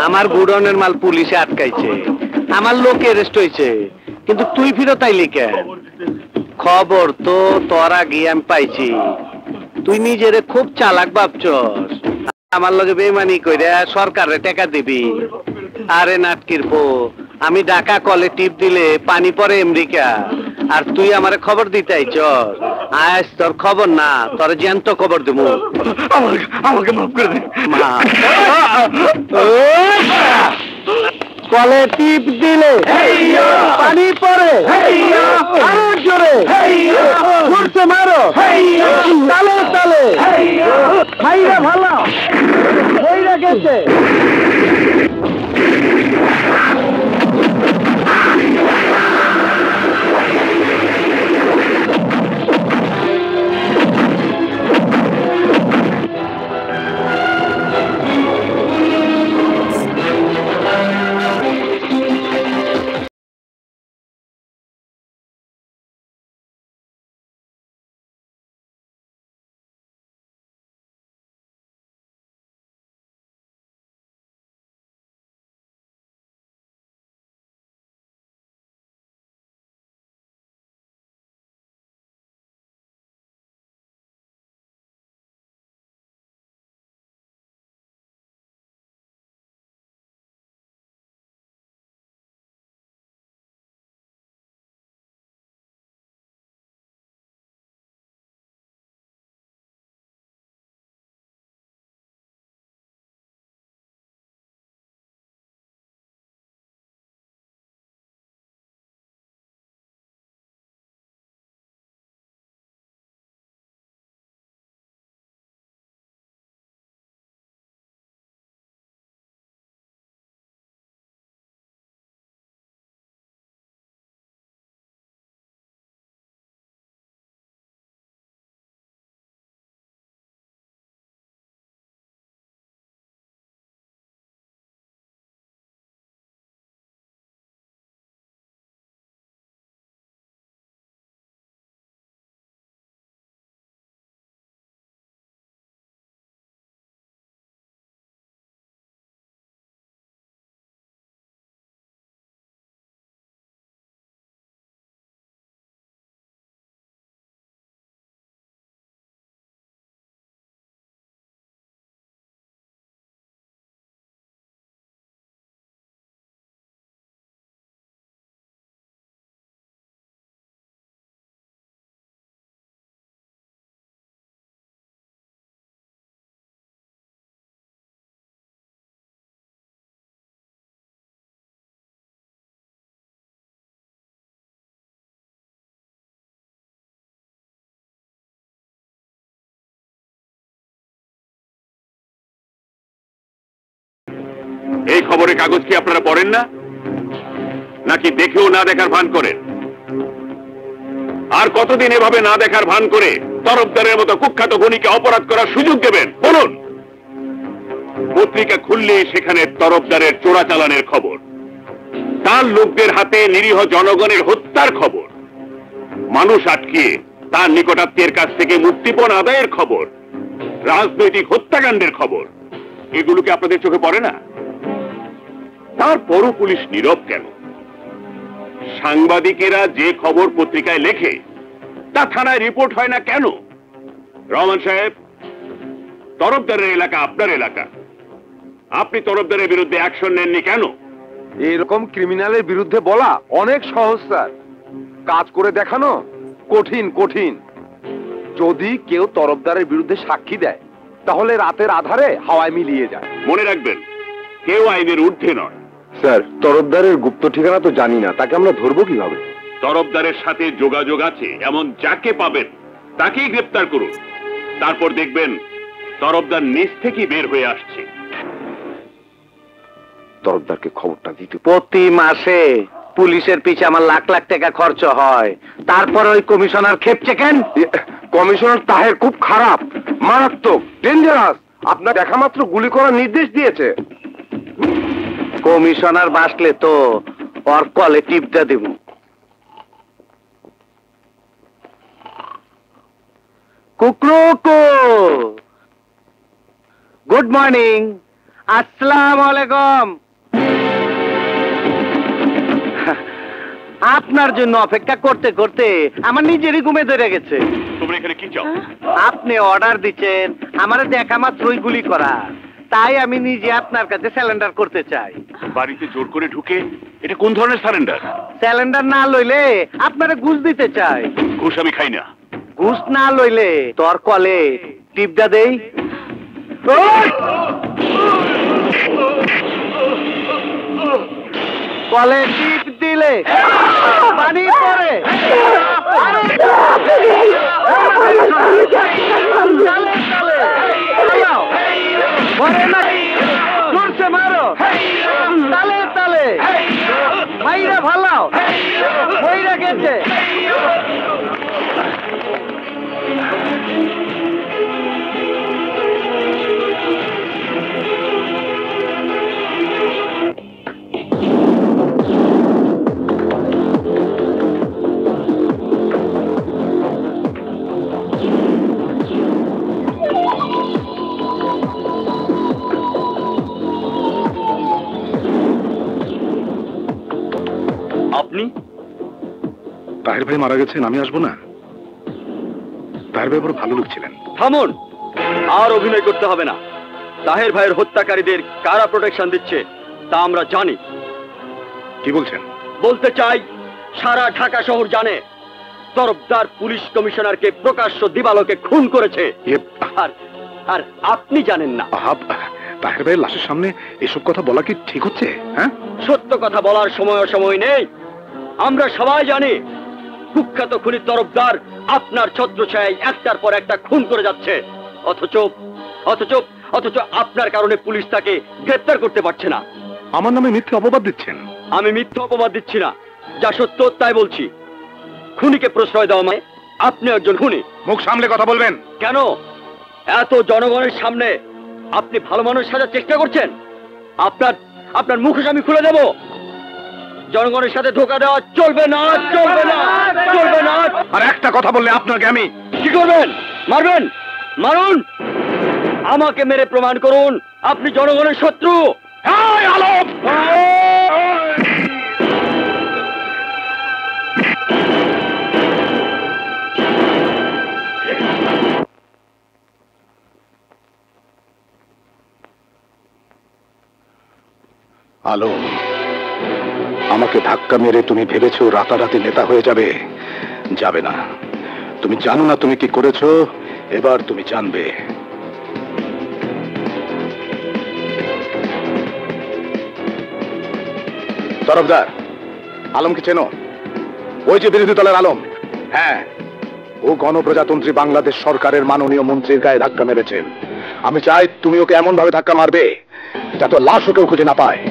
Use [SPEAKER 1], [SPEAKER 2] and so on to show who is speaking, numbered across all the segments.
[SPEAKER 1] আমার গুডাউনের মাল পুলিশে আটকাইছে, আমার লোক অ্যারেস্ট হয়েছে, কিন্তু তুই ফিরত আইলি কেন? খবর তো তোর আগে আমি পাইছি। তুই নিজেরে খুব চালাক ভাবছস, আমার লগে বেমানি কইরা সরকারে টাকা দিবি। আরে নাটকির পো, আমি ঢাকা কলে টিপ দিলে পানি পড়ে আমেরিকা, আর তুই আমারে খবর দিতে আইছস। আজ তোর খবর না, তোর জ্যান্ত খবর দেবো।
[SPEAKER 2] আমাকে মাফ করে দে।
[SPEAKER 1] কলে টিপ দিলে পানি পড়ে, আরো জোরে ঘুরছে মারো, তালে তালে খাইরা ভালো হইরা গেছে।
[SPEAKER 2] এই খবরের কাগজ কি আপনারা পড়েন না, নাকি দেখেও না দেখার ভান করেন? আর কতদিন এভাবে না দেখার ভান করে তরফদারের মতো কুখ্যাত গণিকে অপরাধ করার সুযোগ দেবেন বলুন? পত্রিকা খুললে সেখানে তরফদারের চোরাচালানের খবর, তার লোকদের হাতে নিরীহ জনগণের হত্যার খবর, মানুষ আটকিয়ে তার নিকটাত্মীয়ের কাছ থেকে মুক্তিপণ আদায়ের খবর, রাজনৈতিক হত্যাকাণ্ডের খবর। এগুলোকে আপনাদের চোখে পড়ে না? তারপরও পুলিশ নীরব কেন? সাংবাদিকেরা যে খবর পত্রিকায় লেখে তা থানায় রিপোর্ট হয় না কেন? রহমান সাহেব, তরফদারের এলাকা আপনার এলাকা, আপনি তরফদারের বিরুদ্ধে অ্যাকশন নেননি কেন?
[SPEAKER 3] এরকম ক্রিমিনালের বিরুদ্ধে বলা অনেক সহজ স্যার, কাজ করে দেখানো কঠিন কঠিন। যদি কেউ তরফদারের বিরুদ্ধে সাক্ষী দেয় তাহলে রাতের আধারে হাওয়ায় মিলিয়ে যায়।
[SPEAKER 2] মনে রাখবেন, কেউ আইনের ঊর্ধ্বে নয়।
[SPEAKER 3] স্যার, তরফদারের গুপ্ত ঠিকানা তো জানি না, তাকে আমরা ধরবো কিভাবে?
[SPEAKER 2] তরফদারের সাথে যোগাযোগ আছে এমন যাকে পাবেন তাকেই গ্রেপ্তার করুন। তারপর দেখবেন তরফদার নিজ থেকেই বের হয়ে আসছে।
[SPEAKER 3] তরফদারকে খবরটা দিতে
[SPEAKER 1] প্রতি মাসে পুলিশের পিছে আমার লাখ লাখ টাকা খরচ হয়, তারপর ওই কমিশনার খেপছে কেন?
[SPEAKER 3] কমিশনার তাহের খুব খারাপ, মারাত্মক, ডেঞ্জারাস। আপনার দেখা মাত্র গুলি করার নির্দেশ দিয়েছে।
[SPEAKER 1] কমিশনার বাসলে তো ওর কলে টিপটা দেব। কুকরুকু, গুড মর্নিং। আসসালামু আলাইকুম। আপনার জন্য অপেক্ষা করতে করতে আমার নিজেরই ঘুমে ধরে গেছে।
[SPEAKER 2] তোমরা এখানে কি চাও?
[SPEAKER 1] আপনি অর্ডার দিচ্ছেন আমারে দেখা মাত্রই গুলি করা, তাই আমি নিজে আপনার কাছে স্যালেন্ডার করতে চাই।
[SPEAKER 2] বাড়িতে জোর করে ঢুকে এটা কোন ধরনের সারেন্ডার?
[SPEAKER 1] স্যালেন্ডার না লইলে আপনারা ঘুষ দিতে চাই।
[SPEAKER 2] ঘুষ আমি খাই না।
[SPEAKER 1] ঘুষ না লইলে তোর কলে টিপটা দেই। কলে টিপ দিলে পানি পড়ে। মরে নাকি জোরছে মারো, তালে তালে মাইরা ভালাও, মইরা গেছে।
[SPEAKER 2] আপনি?
[SPEAKER 4] তাহের ভাই মারা গেছেন, আমি আসবো না? তাহের ভাই বড় ভালো লোক ছিলেন।
[SPEAKER 5] থামুন, আর অভিনয় করতে হবে না। তাহের ভাইয়ের হত্যাকারীদের কারা প্রোটেকশন দিচ্ছে তা আমরা জানি।
[SPEAKER 4] কি বলছেন?
[SPEAKER 5] বলতে চাই, সারা ঢাকা শহর জানে তরফদার পুলিশ কমিশনারকে প্রকাশ্য দিবালোকে খুন করেছে। আর আর আপনি জানেন না।
[SPEAKER 4] তাহের ভাইয়ের লাশের সামনে এসব কথা বলা কি ঠিক হচ্ছে? হ্যাঁ,
[SPEAKER 5] সত্য কথা বলার সময় নেই। আমরা সবাই জানি কুখ্যাত খুনি তরফদার আপনার ছত্রছায়ায় একটার পর একটা খুন করে যাচ্ছে। অথচ অথচ অথচ আপনার কারণে পুলিশ তাকে গ্রেফতার করতে পারছে না।
[SPEAKER 4] আমার নামে মিথ্যে অপবাদ দিচ্ছেন?
[SPEAKER 5] আমি মিথ্যে অপবাদ দিচ্ছি না, যা সত্য তাই বলছি। খুনিকে প্রশ্রয় দেওয়া মানে আপনি একজন খুনি।
[SPEAKER 4] মুখ সামলে কথা বলবেন।
[SPEAKER 5] কেন? এত জনগণের সামনে আপনি ভালো মানুষ সাজার চেষ্টা করছেন? আপনার আপনার মুখোশ আমি খুলে দেব। জনগণের সাথে ধোঁকা দেওয়া চলবে না, চলবে না, চলবে না।
[SPEAKER 4] আর একটা কথা বললে আপনাকে আমি
[SPEAKER 5] কি করবেন? মারবেন? মারুন, আমাকে মেরে প্রমাণ করুন আপনি জনগণের শত্রু।
[SPEAKER 4] আলম! আলম, আমাকে ধাক্কা মেরে তুমি ভেবেছো রাতারাতি নেতা হয়ে যাবে? যাবে না। তুমি জানো না তুমি কি করেছো, এবার তুমি জানবে। তরফদার, আলমকে চেনো? ওই যে বিরোধী দলের আলম। হ্যাঁ, ও গণপ্রজাতন্ত্রী বাংলাদেশ সরকারের মাননীয় মন্ত্রীর গায়ে ধাক্কা মেরেছে। আমি চাই তুমি ওকে এমন ভাবে ধাক্কা মারবে যাতে লাশ ওকেও খুঁজে না পায়।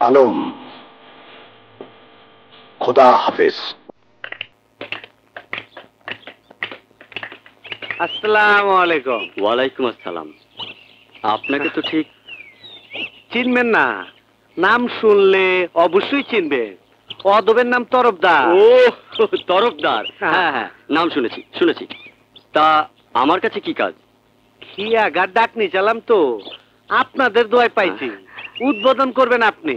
[SPEAKER 4] আলম, খোদা হাফেজ।
[SPEAKER 1] আসসালামু আলাইকুম।
[SPEAKER 5] ওয়ালাইকুম আসসালাম। আপনাকে তো ঠিক
[SPEAKER 1] চিনবেন না? নাম শুনলে অবশ্যই চিনবেন। অদবের নাম তরফদার।
[SPEAKER 5] ও তরফদার, হ্যাঁ হ্যাঁ, নাম শুনেছি শুনেছি। তা আমার কাছে কি কাজ?
[SPEAKER 1] খিয়াঘাট ডাক নিচালাম তো, আপনাদের দোয়ায় পাইছি। উদ্বোধন করবেন আপনি।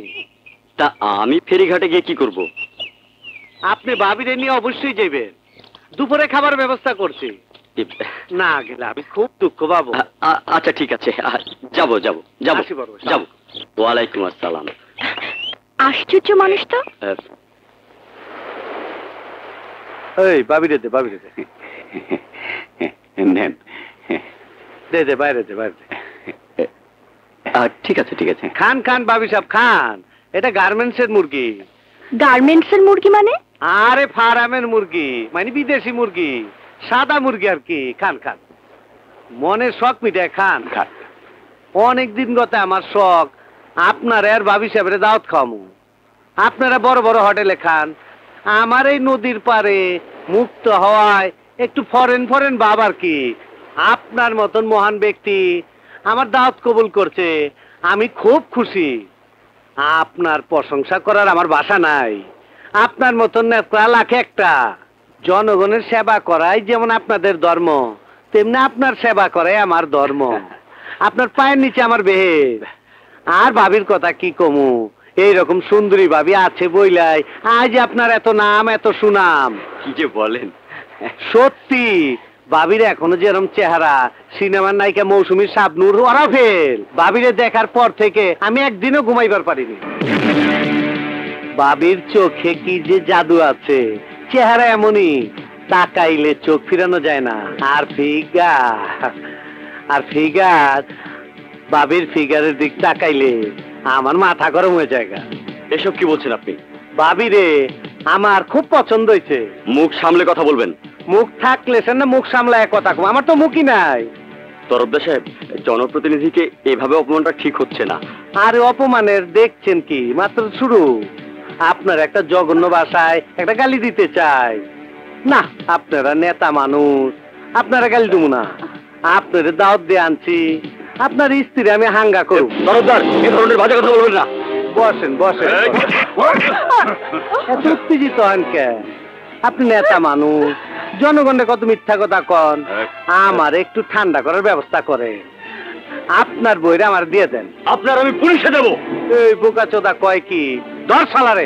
[SPEAKER 5] তা আমি ফেরিঘাটে গিয়ে কি করব?
[SPEAKER 1] আপনি ভাবিরে নিয়ে অবশ্যই যাবেন। দুপুরে খাবার ব্যবস্থা করছি। না গেলে আমি খুব দুঃখ পাবো।
[SPEAKER 5] আচ্ছা ঠিক আছে, যাবো যাবো যাবো
[SPEAKER 1] আসি বড় ভাই।
[SPEAKER 5] যাবো। ওয়ালাইকুম আসসালাম।
[SPEAKER 6] আশ্চর্য মানুষ তো।
[SPEAKER 1] এই ভাবিরে দে, ভাবিরে দে।
[SPEAKER 2] নেন।
[SPEAKER 1] দে দে, বাইরে দে, বাইরে দে।
[SPEAKER 5] ঠিক আছে ঠিক আছে।
[SPEAKER 1] খান খান ভাবি সাহেব খান। এটা গার্মেন্টস এর মুরগি।
[SPEAKER 6] গার্মেন্টস এর মুরগি মানে?
[SPEAKER 1] আরে ফার্মের মুরগি, মানে বিদেশি মুরগি, সাদা মুরগি আর কি। খান খান, মনের শখ মিটায় খান খান। অনেকদিন গত আমার শখ আপনার আর ভাবি সাহেবের দাওয়াত খাওয়ামু। আপনারা বড় বড় হোটেলে খান, আমার এই নদীর পারে মুক্ত হওয়ায় একটু ফরেন ফরেন ভাব আর কি। আপনার মতন মহান ব্যক্তি আমার দাওয়াত কবুল করছে, আমি খুব খুশি। আপনার প্রশংসা করার আমার ভাষা নাই। আপনার মতন নেতা লাখে একটা। জনগণের সেবা করাই যেমন আপনাদের ধর্ম, তেমনি আপনার সেবা করাই আমার ধর্ম। আপনার পায়ের নিচে আমার বেহের। আর ভাবির কথা কি কমু, এইরকম সুন্দরী ভাবি আছে বইলাই আজ আপনার এত নাম এত সুনাম।
[SPEAKER 5] কি যে বলেন!
[SPEAKER 1] সত্যি ভাবির এখনো যেরকম চেহারা, সিনেমার নায়িকা মৌসুমী শাবনূর ওরা ফেল। ভাবিরে দেখার পর থেকে আমি একদিনও ঘুমাইবার পারিনি। ভাবির চোখে কি যে জাদু আছে, চেহারা এমনই, তাকাইলে চোখ ফিরানো যায় না। আর ফিগার ভাবির ফিগারের দিক তাকাইলে আমার মাথা গরম হয়ে যায়।
[SPEAKER 5] এসব কি বলছেন আপনি?
[SPEAKER 1] ভাবিরে আমার খুব পছন্দ হয়েছে।
[SPEAKER 5] মুখ সামলে কথা বলবেন।
[SPEAKER 1] মুখ থাকলে সে না মুখ সামলায় কথা কম, আমার তো মুখই নাই।
[SPEAKER 5] তরফদার সাহেব, জনপ্রতিনিধিকে এভাবে অপমানটা ঠিক হচ্ছে না।
[SPEAKER 1] আরে অপমানের দেখছেন কি, মাত্র শুরু। আপনার একটা জঘন্য ভাষায় একটা গালি দিতে চাই না। আপনারা নেতা মানুষ, আপনারা গালি দেবো না। আপনার দাওয়াত দিয়ে আনছি, আপনার স্ত্রী আমি হাঙ্গা করব।
[SPEAKER 5] তরফদার, এ ধরনের বাজে কথা বলবেন না।
[SPEAKER 1] বসেন বসেন। এত উত্তেজিত হন কে? আপনি নেতা মানুষ, জনগণের কত মিথ্যা কথা কন। আমার একটু ঠান্ডা করার ব্যবস্থা করে। আপনার বইরা আমার দিয়ে দেন।
[SPEAKER 5] আপনার আমি পুলিশে দেবো।
[SPEAKER 1] এই বোকা চোদা কয় কি, দর সালারে।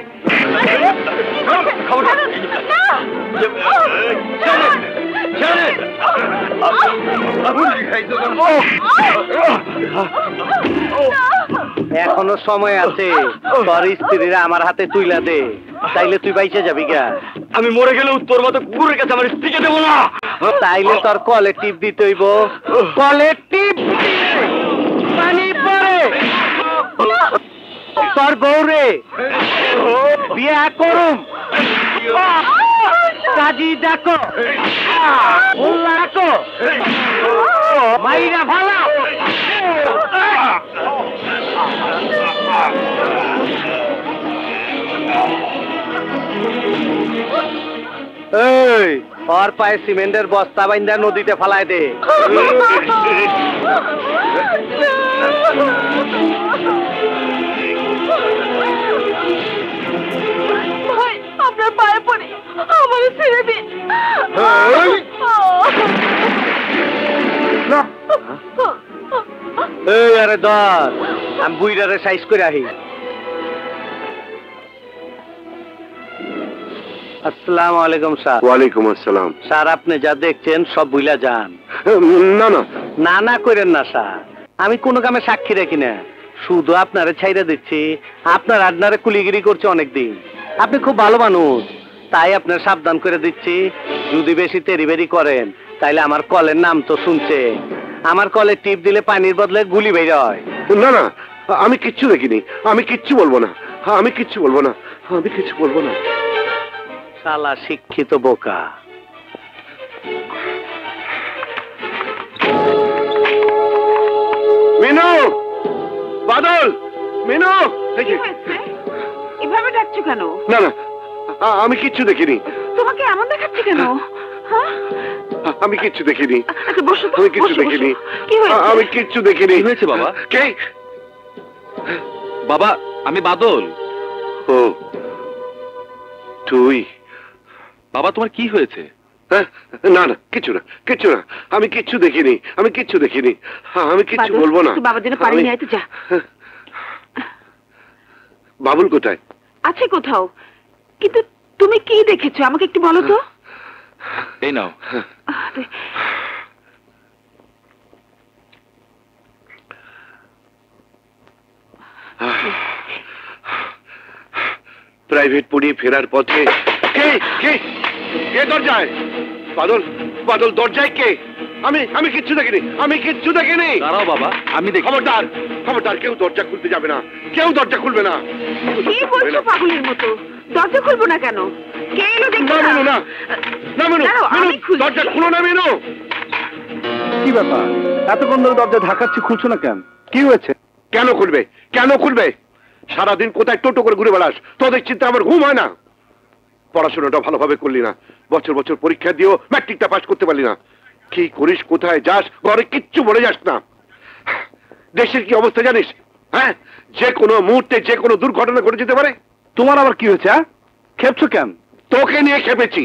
[SPEAKER 1] এখনো সময় আছে, তোর স্ত্রীরা আমার হাতে তুইলা দে, তাইলে তুই বাইচে যাবি গা।
[SPEAKER 5] আমি মরে গেলেও তোর মতো কুকুরের কাছে আমার স্ত্রীকে দেবো না।
[SPEAKER 1] তাইলে তোর কলে টিপ দিতে হইব। কলে টিপ পানি পড়ে তোর বউরে বিয়া করুম। কাজী ডাকো, ডাকো, মাইরা ভালা। এই ওর পায়ে সিমেন্টের বস্তা বাইন্দা নদীতে ফালায় দে।
[SPEAKER 6] ভাই, আপনার পায়ে পড়ি, আমার ছেড়ে দিন।
[SPEAKER 1] এই আরে ধর, আমি বুইরারে সাইজ করে আহি। আসসালামু আলাইকুম স্যার।
[SPEAKER 2] ওয়ালাইকুম আসসালাম।
[SPEAKER 1] স্যার আপনি যা দেখছেন সব ভুলা যান।
[SPEAKER 2] না না
[SPEAKER 1] না না করেন না স্যার, আমি কোনো কামে সাক্ষী রাখি না, শুধু আপনারে ছাইরা দিচ্ছি। আপনার আড্ডারে কুলিগিরি করছে অনেকদিন। আপনি খুব ভালো মানুষ, তাই আপনার সাবধান করে দিচ্ছি। যদি বেশি তেরিবেরি করেন তাইলে আমার কলের নাম তো শুনছে। আমার কলে টিপ দিলে পানির বদলে গুলি বের হয়।
[SPEAKER 2] না না, আমি কিচ্ছু দেখিনি। আমি কিচ্ছু বলবো না। আমি কিচ্ছু বলবো না। আমি কিচ্ছু বলবো না।
[SPEAKER 1] শালা শিক্ষিত বোকা।
[SPEAKER 2] মিনু, বাদল, মিনু।
[SPEAKER 6] এভাবে ডাকছো কেন?
[SPEAKER 2] না না, আমি কিচ্ছু দেখিনি।
[SPEAKER 6] তোমাকে এমন দেখাচ্ছে কেন?
[SPEAKER 2] আমি কিচ্ছু দেখিনি।
[SPEAKER 6] আচ্ছা বসো তো,
[SPEAKER 2] আমি কিচ্ছু
[SPEAKER 6] বসো,
[SPEAKER 2] দেখিনি।
[SPEAKER 6] বসো। কি হয়েছে?
[SPEAKER 2] আমি কিচ্ছু দেখিনি।
[SPEAKER 3] কি হয়েছে বাবা?
[SPEAKER 2] কে?
[SPEAKER 3] বাবা, আমি বাদল।
[SPEAKER 2] ও তুই?
[SPEAKER 3] বাবা, তোমার কি হয়েছে?
[SPEAKER 2] না না, কিচ্ছু না, কিচ্ছু না। আমি কিচ্ছু দেখিনি। আমি কিচ্ছু দেখিনি। আমি কিচ্ছু
[SPEAKER 6] বাদল,
[SPEAKER 2] বলবো না।
[SPEAKER 6] তুই বাবার জন্য পানি নিয়ে আয় তো, যা।
[SPEAKER 2] বাবুল কোথায়?
[SPEAKER 6] আছে কোথাও, কিন্তু তুমি কি দেখেছো আমাকে একটু বলো তো।
[SPEAKER 3] এই নাও।
[SPEAKER 2] প্রাইভেট পড়িয়ে ফেরার পথে কে কে কে দরজায়? বাদল, বাদল দরজায় কে? আমি কিচ্ছু দেখিনি। আমি কিচ্ছু দেখিনি।
[SPEAKER 3] দাঁড়াও বাবা, আমি দেখি।
[SPEAKER 2] খবরদার, খবরদার, কেউ দরজা খুলতে যাবে না। কেউ দরজা খুলবে না।
[SPEAKER 6] কি বলছো পাগলের মতো? দরজা খুলবো না কেন? কে এলো দেখো
[SPEAKER 2] না মেনু, না না মেনু,
[SPEAKER 6] দাঁড়াও, আমি
[SPEAKER 2] মেনু,
[SPEAKER 6] খুলছি।
[SPEAKER 2] দরজা খুলো না মেনু।
[SPEAKER 4] কি ব্যাপার, এতক্ষণ ধরে দরজা ধাক্কাচ্ছি, খুলছো না কেন? কি হয়েছে?
[SPEAKER 2] কেন খুলবে? কেন খুলবে? সারাদিন কোথায় টোটো করে ঘুরে বেড়াস, তোদের চিন্তা আমার ঘুম হয় না। পড়াশোনাটা ভালোভাবে করলি না, বছর বছর পরীক্ষা দিয়েও ম্যাট্রিকটা পাস করতে পারলি না। কি করিস, কোথায় যাস, ঘরে কিচ্ছু বলে যাস না। দেশের কি অবস্থা জানিস? হ্যাঁ, যে কোনো মুহূর্তে যে কোনো দুর্ঘটনা ঘটে যেতে পারে।
[SPEAKER 3] তোমার আবার কি হয়েছে? খেপছো কেন?
[SPEAKER 2] তোকে নিয়ে খেপেছি।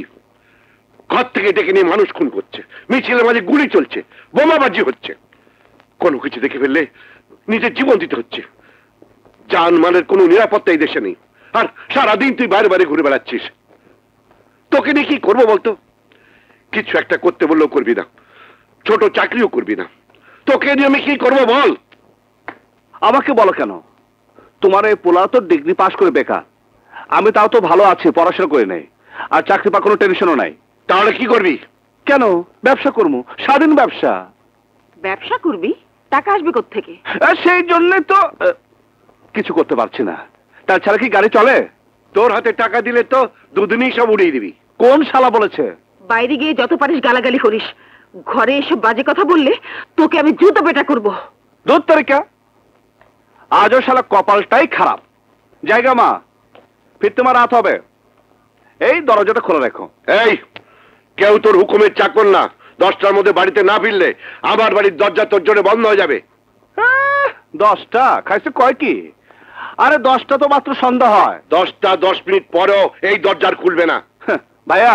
[SPEAKER 2] ঘর থেকে ডেকে নিয়ে মানুষ খুন করছে, মিছিলের মাঝে গুলি চলছে, বোমাবাজি হচ্ছে। কোনো কিছু দেখে ফেললে নিজের জীবন দিতে হচ্ছে। জানমালের কোনো নিরাপত্তা এই দেশে নেই। আর সারাদিন তুই বাইরে বাইরে ঘুরে বেড়াচ্ছিস। তোকে নিয়ে কি করবো বলতো? কিছু একটা করতে বললেও করবি না, ছোট চাকরিও করবি না। তোকে নিয়ে আমি কি করবো বল?
[SPEAKER 3] আমাকে বলো কেন? তোমার এই পোলা তো ডিগ্রি পাশ করে বেকার, আমি তাও তো ভালো আছি, পড়াশোনা করে নেই, আর চাকরি পাওয়ার কোনো টেনশনও নাই।
[SPEAKER 2] তাহলে কি করবি?
[SPEAKER 3] কেন? ব্যবসা করবো, স্বাধীন ব্যবসা।
[SPEAKER 6] ব্যবসা করবি? টাকা আসবে কোত্থেকে?
[SPEAKER 3] সেই জন্য তো কিছু করতে পারছি না। তাছাড়া কি গাড়ি চলে?
[SPEAKER 2] তোর হাতে টাকা দিলে তো দুদিনই সব উড়িয়ে দিবি।
[SPEAKER 3] কোন শালা বলেছে?
[SPEAKER 6] বাইরে গিয়ে যত পারিস গালাগালি করিস, ঘরে এসব বাজে কথা বললে তোকে আমি জুতো পেটা করবো।
[SPEAKER 3] দূর তারিকা, আজও শালা কপালটাই খারাপ। জায়গা মা, ফির তোমার রাত হবে, এই দরজাটা খোলা রেখো।
[SPEAKER 2] এই, কেউ তোর হুকুমের চাকর না। 10টার মধ্যে বাড়িতে না ফিরলে আমার বাড়ির দরজা তোর জন্য বন্ধ হয়ে যাবে।
[SPEAKER 3] 10টা খাইছে কয় কি? আরে 10টা তো মাত্র সন্ধ্যা হয়।
[SPEAKER 2] 10টা 10 মিনিট পরেও এই দরজা আর খুলবে না।
[SPEAKER 3] ভাইয়া,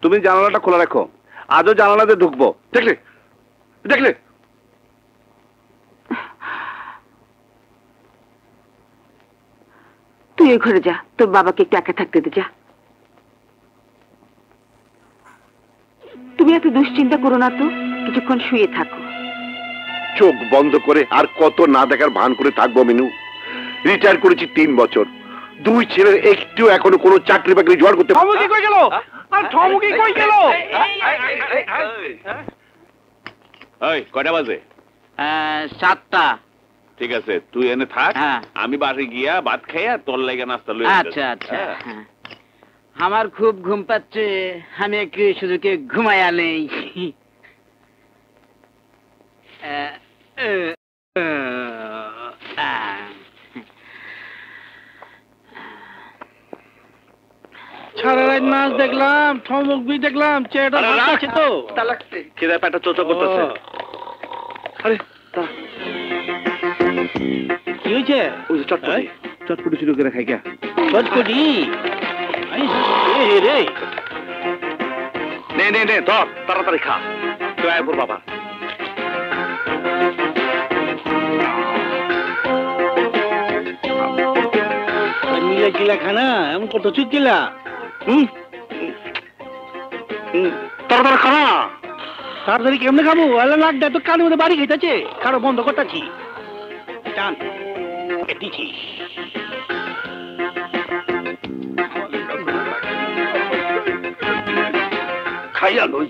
[SPEAKER 3] তুমি জানালাটা খোলা রাখো, আজও জানালাতে ঢুকবো।
[SPEAKER 2] দেখলে দেখলে
[SPEAKER 6] তুই ওই ঘরে যা, তোর বাবাকে একটু একা থাকতে দে, যা। তুমি এত দুশ্চিন্তা করো না তো, কিছুক্ষণ শুয়ে থাকো।
[SPEAKER 2] চোখ বন্ধ করে আর কত না দেখার ভান করে থাকবো মিনু? রিটায়ার করেছি 3 বছর, 2 ছেলের একটু এখনো কোনো চাকরি বাকরি জোগাড় করতে।
[SPEAKER 3] ঠমুকি কই গেল? আর ঠমুকি কই গেল?
[SPEAKER 2] এই কয়টা বাজে?
[SPEAKER 7] 7টা।
[SPEAKER 2] ঠিক আছে, তুই এনে থাক, আমি বাড়ি গিয়া ভাত খাইয়া তোর লাগা নাস্তা লই।
[SPEAKER 7] আচ্ছা আচ্ছা। আমার খুব ঘুম পাচ্ছে, আমি একটু শুধুকে ঘুমাইয়া নেই। সারা রাত মাছ দেখলাম, ঠমক বি দেখলাম, চেহারা আছে তো
[SPEAKER 1] খিদে পেটে চোচো করতেছে।
[SPEAKER 3] আরে
[SPEAKER 7] কি হয়েছে?
[SPEAKER 3] ওই যে চটপটি, চটপটি শুরু করে খাই কে?
[SPEAKER 7] চটপটি রে,
[SPEAKER 1] নে নে নে, ধর তাড়াতাড়ি খা। তুই আয় পর বাবা।
[SPEAKER 7] মিলা কিলা খানা এমন কত চুকিলা?
[SPEAKER 1] তাড়াতাড়ি খা না।
[SPEAKER 7] তাড়াতাড়ি কেমনে খাবো? আল্লাহ লাগটা তো কানের মধ্যে বাড়ি খাইতেছে, কারো বন্ধ করতেছি। টান দিছি।
[SPEAKER 1] খাইয়া লই।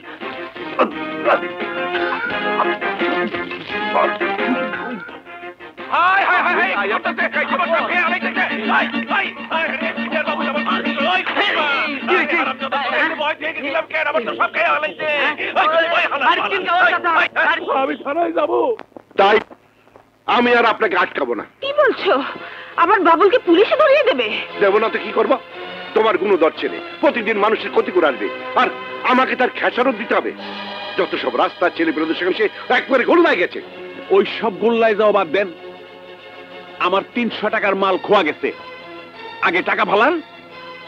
[SPEAKER 2] আমি থানায় যাব। তাই আমি আর আপনাকে আটকাবো না।
[SPEAKER 6] কি বলছো? আমার বাবুলকে পুলিশে ধরিয়ে দেবে?
[SPEAKER 2] দেবো না তো কি করবো? তোমার গুণধর ছেলে প্রতিদিন মানুষের ক্ষতি করে আসবে, আর আমাকে তার খেসারত দিতে হবে। যত সব রাস্তার ছেলে বেরোদের সেখানে সে একবারে গোল্লায় গেছে।
[SPEAKER 3] ওই সব গোল্লায় যাওয়া বাদ দেন। আমার 300 টাকার মাল খোয়া গেছে, আগে টাকা ফালান,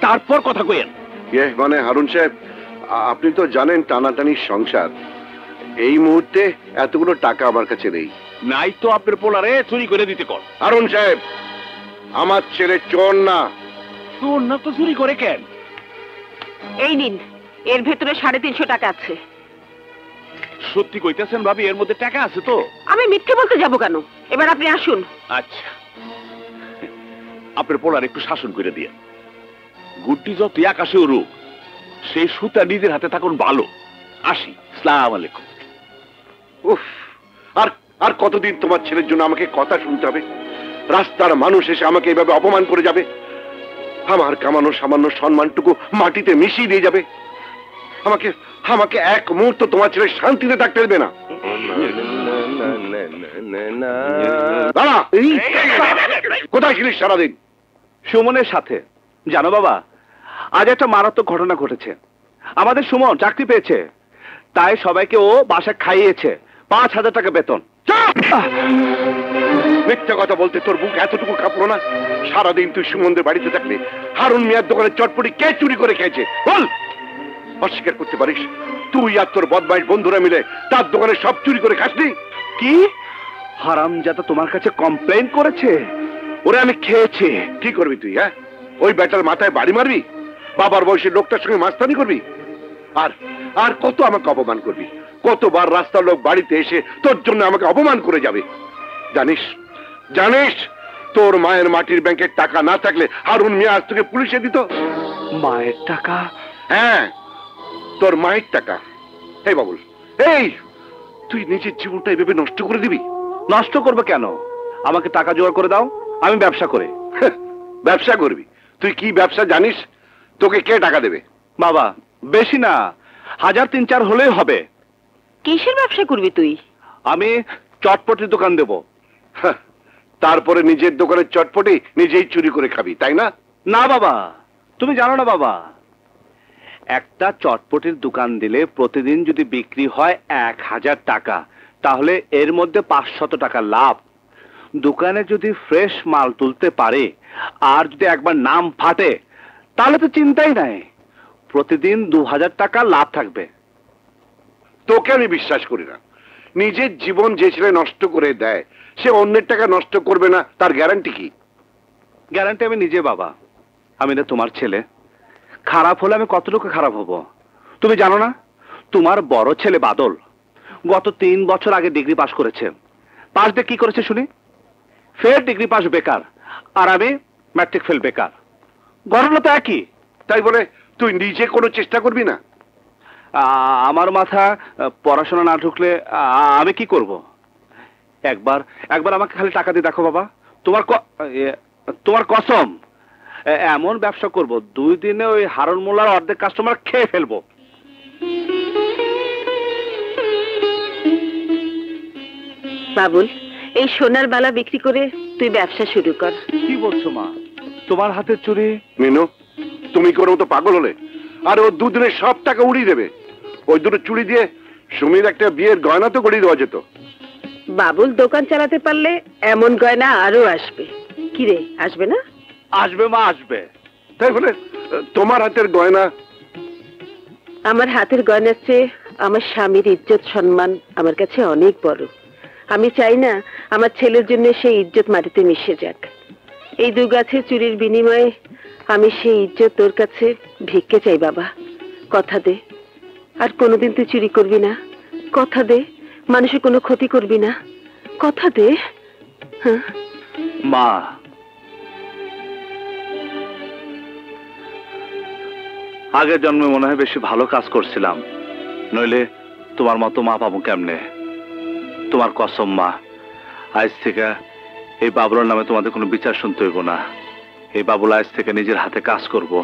[SPEAKER 3] তারপর কথা কইেন।
[SPEAKER 2] মানে হারুন সাহেব, আপনি তো জানেন টানাটানির সংসার। এই মুহূর্তে এতগুলো টাকা আমার কাছে নেই।
[SPEAKER 3] নাই তো আপনার পোলারে চুরি করে দিতে কর।
[SPEAKER 2] হারুন সাহেব, আমার ছেলে চোর না।
[SPEAKER 3] তোর না তো চুরি করে কেন?
[SPEAKER 6] এই নিন, এর ভেতরে 350 টাকা আছে।
[SPEAKER 3] সত্যি কইতেছেন ভাবি? এর মধ্যে টাকা আছে তো?
[SPEAKER 6] আমি মিথ্যে বলতে যাব কেন? এবার আপনি আসুন।
[SPEAKER 3] আচ্ছা, আপনার পোলার একটু শাসন করে দিয়ে। গুড্ডি যতই আকাশে উড়ুক, সেই সুতা নিজের হাতে থাকুন ভালো। আসি, আসসালামু আলাইকুম।
[SPEAKER 2] উফ, আর আর কতদিন তোমার ছেলের জন্য আমাকে কথা শুনতে হবে? রাস্তার মানুষ এসে আমাকে এইভাবে অপমান করে যাবে, আমার কামানো সামান্য সম্মানটুকু মাটিতে মিশিয়ে দিয়ে যাবে। আমাকে আমাকে এক মুহূর্ত তোমার ছেলে শান্তিতে থাকতে দেবে না। দাঁড়া, কোথায় ছিলিস সারাদিন?
[SPEAKER 3] সুমনের সাথে। জানো বাবা, আজ একটা মারাত্মক ঘটনা ঘটেছে। আমাদের সুমন চাকরি পেয়েছে, তাই সবাইকে ও বাসা খাইয়েছে। 5000 টাকা বেতন। মিথ্যা কথা বলতে তোর বুক এতটুকু কাঁপলো না? সারাদিন তুই সুমনদের বাড়িতে থাকলে হারুন মিয়ার দোকানের চটপটি কে চুরি করে খেয়েছে বল? অস্বীকার করতে পারিস তুই আর তোর বদমাইশ বন্ধুরা মিলে তার দোকানে সব চুরি করে খাসনি?
[SPEAKER 4] কি হারামজাদা তোমার কাছে কমপ্লেইন করেছে? ওরে আমি খেয়েছি।
[SPEAKER 3] কি করবি তুই? হ্যাঁ, ওই ব্যাটার মাথায় বাড়ি মারবি? বাবার বয়সের লোকটার সঙ্গে মাস্তানি করবি? আর আর কত আমাকে অপমান করবি? কতবার রাস্তার লোক বাড়িতে এসে তোর জন্য আমাকে অপমান করে যাবে? জানিস জানিস তোর মায়ের মাটির ব্যাংকের টাকা না থাকলে হারুন মিয়া আজ তোকে পুলিশে দিত।
[SPEAKER 4] মায়ের টাকা?
[SPEAKER 3] হ্যাঁ, তোর মায়ের টাকা। এই বাবুল, এই তুই নিজের জীবনটা এভাবে নষ্ট করে দিবি?
[SPEAKER 4] নষ্ট করবে কেন? আমাকে টাকা জোগাড় করে দাও, আমি ব্যবসা করে।
[SPEAKER 3] ব্যবসা করবি? তুই কি ব্যবসা জানিস? তোকে কে টাকা দেবে?
[SPEAKER 4] বাবা বেশি না, 1000-3-4 হলেই হবে।
[SPEAKER 6] কিসের ব্যবসা করবি তুই?
[SPEAKER 4] আমি চটপটির দোকান দেব।
[SPEAKER 3] তারপরে নিজের দোকানের চটপটি নিজেই চুরি করে খাবি, তাই না?
[SPEAKER 4] না বাবা, তুমি জানো না বাবা, একটা চটপটির দোকান দিলে প্রতিদিন যদি বিক্রি হয় 1000 টাকা, তাহলে এর মধ্যে 500 টাকা লাভ। দোকানে যদি ফ্রেশ মাল তুলতে পারে আর যদি একবার নাম ফাটে, তাহলে তো চিন্তাই নাই, প্রতিদিন 2000 টাকা লাভ থাকবে।
[SPEAKER 3] তোকে আমি বিশ্বাস করি না। নিজের জীবন যে ছেলে নষ্ট করে দেয় সে অন্যের টাকা নষ্ট করবে না, তার গ্যারান্টি কি?
[SPEAKER 4] গ্যারান্টি আমি নিজে বাবা। আমি না তোমার ছেলে, খারাপ হলে আমি কতটুকু খারাপ হব তুমি জানো না? তোমার বড় ছেলে বাদল গত 3 বছর আগে ডিগ্রি পাশ করেছে। পাশ দিয়ে কি করেছে শুনি? ফের ডিগ্রি পাশ বেকার, আর আমি ম্যাট্রিক ফেল বেকার। ঘটনা তো একই।
[SPEAKER 3] তাই বলে তুই নিজে কোনো চেষ্টা করবি না?
[SPEAKER 4] আমার মাথা পড়াশোনা না ঢুকলে আমি কি করব? একবার আমাকে খালি টাকা দিয়ে দেখো বাবা, তোমার কসম এমন ব্যবসা করব 2 দিনে ওই হারুন মোল্লার অর্ধেক কাস্টমার খেয়ে ফেলবো।
[SPEAKER 6] বাবুল, এই সোনার বালা বিক্রি করে তুই ব্যবসা শুরু কর।
[SPEAKER 4] কি বলছো মা? তোমার হাতের চুরি?
[SPEAKER 3] মিনু, তুমি কোনো মতো পাগল হলে? আর ও 2 দিনে সব টাকা উড়িয়ে দেবে। ওই দুটো চুরি দিয়ে সুমির একটা বিয়ের গয়না তো গড়িয়ে দেওয়া যেত।
[SPEAKER 6] বাবুল দোকান চালাতে পারলে এমন গয়না আরো আসবে। কি রে, আসবে না?
[SPEAKER 4] আসবে মা, আসবে।
[SPEAKER 3] তাই বলে তোমার হাতের গয়না?
[SPEAKER 6] আমার হাতের গয়নার চেয়ে আমার স্বামীর ইজ্জত সম্মান আমার কাছে অনেক বড়। আমি চাই না আমার ছেলের জন্য সেই ইজ্জত মাটিতে মিশে যাক। এই 2 গাছের চুরির বিনিময়ে আমি সেই ইজ্জত তোর কাছে ভিক্ষে চাই বাবা। কথা দে আর কোনোদিন তুই চুরি করবি না। কথা দে মানুষের কোনো ক্ষতি করবি না। কথা দে। হ্যাঁ
[SPEAKER 4] মা, আগের জন্মে মনে হয় বেশি ভালো কাজ করছিলাম, নইলে তোমার মতো মা পাবো কেমনে? তোমার কসম মা, আজ থেকে এই বাবুলার নামে তোমাদের কোনো বিচার শুনতে হইব না। এই বাবুলা আজ থেকে নিজের হাতে কাজ করব।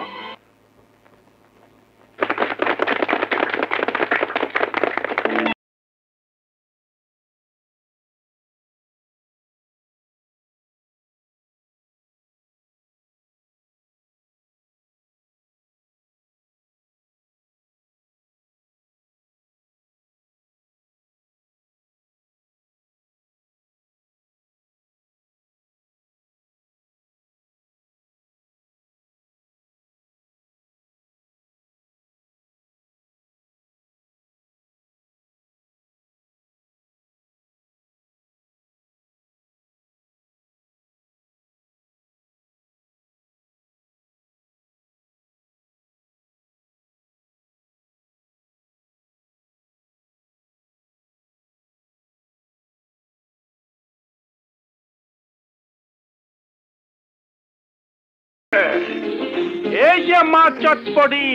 [SPEAKER 7] এই যে মা চটপটি,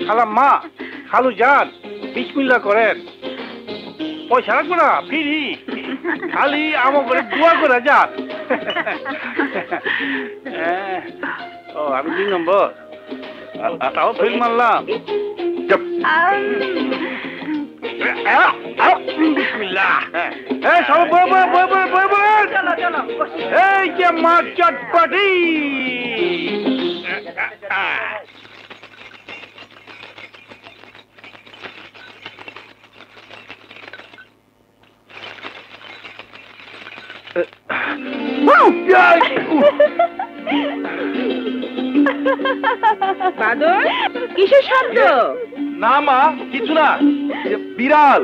[SPEAKER 7] খালা মা, খালু যান, বিসমিল্লাহ করেন। পয়সা রাখবো না, ফিরি, খালি আমার করে দোয়া করে যান। ও আমি 2 নম্বর, তাও ফেল মারলাম। বিসমিল্লাহ। এই সব এই যে মা চটপটি।
[SPEAKER 6] বাদর, কিসের শব্দ?
[SPEAKER 3] না মা, কিছু না, বিড়াল।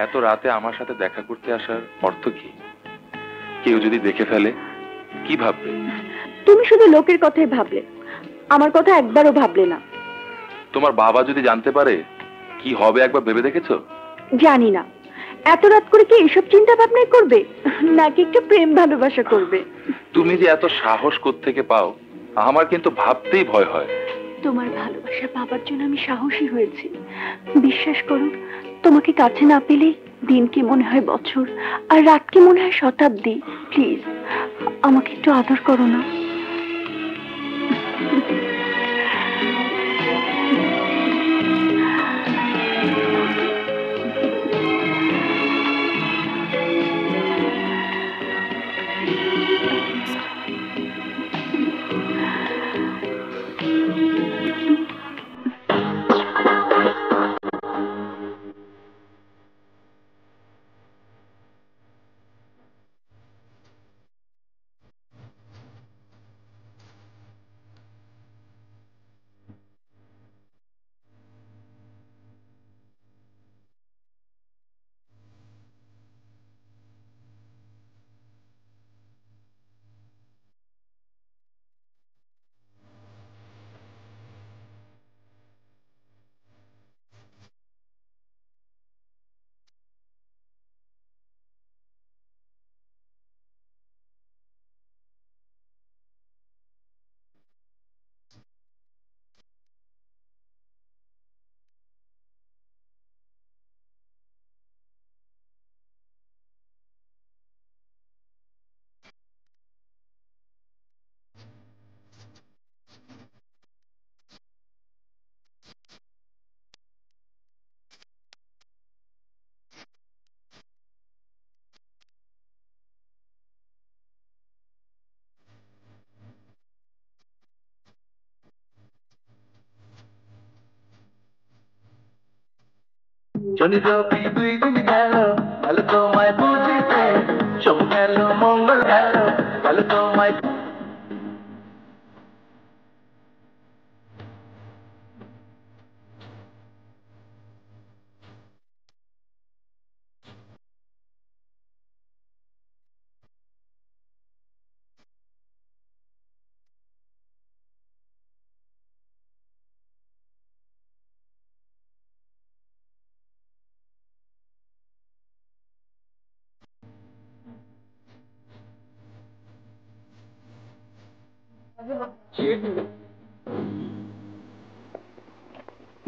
[SPEAKER 8] এত রাতে আমার সাথে দেখা করতে আসার অর্থ কি? কেউ যদি দেখে ফেলে কি ভাববে?
[SPEAKER 9] তুমি শুধু লোকের কথাই ভাবলে, আমার কথা একবারও ভাবলে না।
[SPEAKER 8] তোমার বাবা যদি জানতে পারে কি হবে একবার ভেবে দেখেছো?
[SPEAKER 9] জানি না এত রাত করে কি এসব চিন্তা ভাবনাই করবে, নাকি একটু প্রেম ভালোবাসা করবে।
[SPEAKER 8] তুমি যে এত সাহস কোত্থেকে পাও আমার কিন্তু ভাবতেই ভয় হয়।
[SPEAKER 9] তোমার ভালোবাসা পাবার জন্য আমি সাহসী হয়েছি। বিশ্বাস করো, তোমাকে কাছে না পেলে দিন কি মনে হয় বছর, আর রাত কি মনে হয় শতাব্দী। প্লিজ আমাকে একটু আদর করো না।
[SPEAKER 10] চলিত দুই দিন গেল, গেল তোমায় বুঝিতে, সোম গেল মঙ্গল গেল, গেল তোমায়।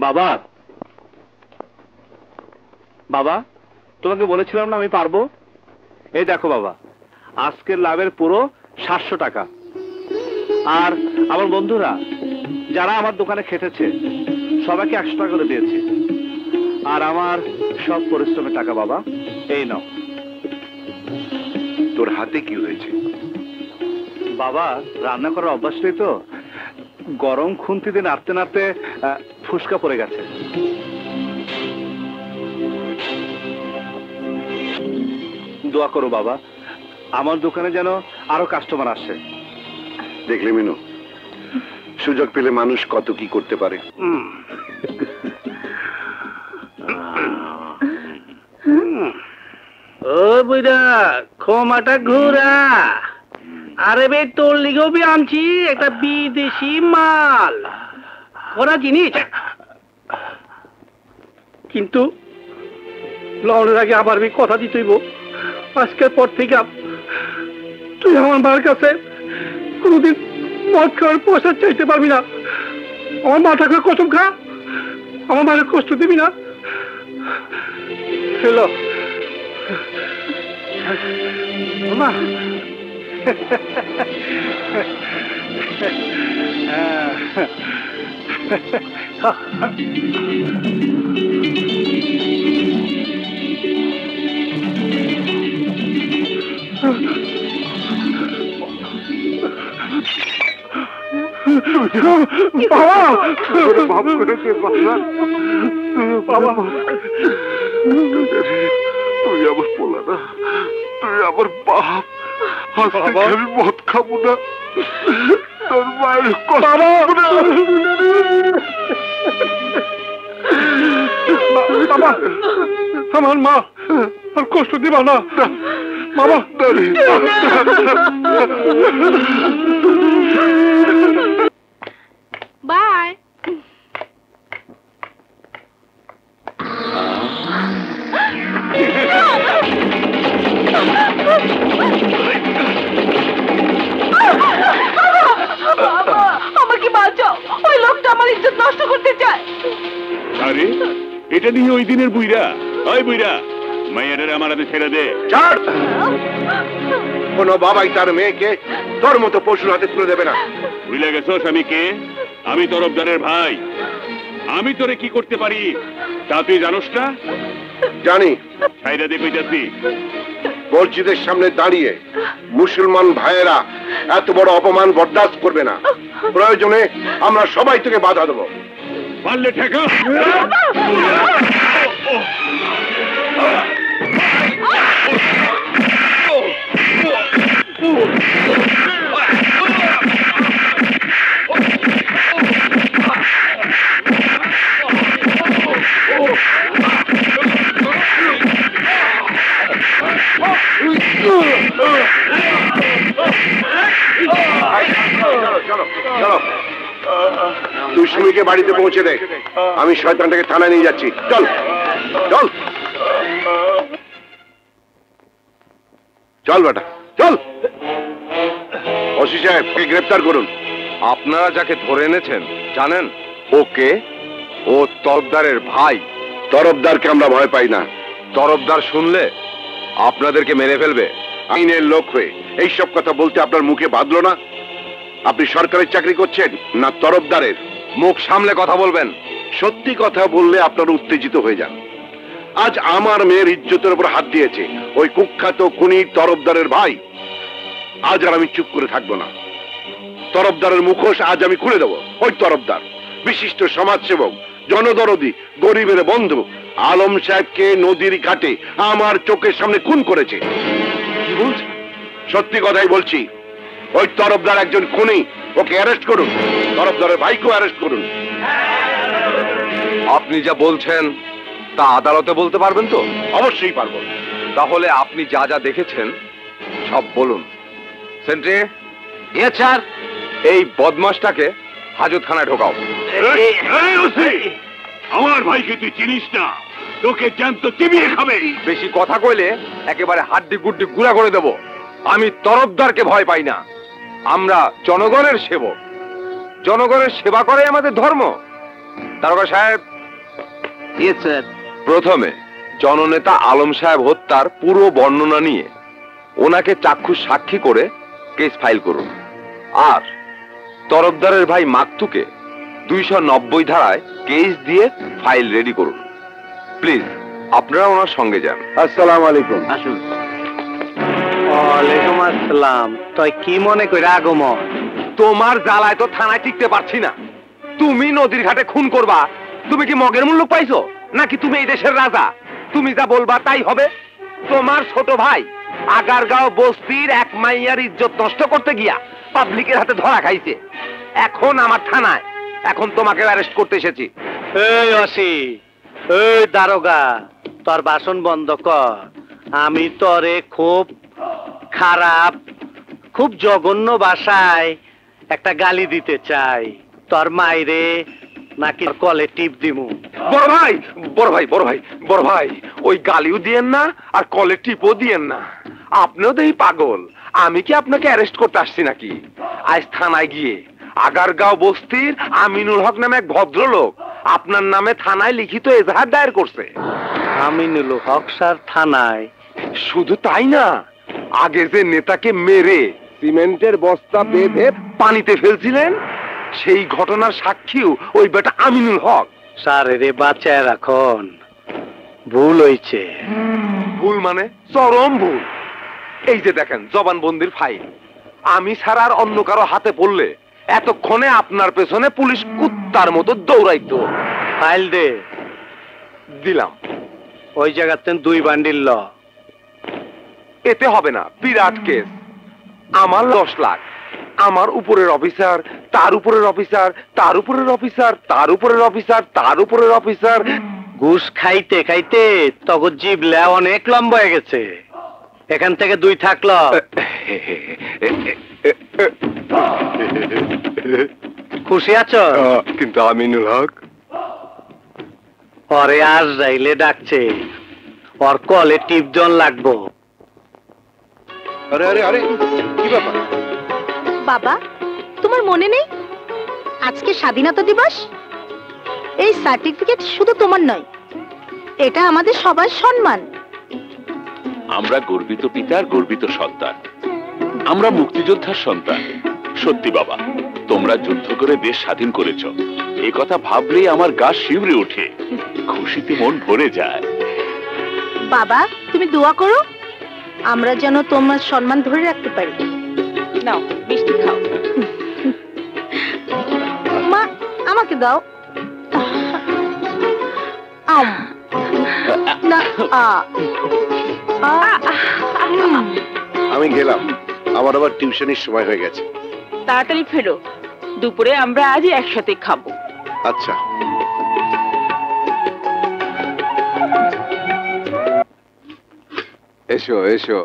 [SPEAKER 1] বাবা, বাবা, তোমাকে বলেছিলাম না আমি পারবো। এই দেখো বাবা, আজকের লাভের পুরো 700 টাকা। আর আমার বন্ধুরা যারা আমার দোকানে খেটেছে সবাইকে 100 টাকা করে দিয়েছে। আর আমার সব পরিশ্রমের টাকা বাবা, এই নাও।
[SPEAKER 2] তোর হাতে কি হয়েছে?
[SPEAKER 1] বাবা, রান্না করার অভ্যাস নেই তো, গরম খুন্তি দিয়ে নাড়তে নাড়তে ফুসকা পড়ে গেছে। দোয়া করো বাবা, আমার দোকানে যেন আরো কাস্টমার আসে।
[SPEAKER 2] দেখলে মিনু, সুযোগ পেলে মানুষ কত কি করতে পারে।
[SPEAKER 7] ও বুইরা, ক্ষমাটা ঘোরা। আরে বে, তোর লিগেও বি আনছি একটা বিদেশি মাল ওরা জিনিস, কিন্তু লড়ের আগে আবার বি কথা দিতেইব। আজকের পর থেকে তুই আমার মার কাছে কোনদিন মদ খাওয়ার পয়সা চাইতে পারবি না। আমার মাথা করে কসম খা, আমার মাকে কষ্ট দিবি না। হ্যালো মা,
[SPEAKER 3] মাফ করে দে বাবা। তুই আমার পোলা না, তুই আমার বাপ। আজ থেকে আমি মদ খাবো না, তোর মায়ের কষ্ট না।
[SPEAKER 7] বাবা, আমার মা আর কষ্ট দিবা না বাবা।
[SPEAKER 11] বাই।
[SPEAKER 9] আমাকে বাঁচাও, ওই লোকটা আমার ইজ্জত নষ্ট করতে চায়।
[SPEAKER 2] আরে এটা নিয়ে ওই দিনের বুইরা, ওই বুইরা মায়ের আমার হাতে ছেড়ে দে।
[SPEAKER 3] ছাড়, কোন বাবাই তার মেয়েকে তোর মতো পশুর হাতে তুলে দেবে না।
[SPEAKER 2] ভুলে গেছোস আমি কে? আমি তরফদারের ভাই। আমি তোরে কি করতে পারি তা তুই জানোস না?
[SPEAKER 3] জানি।
[SPEAKER 2] ছাইরা দে কইতাছি।
[SPEAKER 3] মসজিদের সামনে দাঁড়িয়ে মুসলমান ভাইয়েরা এত বড় অপমান বরদাস্ত করবে না। প্রয়োজনে আমরা সবাই তোকে বাধা দেবো।
[SPEAKER 2] পারলে ঠেকা।
[SPEAKER 3] তুই সুমিকে বাড়িতে পৌঁছে দে, আমি শয়তানটাকে থানায় নিয়ে যাচ্ছি। চল চল চল বেটা চল। ওসি সাহেবকে গ্রেফতার করুন। আপনারা যাকে ধরে এনেছেন জানেন ওকে? ও তরফদারের ভাই। তরফদারকে আমরা ভয় পাই না। তরফদার শুনলে আপনাদেরকে মেরে ফেলবে। আইনের লোক হয়ে এইসব কথা বলতে আপনার মুখে বাঁধলো না? আপনি সরকারের চাকরি করছেন না তরফদারের? মুখ সামলে কথা বলবেন। সত্যি কথা বললে আপনারা উত্তেজিত হয়ে যান। আজ আমার মেয়ের ইজ্জতের উপর হাত দিয়েছে ওই কুখ্যাত খুনি তরফদারের ভাই। আজ আর আমি চুপ করে থাকবো না। তরফদারের মুখোশ আজ আমি খুলে দেবো। ওই তরফদার বিশিষ্ট সমাজসেবক, জনদরদি, গরিবের বন্ধু আলম সাহেবকে নদীর ঘাটে আমার চোখের সামনে খুন করেছে। কি বলছে? সত্যি কথাই বলছি। ওই তরফদার একজন খুনি, ওকে অ্যারেস্ট করুন। তরফদারের ভাইকেও অ্যারেস্ট করুন। আপনি যা বলছেন তা আদালতে বলতে পারবেন তো? অবশ্যই পারবো। তাহলে আপনি যা যা দেখেছেন সব বলুন। সেন্ট্রি, স্যার, এই বদমাশটাকে হাজতখানায় ঢোকাও।
[SPEAKER 2] আমার ভাইকে তুই চিনিস না? তোকে জ্যান্ত চিবিয়ে খাবে।
[SPEAKER 3] বেশি কথা কইলে একেবারে হাড্ডি গুড্ডি গুঁড়া করে দেব। আমি তরফদারকে ভয় পাই না। আমরা জনগণের সেবক। জনগণের সেবা করে আমাদের ধর্ম। দারোগা সাহেব,
[SPEAKER 1] স্যার।
[SPEAKER 3] প্রথমে জননেতা আলম সাহেব হত্যার পুরো বর্ণনা নিয়ে ওনাকে চাক্ষুষ সাক্ষী করে কেস ফাইল করুন। আর তরফদারের ভাই মাকতুকে 290 ধারায় কেস দিয়ে ফাইল রেডি করুন। প্লিজ আপনারা ওনার সঙ্গে যান। আসসালামু আলাইকুম।
[SPEAKER 1] আসুন। ওয়ালাইকুম আসসালাম। তুই কি মনে করে আগমন?
[SPEAKER 3] তোমার জ্বালায় তো থানায় টিকতে পারছি না। তুমি নদীর ঘাটে খুন করবা। তুমি কি মগের মূল্য পাইছো নাকি তুমি এই দেশের রাজা? তুমি যা বলবা তাই হবে। তোমার ছোট ভাই আগারগাঁও বস্তির এক মাইয়ার ইজ্জত নষ্ট করতে গিয়া পাবলিকের হাতে ধরা খাইছে। এখন আমার থানায়। এখন তোমাকে অ্যারেস্ট করতে এসেছি।
[SPEAKER 1] এই অসি, এই দারোগা, তোর বাসন বন্ধ কর। আমি তোরে খুব খারাপ, খুব জঘন্য ভাষায় একটা গালি দিতে চাই। তোর মাইরে নাকি কলে টিপ দিমু।
[SPEAKER 3] বড় ভাই, বড় ভাই, বড় ভাই, বড় ভাই, ওই গালিও দিয়েন না আর কলে টিপও দিয়েন না। আপনিও তো এই পাগল। আমি কি আপনাকে অ্যারেস্ট করতে আসছি নাকি? আজ থানায় গিয়ে আগারগাঁও বস্তির আমিনুল হক নামে এক ভদ্রলোক আপনার নামে থানায় লিখিত এজাহার দায়ের করছে।
[SPEAKER 1] আমিনুল হক স্যার থানায়?
[SPEAKER 3] শুধু তাই না, আগে যে নেতাকে মেরে সিমেন্টের বস্তা বেঁধে পানিতে ফেলছিলেন সেই ঘটনার সাক্ষীও ওই বেটা আমিনুল হক।
[SPEAKER 1] স্যার রে বাঁচায় রাখন। ভুল হইছে।
[SPEAKER 3] ভুল মানে? চরম ভুল। এই যে দেখেন জবানবন্দির ফাইল। আমি ছাড়া আর অন্য কারো হাতে পড়লে এতক্ষণে আপনার পেছনে পুলিশ কুত্তার মতো দৌড়াইতো।
[SPEAKER 1] ফাইল দে।
[SPEAKER 3] দিলাম।
[SPEAKER 1] ওই জায়গাতে 2 বান্ডিল ল।
[SPEAKER 3] এতে হবে না, বিরাট কেস। আমার 10 লাখ, আমার উপরের অফিসার, তার উপরের অফিসার, তার উপরের অফিসার, তার উপরের অফিসার, তার উপরের অফিসার।
[SPEAKER 1] ঘুষ খাইতে খাইতে তগর জিবলা অনেক লম্বা হয়ে গেছে। এখান থেকে 2 থাকলো। খুশি আছো?
[SPEAKER 3] কিন্তু আমিনুল হক
[SPEAKER 1] পরে আজ রাইলে ডাকছে, ওর কলে টিপ জন লাগবো।
[SPEAKER 3] আরে আরে আরে কি ব্যাপার?
[SPEAKER 11] বাবা, তোমার মনে নেই আজকে স্বাধীনতা দিবস? এই সার্টিফিকেট শুধু তোমার নয়, এটা আমাদের সবার সম্মান।
[SPEAKER 2] আমরা গর্বিত পিতার গর্বিত সন্তান, আমরা মুক্তিযোদ্ধার সন্তান। সত্যি বাবা, তোমরা যুদ্ধ করে দেশ স্বাধীন করেছ, এই কথা ভাবলেই আমার গা শিউরে ওঠে, খুশিতে মন ভরে যায়।
[SPEAKER 11] বাবা, তুমি দোয়া করো আমরা যেন তোমার সম্মান ধরে রাখতে পারি।
[SPEAKER 6] নাও মিষ্টি খাও।
[SPEAKER 11] মা, আমাকে দাও। না,
[SPEAKER 4] আমি গেলাম, আমার আবার টিউশনের সময় হয়ে গেছে।
[SPEAKER 6] তাড়াতাড়ি ফেরো, দুপুরে আমরা আজ একসাথে খাবো।
[SPEAKER 4] আচ্ছা।
[SPEAKER 3] এসো এসো।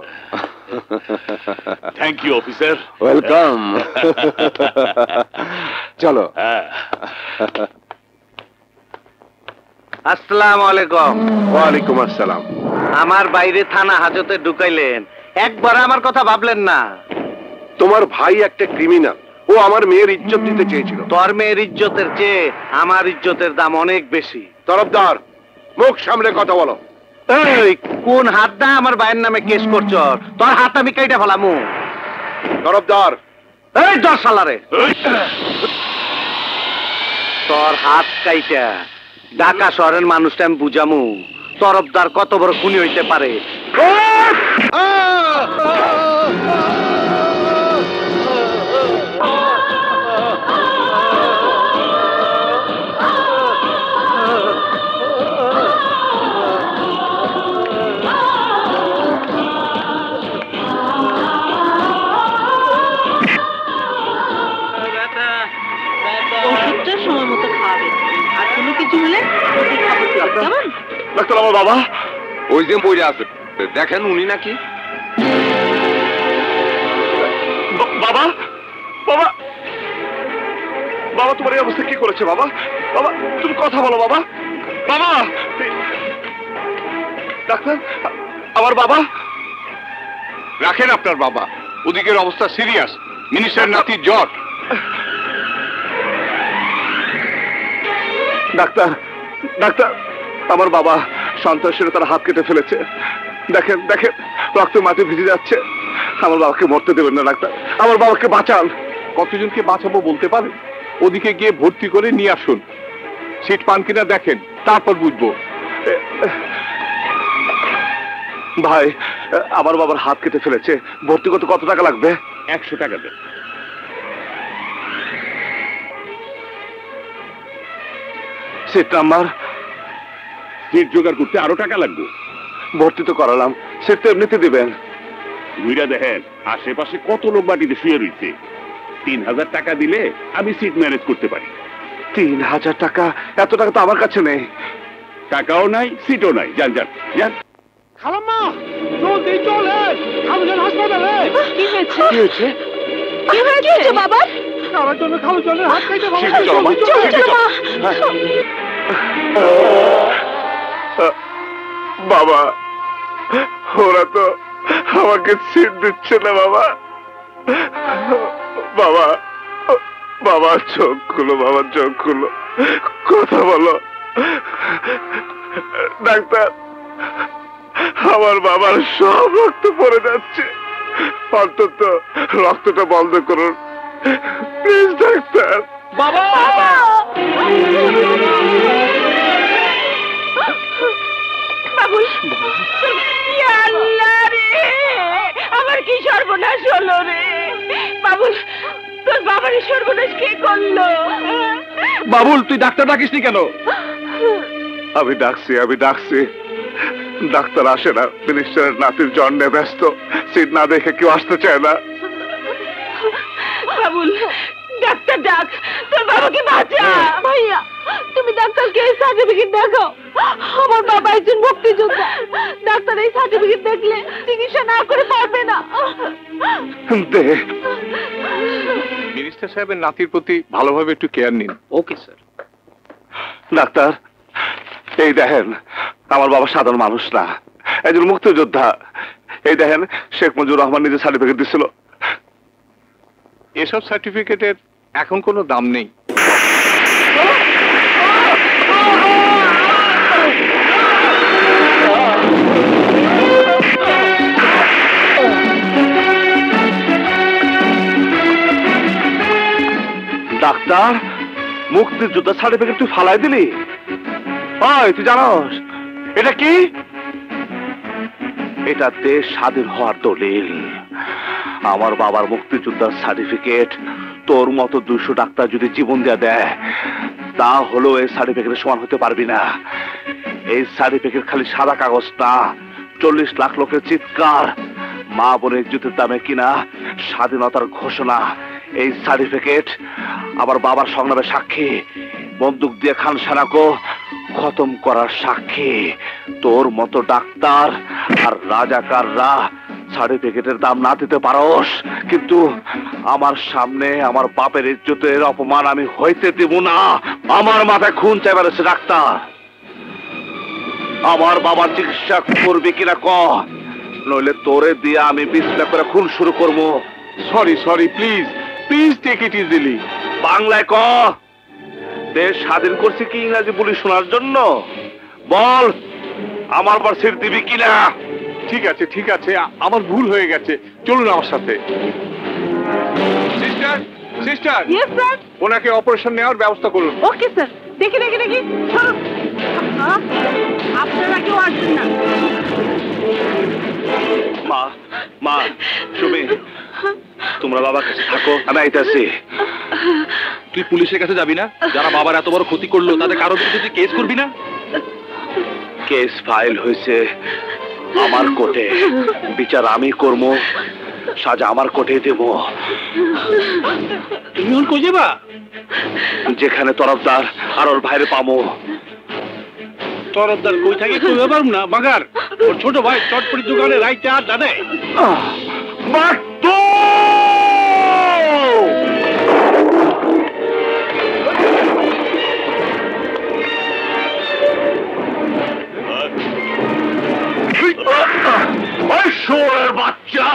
[SPEAKER 2] Thank you officer.
[SPEAKER 3] ওয়েলকাম। চলো।
[SPEAKER 1] আসসালামু আলাইকুম।
[SPEAKER 4] ওয়ালাইকুম আসসালাম।
[SPEAKER 1] আমার বাইরে থানা হাজতে ঢুকাইলেন, একবার আমার কথা ভাবলেন না?
[SPEAKER 4] তোমার ভাই একটা ক্রিমিনাল, ও আমার মেয়ের ইজ্জত দিতে চেয়েছিল।
[SPEAKER 1] তোর মেয়ের ইজ্জতের চেয়ে আমার ইজ্জতের দাম অনেক বেশি।
[SPEAKER 4] তরফদার, মুখ সামলে কথা বলো।
[SPEAKER 1] এই কোন হাত দা আমার ভাইয়ের নামে কেস করছ? তোর হাত আমি কাইটা ফেলামু।
[SPEAKER 4] তরফদার।
[SPEAKER 1] এই দশ সালারে, তোর হাত কাইটা ঢাকা শহরের মানুষটা আমি বুঝামু তরফদার কত বড় খুনি হইতে পারে।
[SPEAKER 6] ওষুধটা সময় মতো খাওয়াবে, আর কোনো কিছু হলে কেমন?
[SPEAKER 3] ডাক্তার, আমার বাবা ওই যে বইরে আছে, দেখেন উনি নাকি।
[SPEAKER 2] বাবা, বাবা, বাবা, তোমার এই অবস্থা কি করেছে বাবা? বাবা, তুমি কথা বলো বাবা। বাবা, ডাক্তার, আমার বাবা।
[SPEAKER 3] রাখেন আপনার বাবা, ওদিকের অবস্থা সিরিয়াস, মিনিস্টার নাতির জ্বর।
[SPEAKER 2] ডাক্তার, ডাক্তার, আমার বাবা সন্ত্রাসীরা তার হাত কেটে ফেলেছে। দেখেন, দেখেন, রক্ত মাটি ভিজে যাচ্ছে। আমার বাবাকে মরতে দেবেন না ডাক্তার, আমার বাবাকে বাঁচান।
[SPEAKER 3] কতজনকে বাঁচাবো বলতে পারেন? ওদিকে গিয়ে ভর্তি করে নিয়ে আসুন, সিট পান কিনা দেখেন, তারপর বুঝবো।
[SPEAKER 2] ভাই, আমার বাবার হাত কেটে ফেলেছে, ভর্তি করতে কত টাকা লাগবে? 100 টাকা দেন। Seat number? সিট জোগাড় করতে আরো টাকা লাগবে। ভর্তি তো করালাম, সিট তো এমনিতে দিবেন। ঘুরা দেখেন আশেপাশে কত লোক মাটিতে শুয়ে রয়েছে, 3000 টাকা দিলে আমি সিট ম্যানেজ করতে পারি। 3000 টাকা? এত টাকা তো আমার কাছে নেই। টাকাও নাই, সিটও নাই। যান যান যান।
[SPEAKER 7] খালাম্মা, জলদি চলেন, খালুজান হাসপাতালে।
[SPEAKER 6] কি হয়েছে?
[SPEAKER 7] কি হয়েছে?
[SPEAKER 11] কি হয়েছে বাবা?
[SPEAKER 7] আমার জন্য খালুজানের হাত খাইতে হবে।
[SPEAKER 2] শীঘ্র চলো, মা, শীঘ্র চলো। বাবা, ওরা তো আমাকে সিট দিচ্ছে না বাবা। বাবা, বাবা চোখ খুলো, বাবা চোখ খুলো, কথা বলো। ডাক্তার, আমার বাবার সব রক্ত পড়ে যাচ্ছে, অন্তত রক্তটা বন্ধ করুন প্লিজ ডাক্তার।
[SPEAKER 7] বাবা,
[SPEAKER 6] বাবুল, আল্লাহ রে, আমার কি সর্বনাশ হলো রে। বাবুল, তোর আমার বাবার সর্বনাশ কে করলো?
[SPEAKER 3] বাবুল, তুই ডাক্তার ডাকিসনি কেন? আমি ডাকছি, ডাক্তার আসে না। মিনিস্টারের নাতির জন্মে ব্যস্ত, সিট না দেখে কেউ আসতে চায় না।
[SPEAKER 6] বাবুল, ডাক্তার ডাক, তোর বাবাকে বাঁচা। ভাইয়া, তুমি ডাক্তারকে এই সার্টিফিকেট দেখাও। আমার বাবা একজন মুক্তিযোদ্ধা, ডাক্তার এই সার্টিফিকেট দেখলে চিকিৎসা না করে পারবে না।
[SPEAKER 3] মিনিস্টার সাহেবের নাতির প্রতি ভালোভাবে একটু কেয়ার নিন।
[SPEAKER 1] Okay sir.
[SPEAKER 3] ডাক্তার, এই দেখেন, আমার বাবা সাধারণ মানুষ না, একজন মুক্তিযোদ্ধা। এই দেখেন, শেখ মুজিবুর রহমান নিজে সার্টিফিকেট দিছিল। এসব সার্টিফিকেটের এখন কোনো দাম নেই। ডাক্তার, মুক্তিযোদ্ধা সার্টিফিকেট তুই ফালাই দিলি? তুই জানোস এটা কি? এটা দেশ স্বাধীন হওয়ার দলিল। আমার বাবার মুক্তিযোদ্ধার সার্টিফিকেট তোর মতো 200 ডাক্তার যদি জীবন দেয়া দেয়, তা হলেও এই সার্টিফিকেটের সমান হতে পারবি না। এই সার্টিফিকেট খালি সাদা কাগজ না, 40 লাখ লোকের চিৎকার, মা বোনের ইজ্জতের দামে কিনা স্বাধীনতার ঘোষণা। এই সার্টিফিকেট আমার বাবার সংগ্রামের সাক্ষী, বন্দুক দিয়ে খান সেনাকে খতম করার সাক্ষী। তোর মতো ডাক্তার আর রাজাকাররা সার্টিফিকেটের দাম না দিতে পারোস, কিন্তু আমার সামনে আমার বাপের ইজ্জতের অপমান আমি হইতে দেব না। আমার মাথায় খুন চাইবার এসে ডাক্তার, আমার বাবার চিকিৎসা করবি কিনা ক, নইলে তোরে দিয়ে আমি বিছনা করে খুন শুরু করবো। Sorry please take it easily. বাংলায় ক, দেশ স্বাধীন করছি কি ইংরাজি বলি শোনার জন্য? বল, আমার পর সিট দিবি কিনা? ঠিক আছে, আমার ভুল হয়ে গেছে, চলুন আমার সাথে। Sister,
[SPEAKER 6] yes sir.
[SPEAKER 3] ওনাকে অপারেশন নেওয়ার ব্যবস্থা করুন।
[SPEAKER 6] Okay sir. দেখি আপনারা কেউ আসবেন না।
[SPEAKER 3] মা সুমি, তোমরা বাবার কাছে থাকো, আমি আইতাছি।
[SPEAKER 8] তুই পুলিশের কাছে যাবি না? যারা বাবার এত বড় ক্ষতি করলো তাদের কারো বিরুদ্ধে তুই কেস করবি না?
[SPEAKER 3] কেস ফাইল হয়েছে আমার কোর্টে, বিচার আমি করব, সাজা আমার কোর্টে দেব।
[SPEAKER 7] তুমি ওর কই যাবা?
[SPEAKER 3] যেখানে তরফদার আর ওর ভাইরে পামো।
[SPEAKER 7] তরফদার কই থাকে কই ব্যাপার না বাগার, ওর ছোট ভাই চটপটি দোকানে রাইতে আর দাদে।
[SPEAKER 3] শোরের বাচ্চা,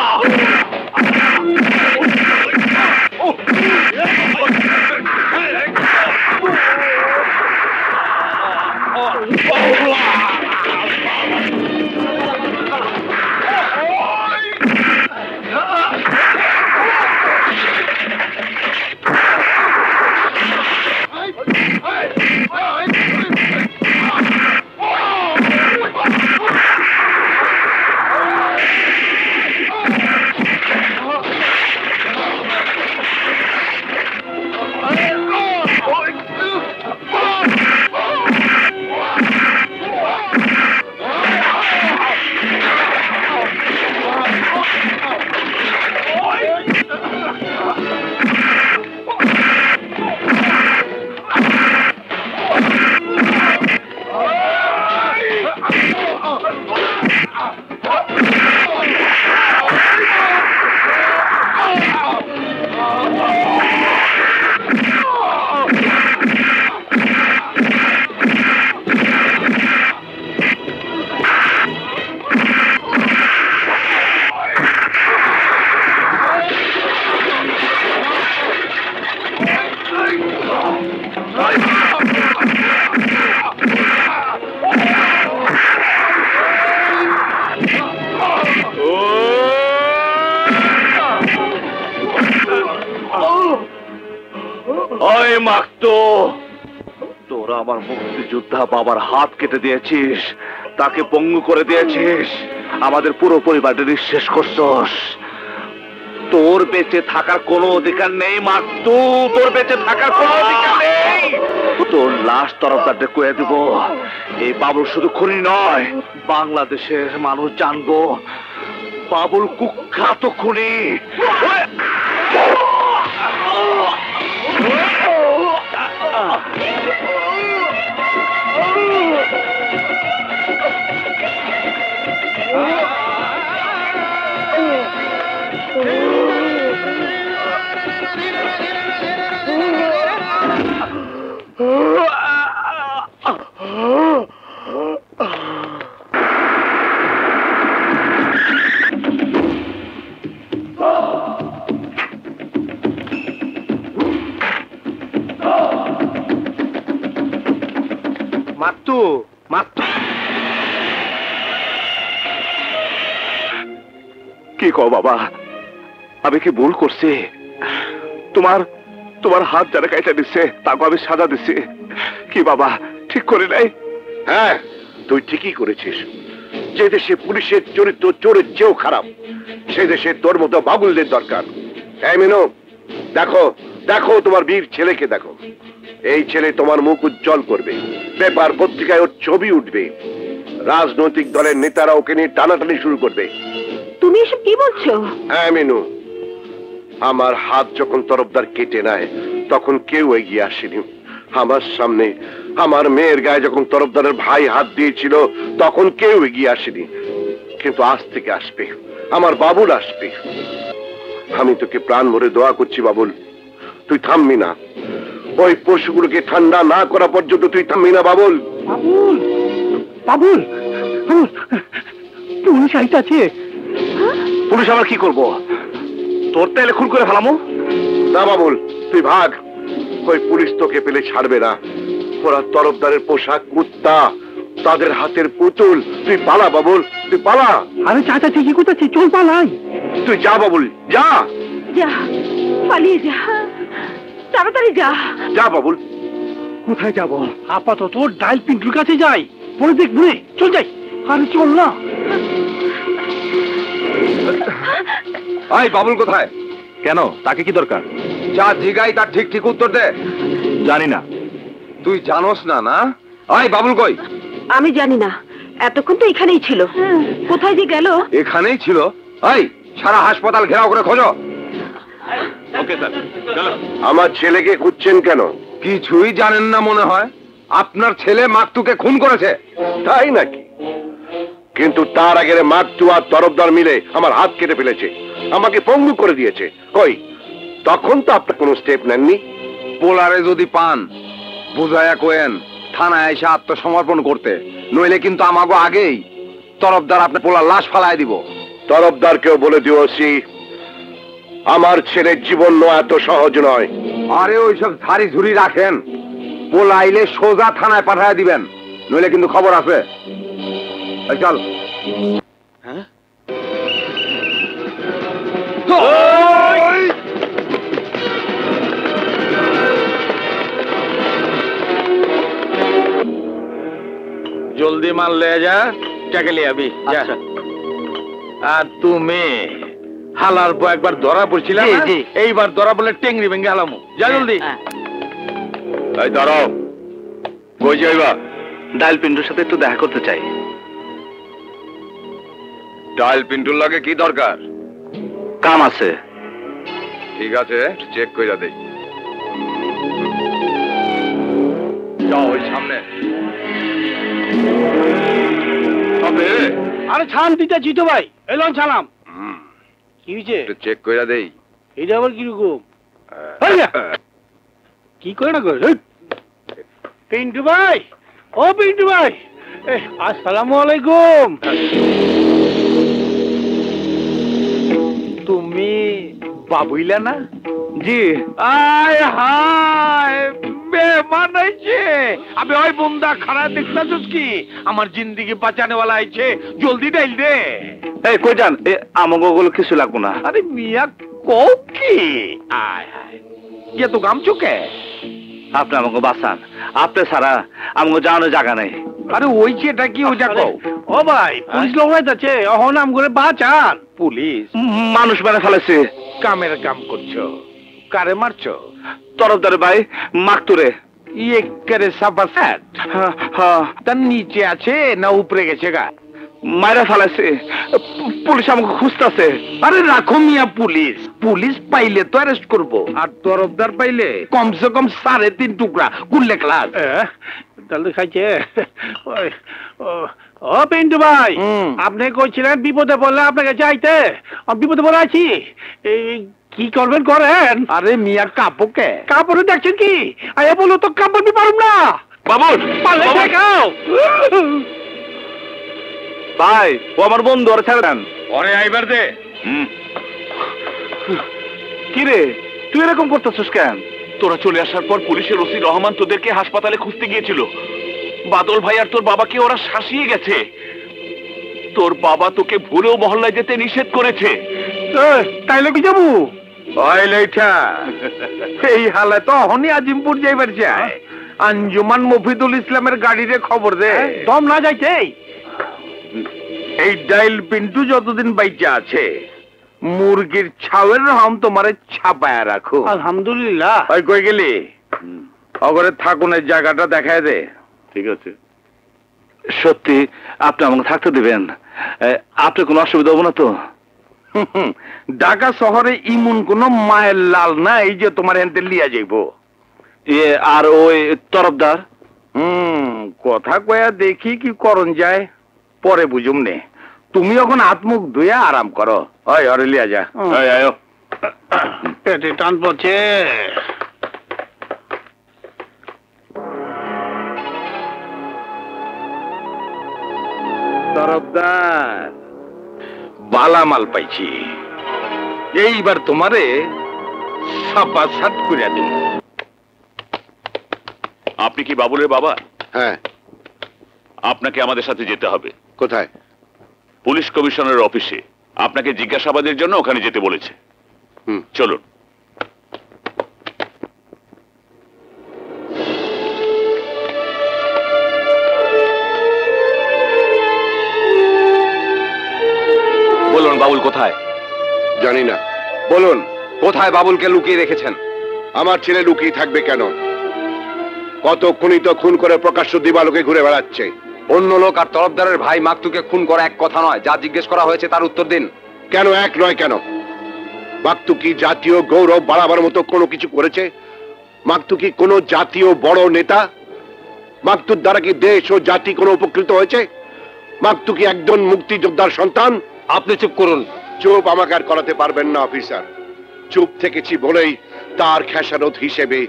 [SPEAKER 3] তোরা আমার মুক্তিযোদ্ধা বাবার হাত কেটে দিয়েছিস, তাকে পঙ্গু করে দিয়েছিস, আমাদের পুরো পরিবারটা নিঃশেষ করছস।
[SPEAKER 4] তোর বেঁচে থাকার কোনো অধিকার নেই মাতু, তোর বেঁচে থাকার কোনো অধিকার নেই। তোর লাশ তরফদারদের কয়ে দেব। এই বাবুল শুধু খুনি নয়, বাংলাদেশের মানুষ জানবো বাবুল কুখ্যাত খুনি।
[SPEAKER 1] মাত্তু মাত্তু
[SPEAKER 4] কি কও বাবা, আমি কি ভুল করছি? তোমার তোমার হাত যারা কাইটা দিচ্ছে তাকে আমি সাজা দিচ্ছি কি বাবা, ঠিক করে নাই? হ্যাঁ, তুই ঠিকই করেছিস। যে দেশে পুলিশের চরিত্র চোরের চেয়েও খারাপ, সেই দেশে তোর মতো বাবুলদের দরকার। এই মিনু, দেখো দেখো তোমার বীর ছেলেকে দেখো। এই ছেলে তোমার মুখ উজ্জ্বল করবে, পেপার পত্রিকায় ওর ছবি উঠবে, রাজনৈতিক দলের নেতারা ওকে নিয়ে টানাটানি শুরু করবে।
[SPEAKER 6] তুমি এসব কি বলছো?
[SPEAKER 4] হ্যাঁ মিনু, আমার হাত যখন তরফদার কেটে নেয় তখন কেউ এগিয়ে আসেনি আমার সামনে। আমার মেয়ের গায়ে যখন তরফদারের ভাই হাত দিয়েছিল তখন কেউ এগিয়ে আসেনি, কিন্তু আজ থেকে আসবে, আমার বাবুল আসবে। আমি তোকে প্রাণ ভরে দোয়া করছি বাবুল, তুই থামবি না। ওই পশুগুলোকে ঠান্ডা না করা পর্যন্ত তুই থামবি না বাবুল।
[SPEAKER 7] বাবুল বাবুল পুলিশ আইতাছে।
[SPEAKER 4] পুলিশ আবার কি করবো? তোর তাইলে খুন করে ফেলামো? না বাবুল, তুই ভাগ। ওই পুলিশ তোকে পেলে ছাড়বে না। ওরা তরফদারের পোশাক কুত্তা, তাদের হাতের পুতুল। তুই পালা বাবুল, তুই পালা।
[SPEAKER 7] আরে চাচা ঠিকই কোথাচ্ছে, চল পালাই।
[SPEAKER 4] তুই যা বাবুল, যা
[SPEAKER 6] যা, পালিয়ে যা, তাড়াতাড়ি যা।
[SPEAKER 4] যা বাবুল।
[SPEAKER 7] কোথায় যাব? আপাতত ডাইল পিন্টুর কাছে যাই, পরে দেখবো রে। চল যাই। আরে চল না।
[SPEAKER 3] এই বাবুল কোথায়?
[SPEAKER 8] কেন, তাকে কি দরকার?
[SPEAKER 3] যা জিগাই তার ঠিক ঠিক উত্তর দে।
[SPEAKER 8] জানি না।
[SPEAKER 3] তুই জানোস না? না, এই বাবুল কই?
[SPEAKER 6] আমি জানি না, এতক্ষণ তো এখানেই ছিল। কোথায় যে গেল?
[SPEAKER 3] এখানেই ছিল। এই সারা হাসপাতাল ঘেরাও করে খোঁজো।
[SPEAKER 2] ওকে স্যার, চলো।
[SPEAKER 4] আমার ছেলেকে খুঁজছেন কেন?
[SPEAKER 3] কিছুই জানেন না মনে হয়। আপনার ছেলে মাকতুকে খুন করেছে।
[SPEAKER 4] তাই নাকি? কিন্তু তার আগে মাকতু আর তরফদার মিলে আমার হাত কেটে ফেলেছে, আমাকে পঙ্গু করে দিয়েছে। কই, তখন তো আপনার কোনো স্টেপ নেননি।
[SPEAKER 3] পোলারে যদি পান বুঝায়া কোয়েন থানায় এসে আত্মসমর্পণ করতে, নইলে কিন্তু আমাগো আগেই তরফদার আপনার পোলার লাশ ফালায় দিব।
[SPEAKER 4] তরফদারকেও বলে দিওছি আমার ছেলের জীবন এত সহজ নয়।
[SPEAKER 3] আরে ওইসব ঝাড়ি ঝুড়ি রাখেন, পোলা আইলে সোজা থানায় পাঠায় দিবেন, নইলে কিন্তু খবর আছে। চল।
[SPEAKER 1] হ্যাঁ, জলদি মাল লে যা, টাকা লিয়ে আবি। আর তুমি হালার পর একবার ধরা পড়ছিল, এইবার ধরা বলে টেংরি ভেঙে হালামু। যা জলদি।
[SPEAKER 4] এই দাঁড়াও, কই যাইবা?
[SPEAKER 1] ডাইল পিন্টুর সাথে একটু দেখা করতে চাই।
[SPEAKER 3] ডাইল পিন্টুর লাগে কি দরকার?
[SPEAKER 1] কাম আছে।
[SPEAKER 3] ঠিক আছে, চেক কইরা দেই। যাও ওই সামনে। তবে
[SPEAKER 7] আরে ছান দিতে জিতো ভাই, এলাম ছালাম। কি হয়েছে?
[SPEAKER 3] চেক কইরা দেই।
[SPEAKER 7] এটা আবার কিরকম? কি করে না করে? পিন্টু ভাই, ও পিন্টু ভাই, আসসালামু আলাইকুম। তুমি বাবুইলা না? জি। আয় হায়, বেমান হয়েছে। আমি ওই বন্দা খারাপ দেখতেছিস কি? আমার জিন্দিগি বাঁচানেওয়ালা আইছে, জলদি ডাইল দে।
[SPEAKER 1] এই কই যান? আমাকে ওগুলো কিছু লাগবো না।
[SPEAKER 7] আরে মিয়া কও কি? আয় হায়, ये तो গাম চুকে।
[SPEAKER 1] আপনি আমাকে বাঁচান, আপনি ছাড়া আমাকে যাওয়ানোর জায়গা নেই।
[SPEAKER 3] আরে ওই যে এটা কি ওইটা কও।
[SPEAKER 7] ও ভাই পুলিশ লোক যাচ্ছে অহন আম করে বাঁচান।
[SPEAKER 3] পুলিশ
[SPEAKER 1] মানুষ মেরে ফেলেছে।
[SPEAKER 3] কামের কাম করছো, কারে মারছো?
[SPEAKER 1] তরফদারে ভাই মাকতুরে।
[SPEAKER 3] ইয়ে করে সাফা স্যাট।
[SPEAKER 1] হ্যাঁ,
[SPEAKER 3] তার নিচে আছে না উপরে গেছে গা?
[SPEAKER 1] মারা ফেলেছে, পুলিশ আমাকে খুঁজতেছে।
[SPEAKER 3] আরে রাখো মিয়া, পুলিশ পুলিশ পাইলে তো অ্যারেস্ট করবো, আর তরফদার পাইলে কমসে কম 3.5 টুকরা গুল্লে ক্লাস।
[SPEAKER 7] তাহলে খাইছে। ও পিন্টু ভাই, আপনি কইছিলেন বিপদে পড়লে আপনাকে চাইতে, বিপদে পড়ে আছি, কি করবেন করেন।
[SPEAKER 3] আরে মিয়া কাপড়কে
[SPEAKER 7] কাপড়ে দেখছেন কি, আয়া বলো তো কাপড় বি পারুম না।
[SPEAKER 1] বাবুল
[SPEAKER 7] পারলে দেখাও।
[SPEAKER 1] ভাই ও আমার বন্ধু, ওরা ছেড়ে দেন।
[SPEAKER 3] ওরে আইবার দে।
[SPEAKER 1] কি রে তুই এরকম করতেছিস কেন? তোরা চলে আসার পর পুলিশের ওসি রহমান তোদেরকে হাসপাতালে খুঁজতে গিয়েছিল। বাদল ভাই আর তোর বাবাকে ওরা শাসিয়ে গেছে। তোর বাবা তোকে ভুলেও মহল্লায় যেতে নিষেধ করেছে।
[SPEAKER 7] তাইলে কি যাবো?
[SPEAKER 3] ওই লেঠা এই হালে তো অহনি আজিমপুর যাইবার চায়। আঞ্জুমান মফিদুল ইসলামের গাড়িরে খবর দে।
[SPEAKER 7] দম না যাইতে
[SPEAKER 3] এই ডাইল পিন্টু যতদিন বাইচা আছে মুরগির ছাওয়ের রহম তোমারে ছাপায়া রাখো।
[SPEAKER 7] আলহামদুলিল্লাহ।
[SPEAKER 3] ওই কই গেলি? অগরে থাকুনের জায়গাটা দেখায় দে।
[SPEAKER 1] ঠিক আছে। সত্যি আপনি আমাকে থাকতে দিবেন? আপনার কোনো অসুবিধা হবো না তো?
[SPEAKER 3] ঢাকা শহরে ইমন কোন মায়ের লাল না এই যে তোমার হেনতে লিয়া যাইব।
[SPEAKER 1] আর ওই তরফদার?
[SPEAKER 3] কথা কয়া দেখি কি করন যায়, পরে বুঝুম নে। তুমি এখন হাত মুখ ধুয়ে আরাম করো। ওই অরে লিয়া যা।
[SPEAKER 7] পেটে টান পড়ছে।
[SPEAKER 3] তরফদার বালা মাল পাইছি, এইবার তোমারে সাপা সাট করে দিন।
[SPEAKER 2] আপনি কি বাবুলের বাবা?
[SPEAKER 4] হ্যাঁ।
[SPEAKER 2] আপনাকে আমাদের সাথে যেতে হবে।
[SPEAKER 4] কোথায়?
[SPEAKER 2] পুলিশ কমিশনারের অফিসে। আপনাকে জিজ্ঞাসাবাদের জন্য ওখানে যেতে বলেছে। চলুন।
[SPEAKER 3] বলুন বাবুল কোথায়?
[SPEAKER 4] জানি না।
[SPEAKER 3] বলুন কোথায় বাবুলকে লুকিয়ে রেখেছেন?
[SPEAKER 4] আমার ছেলে লুকিয়ে থাকবে কেন? কত খুনি তো খুন করে প্রকাশ্য দিবালোকে ঘুরে বেড়াচ্ছে।
[SPEAKER 3] অন্য লোক আর তরফদারের ভাই মাকতুকে খুন করা এক কথা নয়। যা জিজ্ঞেস করা হয়েছে তার উত্তর দিন।
[SPEAKER 4] কেন এক নয় কেন? মাকতু কি জাতীয় গৌরব বাড়াবার মতো কোনো কিছু করেছে? মাকতু কি কোনো জাতীয় বড় নেতা? মাকতুর দ্বারা কি দেশ ও জাতি কোনো উপকৃত হয়েছে? মাকতু কি একজন মুক্তিযোদ্ধার সন্তান?
[SPEAKER 3] আপনি চুপ করুন।
[SPEAKER 4] চুপ আমাকে আর করাতে পারবেন না অফিসার। চুপ থেকেছি বলেই তার খেসারত হিসেবে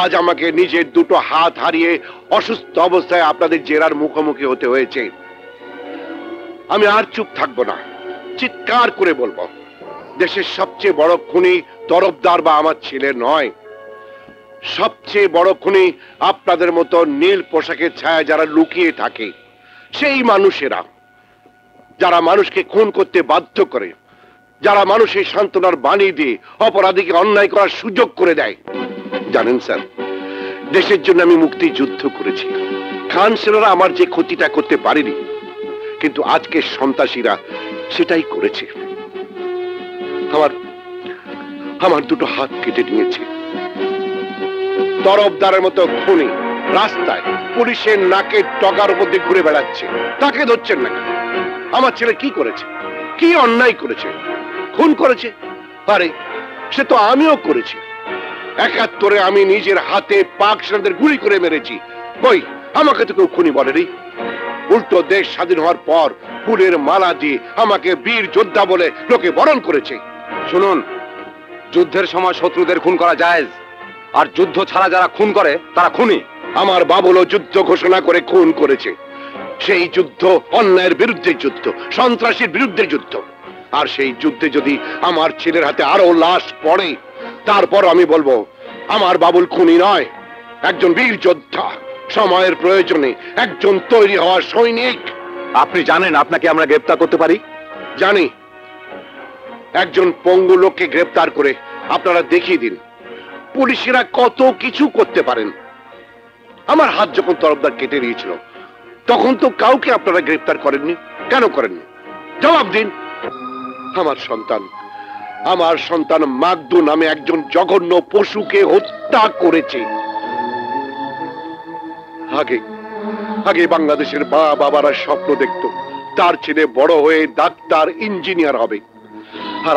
[SPEAKER 4] আজ আমাকে নিজের দুটো হাত হারিয়ে অসুস্থ অবস্থায় আপনাদের জেরার মুখোমুখি হতে হয়েছে। আমি আর চুপ থাকবো না, চিৎকার করে বলবো, দেশের সবচেয়ে বড় খুনি তরফদার বা আমার ছেলে নয়। সবচেয়ে বড় খুনি আপনাদের মতো নীল পোশাকের ছায়া যারা লুকিয়ে থাকে, সেই মানুষেরা যারা মানুষকে খুন করতে বাধ্য করে, যারা মানুষের সান্ত্বনার বাণী দিয়ে অপরাধীকে অন্যায় করার সুযোগ করে দেয়। জানেন স্যার, দেশের জন্য আমি মুক্তিযুদ্ধ করেছি। খান সেনারা আমার যে ক্ষতিটা করতে পারেনি, কিন্তু আজকের সন্ত্রাসীরা সেটাই করেছে। আমার দুটো হাত কেটে নিয়েছে। তরফদারের মতো খুনি রাস্তায় পুলিশের নাকের টগার মধ্যে ঘুরে বেড়াচ্ছে, তাকে ধরছেন না। আমার ছেলে কি করেছে? কি অন্যায় করেছে? খুন করেছে? আরে সে তো আমিও করেছি। ৭১ আমি নিজের হাতে পাক সেনাদের গুলি করে মেরেছি। কই আমাকে তো কেউ খুনি বলেনি। উল্টো দেশ স্বাধীন হওয়ার পর ফুলের মালা দিয়ে আমাকে বীর যোদ্ধা বলে লোকে বরণ করেছে।
[SPEAKER 3] শুনুন, যুদ্ধের সময় শত্রুদের খুন করা জায়েজ, আর যুদ্ধ ছাড়া যারা খুন করে তারা খুনি।
[SPEAKER 4] আমার বাবুলও যুদ্ধ ঘোষণা করে খুন করেছে। সেই যুদ্ধ অন্যায়ের বিরুদ্ধে যুদ্ধ, সন্ত্রাসীর বিরুদ্ধে যুদ্ধ। আর সেই যুদ্ধে যদি আমার ছেলের হাতে আরো লাশ পড়ে, তারপর আমি বলবো আমার বাবুল খুনি নয়, একজন বীর যোদ্ধা, সময়ের প্রয়োজনে একজন তৈরি হওয়া সৈনিক।
[SPEAKER 3] আপনি জানেন আপনাকে আমরা গ্রেফতার করতে পারি?
[SPEAKER 4] জানি। একজন পঙ্গু লোককে গ্রেফতার করে আপনারা দেখিয়ে দিন
[SPEAKER 12] পুলিশেরা কত কিছু করতে পারেন। আমার হাত যখন তরফদার কেটে নিয়েছিল তখন তো কাউকে আপনারা গ্রেফতার করেননি, কেন করেননি? জবাব দিন। আমার সন্তান মাগদু নামে একজন জঘন্য পশুকে হত্যা করেছে। আগে বাংলাদেশের বাবারা স্বপ্ন দেখত তার ছেলে বড় হয়ে ডাক্তার, ইঞ্জিনিয়ার হবে। আর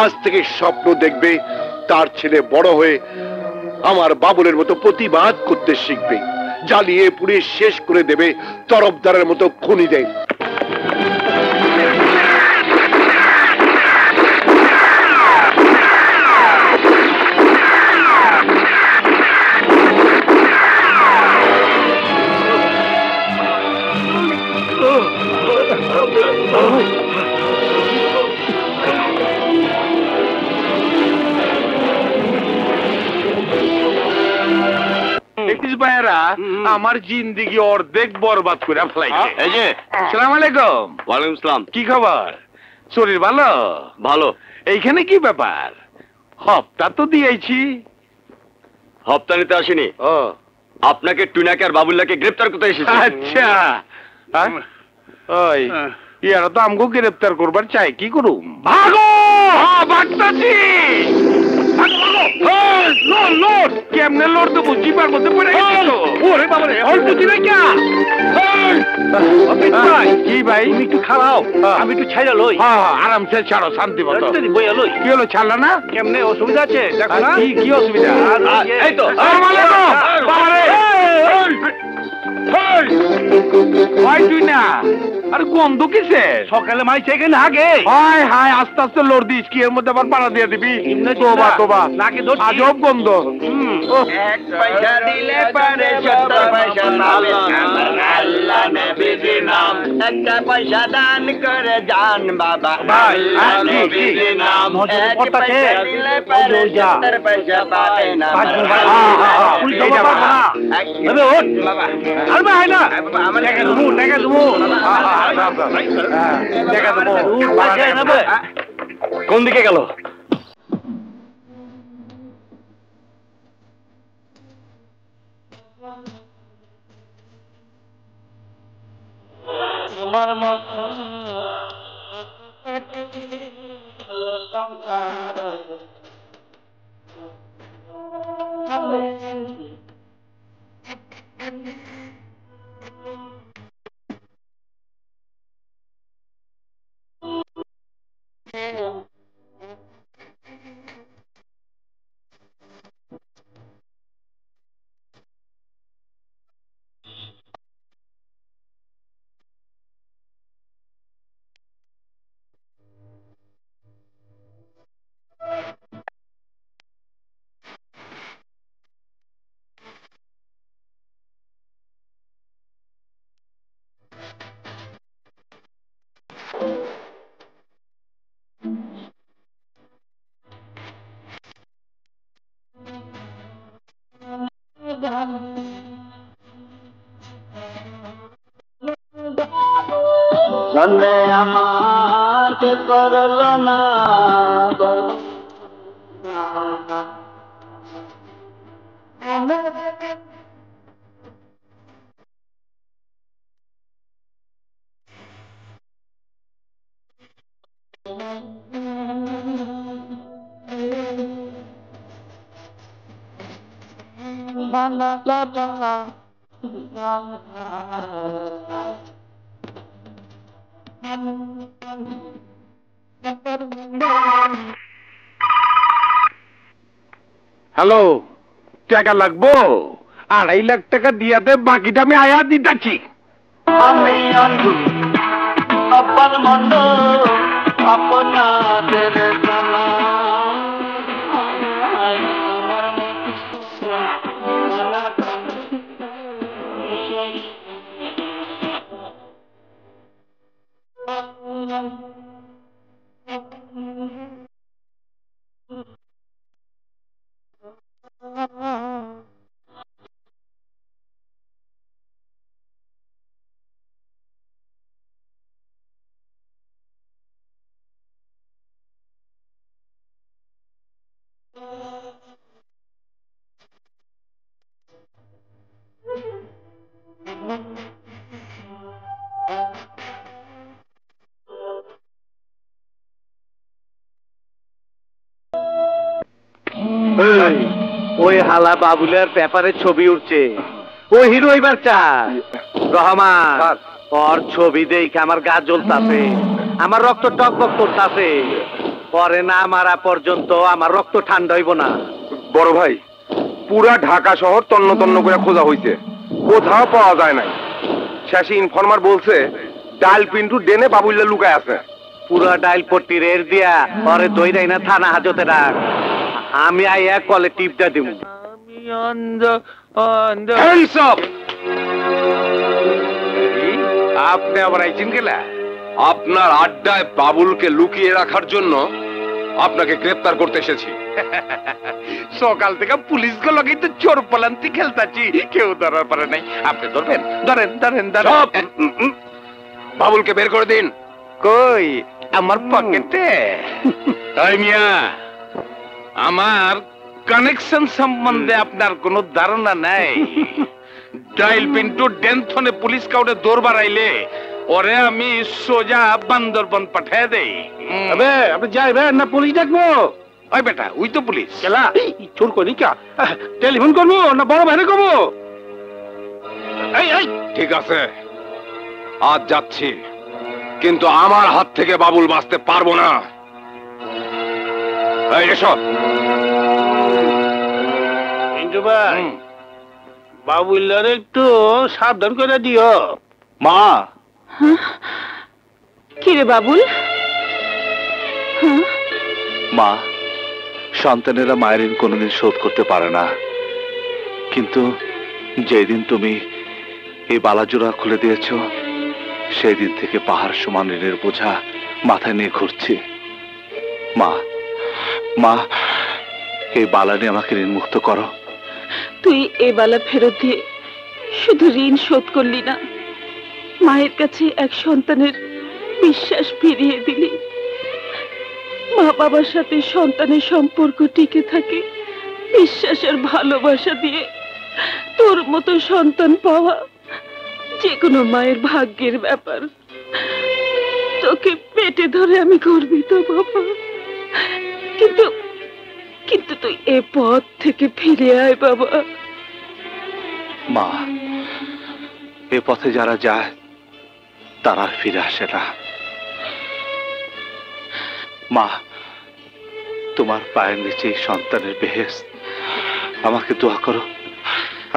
[SPEAKER 12] আজ থেকে স্বপ্ন দেখবে তার ছেলে বড় হয়ে আমার বাবুলের মতো প্রতিবাদ করতে শিখবে, জ্বালিয়ে পুড়িয়ে শেষ করে দেবে তরফদারের মতো খুনিদের।
[SPEAKER 3] আমার জিন্দিগি অর্ধেক বরবাদ করে ফেলাইছে। আসসালামু আলাইকুম।
[SPEAKER 5] ওয়ালাইকুম আসসালাম।
[SPEAKER 3] কি খবর? শরীর ভালো?
[SPEAKER 5] ভালো।
[SPEAKER 3] এইখানে কি ব্যাপার? হপ্তা তো দিয়েছি।
[SPEAKER 5] হপ্তা নিতে আসিনি, আপনাকে টুনাকে আর বাবুল্লাহকে গ্রেফতার করতে এসেছি।
[SPEAKER 3] আচ্ছা, ওই ইয়ারা তো আমগো গ্রেফতার করবার চাই, কি করুম? ভাগো! ভাগতাছি। কেমনে লড়তে বুঝি পার মধ্যে পড়ে গেছে তো। ওরে বাবা রে, হল বুঝি না কে? কি ভাই, তুমি একটু খাওয়াও, আমি একটু ছাইড়া লই। আরামসে ছাড়ো, শান্তি মতো বইয়া লই। কি হলো, ছাড়লা না? কেমনে অসুবিধা আছে দেখো না। কি অসুবিধা? এই তো বাবা রে, তুই না আর গন্ধ কিসে? সকালে মাই থেকে না আগে। হায় হায়, আস্তে আস্তে লড় দিস, কি এর মধ্যে আবার পাড়া দিয়ে দিবি? তোবা আজব গন্ধ।
[SPEAKER 10] এক পয়সা দিলে পারে 70 পয়সা পাবে, আল্লাহ নবীর নাম। একটা পয়সা দান করে যান বাবা, আল্লাহ নবীর নাম। এক পয়সা দিলে পারে 70 পয়সা পাবে না।
[SPEAKER 5] কোন দিকে গেল?
[SPEAKER 10] জন্মে আমাকে করল না
[SPEAKER 3] হ্যালো, টাকা লাগবো? 2.5 লাখ টাকা দিয়াতে, বাকিটা আমি আয়া দিতাছি।
[SPEAKER 10] আমি অন্ধু আপন মন্দ আপনাদের জানা।
[SPEAKER 1] ওই হালা বাবুলের পেপারে ছবি উঠছে, ও হিরো এবার চায়। রহমান, ওর ছবি দেখে আমার গা জ্বলতাছে, আমার রক্ত টকবক করতাছে। পরে না মারা পর্যন্ত আমার রক্ত ঠান্ডা হইব না।
[SPEAKER 3] বড় ভাই, পুরা ঢাকা শহর তন্ন তন্ন করে খোঁজা হইছে, কোথাও পাওয়া যায় নাই। শেষে ইনফরমার বলছে ডাল পিন্টু ডেনে বাবুল্লা লুকায় আছে।
[SPEAKER 1] পুরা ডাইল পট্টি রের দিয়া পরে দইরাই না থানা হাজতে রাখ, আমি আইয়া কলে টিপটা দিব।
[SPEAKER 3] আপনি আবার আইছেন গেলা? আপনার আড্ডায় বাবুলকে লুকিয়ে রাখার জন্য আপনাকে গ্রেফতার করতে এসেছি।
[SPEAKER 4] সকাল থেকে পুলিশ গুলো কিন্তু চোর পালান্তি খেলতাছি, কেউ ধরার পারে নাই। আপনি ধরবেন? ধরেন ধরেন ধরেন।
[SPEAKER 3] বাবুলকে বের করে দিন।
[SPEAKER 4] কই আমার পকেটে? তাই মিয়া, আমার কানেকশন সম্বন্ধে আপনার কোনো ধারণা নাই? ডাইল পিন্টু ডেনথনে পুলিশ কাউরে দৌড় বাড়াইলে ওরে আমি সোজা বান্দরবন পাঠিয়ে দেই। আপনি যাইবেন না পুলিশ ডাকবো? ওই বেটা, ওই তো পুলিশ। কেলা চোর করি কা? টেলিফোন করবো না বড় ভাইরে করবো?
[SPEAKER 3] ঠিক আছে, আজ যাচ্ছি, কিন্তু আমার হাত থেকে বাবুল বাঁচতে পারবো না। এই এসব
[SPEAKER 7] পিন্টু ভাই, বাবুল্লার একটু সাবধান করে দিও।
[SPEAKER 1] মা,
[SPEAKER 6] কি রে বাবুল?
[SPEAKER 1] মা, সন্তানেরা মায়ের ঋণ কোনোদিন শোধ করতে পারে না, কিন্তু যেদিন তুমি এই বালাজোড়া খুলে দিয়েছ, সেই দিন থেকে পাহাড় সমান ঋণের বোঝা মাথায় নিয়ে ঘুরছি। মা, মা, এই বালা নিয়ে আমাকে ঋণ মুক্ত করো।
[SPEAKER 6] তুই এ বালা ফেরত দিয়ে শুধু ঋণ শোধ করলি না, মায়ের কাছে এক সন্তানের বিশ্বাস ফিরিয়ে দিলি। মা বাবার সাথে সন্তানের সম্পর্ক টিকে থাকে বিশ্বাসের ভালোবাসা দিয়ে। তোর মতো সন্তান পাওয়া যে কোনো মায়ের ভাগ্যের ব্যাপার। তোকে পেটে ধরে আমি গর্বিত বাবা, কিন্তু কিন্তু তুই এ পথ থেকে ফিরে আয় বাবা।
[SPEAKER 1] মা, এ পথে যারা যায় তারা আর ফিরে আসে না। মা, তোমার পায়ের নিচে সন্তানের বেহেশত, আমাকে দোয়া করো,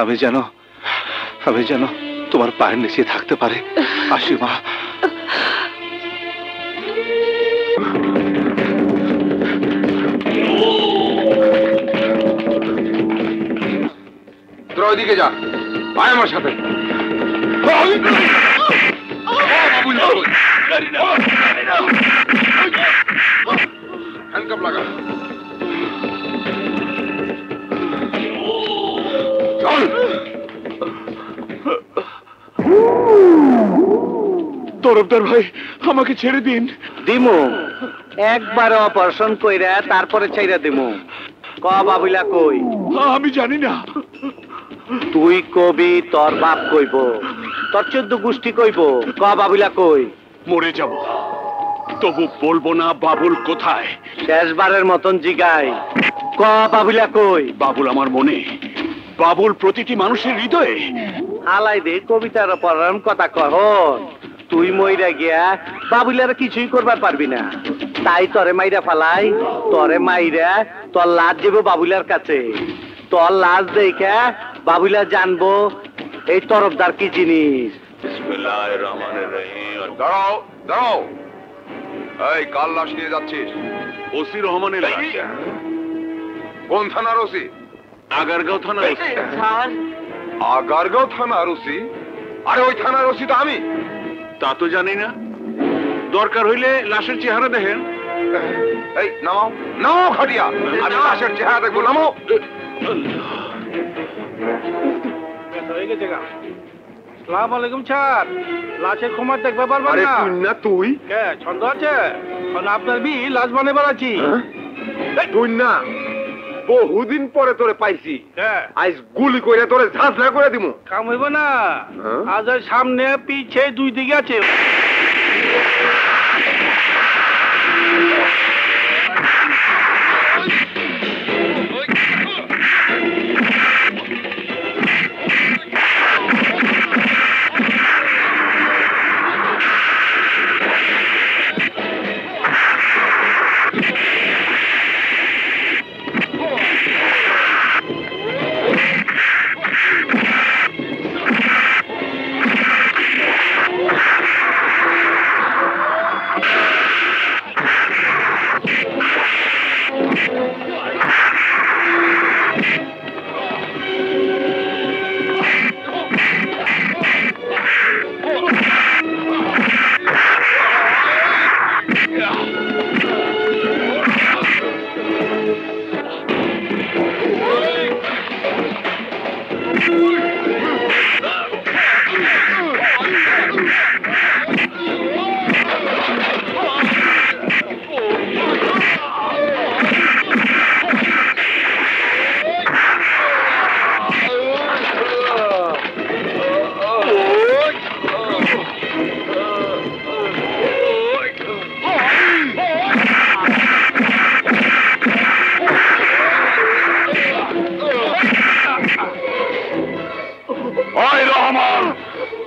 [SPEAKER 1] আমি যেন তোমার পায়ের নিচে থাকতে পারে। আসি মা।
[SPEAKER 3] তোরা ওইদিকে যা, আয় আমার সাথে। হ্যান্ডকাপ লাগা। চল।
[SPEAKER 2] তরফদার ভাই, আমাকে ছেড়ে দিন।
[SPEAKER 1] দিমু, একবার অপারেশন কইরা তারপরে ছাইরা দিমু। ক বাবুলা কই?
[SPEAKER 2] আমি জানি না।
[SPEAKER 1] তুই কবি, তোর বাপ কইব, তোর 14 গোষ্ঠী কইব। ক বাবুলা কই?
[SPEAKER 2] মরে যাব, তবু বলবো না বাবুল কোথায়।
[SPEAKER 1] শেষবারের মতন জিগাই, ক বাবুলা কই?
[SPEAKER 2] বাবুল আমার মনে, বাবুল প্রতিটি মানুষের হৃদয়ে।
[SPEAKER 1] আলাই দে কবিতার পড়ার কথা কহন। তুই মইরা গিয়া বাবুলার কিছুই করবার পারবি না, তাই তরে মাইরা ফালাই। তরে মাইরা তোর লাশ যাবো বাবুলার কাছে। তোর লাশ দেখা বাবুলা জানবো এই তরফদার কি জিনিস।
[SPEAKER 3] বিসমিল্লাহির রহমানির রহিম। দাঁড়াও দাঁড়াও, এই কাল লাশ নিয়ে যাচ্ছিস?
[SPEAKER 2] ওসি রহমানের লাশ।
[SPEAKER 3] কোন থানার ওসি?
[SPEAKER 2] আগারগাঁও থানার ওসি।
[SPEAKER 3] আগারগাঁও থানার ওসি? আরে ওই থানার ওসি তো আমি।
[SPEAKER 2] তা তো জানি না, দরকার হইলে লাশের চেহারা দেখেন।
[SPEAKER 3] এই নামাও নামাও খাটিয়া, আমি লাশের চেহারা দেখবো। নামাও।
[SPEAKER 7] হয়ে গেছে গা। আসসালামু আলাইকুম স্যার, লাশের ক্ষমা দেখতে পারবেন
[SPEAKER 3] আরে
[SPEAKER 7] না?
[SPEAKER 3] তুই না তুই?
[SPEAKER 7] কে ছন্দ আছে? কারণ আপনার বি লাশ বানাবার আছি।
[SPEAKER 3] তুই না, বহুদিন পরে তোরে পাইছি।
[SPEAKER 7] হ্যাঁ,
[SPEAKER 3] আজ গুলি করে তোরে ঝাঁঝরা করে দিমু।
[SPEAKER 7] কাম হইব না। আজ আর সামনে পিছে দুই দিকে আছে।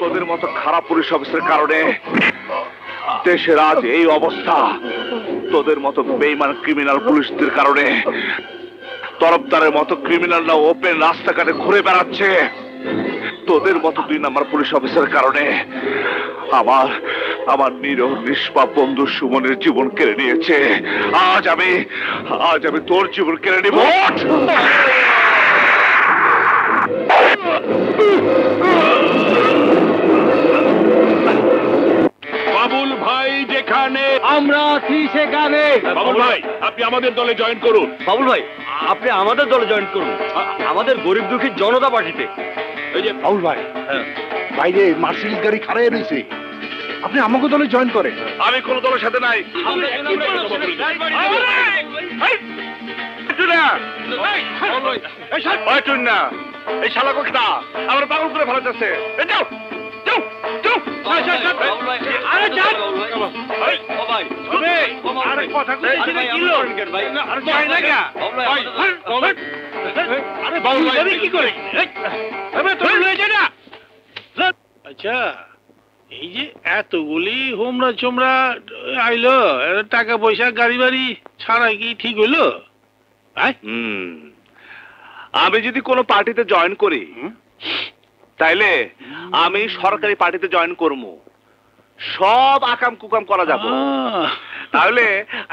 [SPEAKER 4] তোদের মতো খারাপ পুলিশ অফিসের কারণে দেশের আজ এই অবস্থা। তোদের মতো বেঈমান ক্রিমিনাল পুলিশদের কারণে তরফদারের মতো ক্রিমিনালরা ওপেন রাস্তাঘাটে ঘুরে বেড়াচ্ছে। তোদের মতো 2 নাম্বার পুলিশ অফিসের কারণে আমার নিরহ নিষ্পাপ বন্ধু সুমনের জীবন কেড়ে নিয়েছে। আজ আমি তোর জীবন কেড়ে নিব।
[SPEAKER 2] বাবুল ভাই যেখানে, আমরা আছি সেখানে। বাবুল ভাই, আপনি আমাদের দলে জয়েন করুন।
[SPEAKER 5] বাবুল ভাই, আপনি আমাদের দলে জয়েন করুন, আমাদের গরিব দুঃখী জনতা পার্টিতে।
[SPEAKER 2] এই যে
[SPEAKER 4] বাবুল ভাই, বাইরে মার্সিডিজ গাড়ি খাড়াই রয়েছে, আপনি আমাকে দলে জয়েন করেন। আমি কোন দলের সাথে নাই। এই শালা কোথা আমার পাগল করে ফেলা যাচ্ছে।
[SPEAKER 7] আচ্ছা, এই যে এতগুলি হোমরা চোমরা আইলো, টাকা পয়সা গাড়ি বাড়ি ছাড়া কি ঠিক হইলো?
[SPEAKER 4] আমি যদি কোনো পার্টিতে জয়েন করি তাইলে আমি সরকারি পার্টিতে জয়েন করবো, সব আকাম কুকাম করা যাব। তাহলে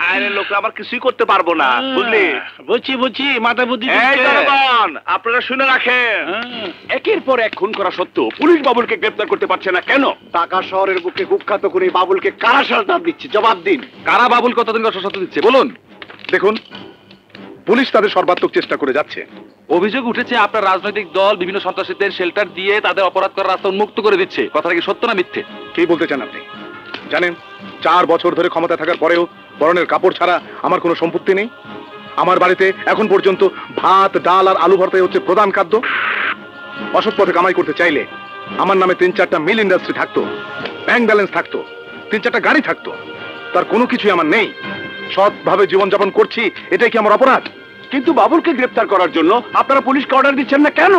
[SPEAKER 4] আইনের লোকরা আমার কিছুই করতে পারবো না, বুঝলি?
[SPEAKER 7] বুঝছি, মাথা বুদ্ধি।
[SPEAKER 4] আপনারা শুনে রাখেন,
[SPEAKER 2] একের পর এক খুন করা সত্ত্বেও পুলিশ বাবুলকে গ্রেফতার করতে পারছে না কেন?
[SPEAKER 1] ঢাকা শহরের বুকে কুখ্যাত করে বাবুলকে কারা শাস্তি দিচ্ছে, জবাব দিন।
[SPEAKER 4] কারা বাবুল কতদিন শাস্তি দিচ্ছে বলুন? দেখুন, পুলিশ তাদের সর্বাত্মক চেষ্টা করে যাচ্ছে।
[SPEAKER 8] অভিযোগ উঠেছে আপনার রাজনৈতিক দল বিভিন্ন সন্ত্রাসীদের শেল্টার দিয়ে তাদের অপরাধ করার রাস্তা উন্মুক্ত করে দিচ্ছে। কথাটা কি সত্য না মিথ্যে?
[SPEAKER 4] কি বলতে চান আপনি? জানেন, 4 বছর ধরে ক্ষমতা থাকার পরেও বরণের কাপড় ছাড়া আমার কোনো সম্পত্তি নেই। আমার বাড়িতে এখন পর্যন্ত ভাত, ডাল আর আলু ভর্তাই হচ্ছে প্রধান খাদ্য। অসৎ পথে কামাই করতে চাইলে আমার নামে 3-4টা মিল ইন্ডাস্ট্রি থাকতো, ব্যাংক ব্যালেন্স থাকতো, 3-4টা গাড়ি থাকতো। তার কোনো কিছুই আমার নেই। সৎভাবে জীবনযাপন করছি, এটাই কি আমার অপরাধ?
[SPEAKER 2] কিন্তু বাবুলকে গ্রেফতার করার জন্য আপনারা পুলিশকে অর্ডার দিচ্ছেন না কেন?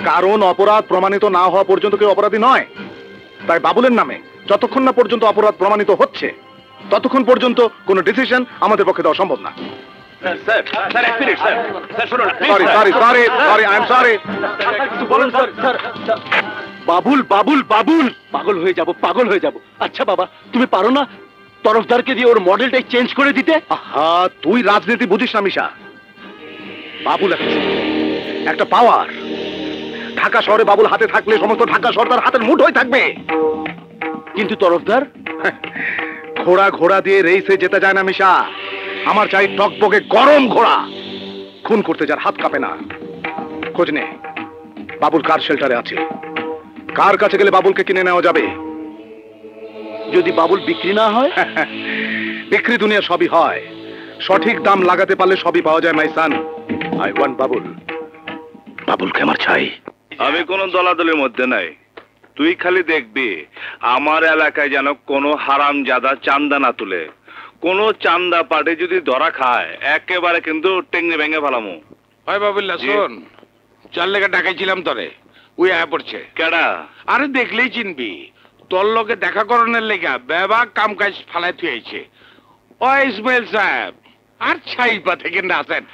[SPEAKER 4] কারণ অপরাধ প্রমাণিত না হওয়া পর্যন্ত কেউ অপরাধী নয়। তাই বাবুলের নামে যতক্ষণ না পর্যন্ত অপরাধ প্রমাণিত হচ্ছে, ততক্ষণ পর্যন্ত কোনো ডিসিশন আমাদের পক্ষে দেওয়া সম্ভব না।
[SPEAKER 5] বাবুল পাগল হয়ে যাব। আচ্ছা বাবা, তুমি পারো না তরফদারকে দিয়ে ওর মডেলটাই চেঞ্জ করে দিতে?
[SPEAKER 4] তুই রাজনীতি বুঝিস না মিশা। বাবুল একটা পাওয়ার। ঢাকা শহরে বাবুল হাতে থাকলে সমস্ত ঢাকা শহর তার হাতের মুঠোয় থাকবে।
[SPEAKER 5] কিন্তু তরফদার
[SPEAKER 4] ঘোড়া দিয়ে রেসে যেতে যায় না মিশা। আমার চাই টকবকে গরম ঘোড়া, খুন করতে যার হাত কাঁপে না। খোঁজ নে বাবুল কার শেল্টারে আছে, কার কাছে গেলে বাবুলকে কিনে নেওয়া যাবে।
[SPEAKER 5] যদি বাবুল বিক্রি না হয়?
[SPEAKER 4] বিক্রি দুনিয়া সবই হয়, সঠিক দাম লাগাতে পারলে সবই পাওয়া যায়। মাই সান, আই ওয়ান্ট বাবুলকে আমার চাই। আমি কোন দলাদলের মধ্যে নাই। তুই খালি দেখবি আমার এলাকায় যেন কোনো হারামজাদা চান্দা না তুলে। কোনো চান্দা পাটে যদি ধরা খায় একেবারে কিন্তু টেঙ্গে ভেঙে ফেলামু।
[SPEAKER 13] হয় বাবুল্লা, শোন, 4 লেখা ডাকাইছিলাম তরে, ওই আয়া পড়ছে।
[SPEAKER 4] কেডা?
[SPEAKER 13] আরে দেখলেই চিনবি, তোর লগে দেখা করণের লেগা বেবাক কাম কাজ ফালাই থুয়েছে। ও ইসমাইল সাহেব, আর ছাইপা থেকে না আসেন।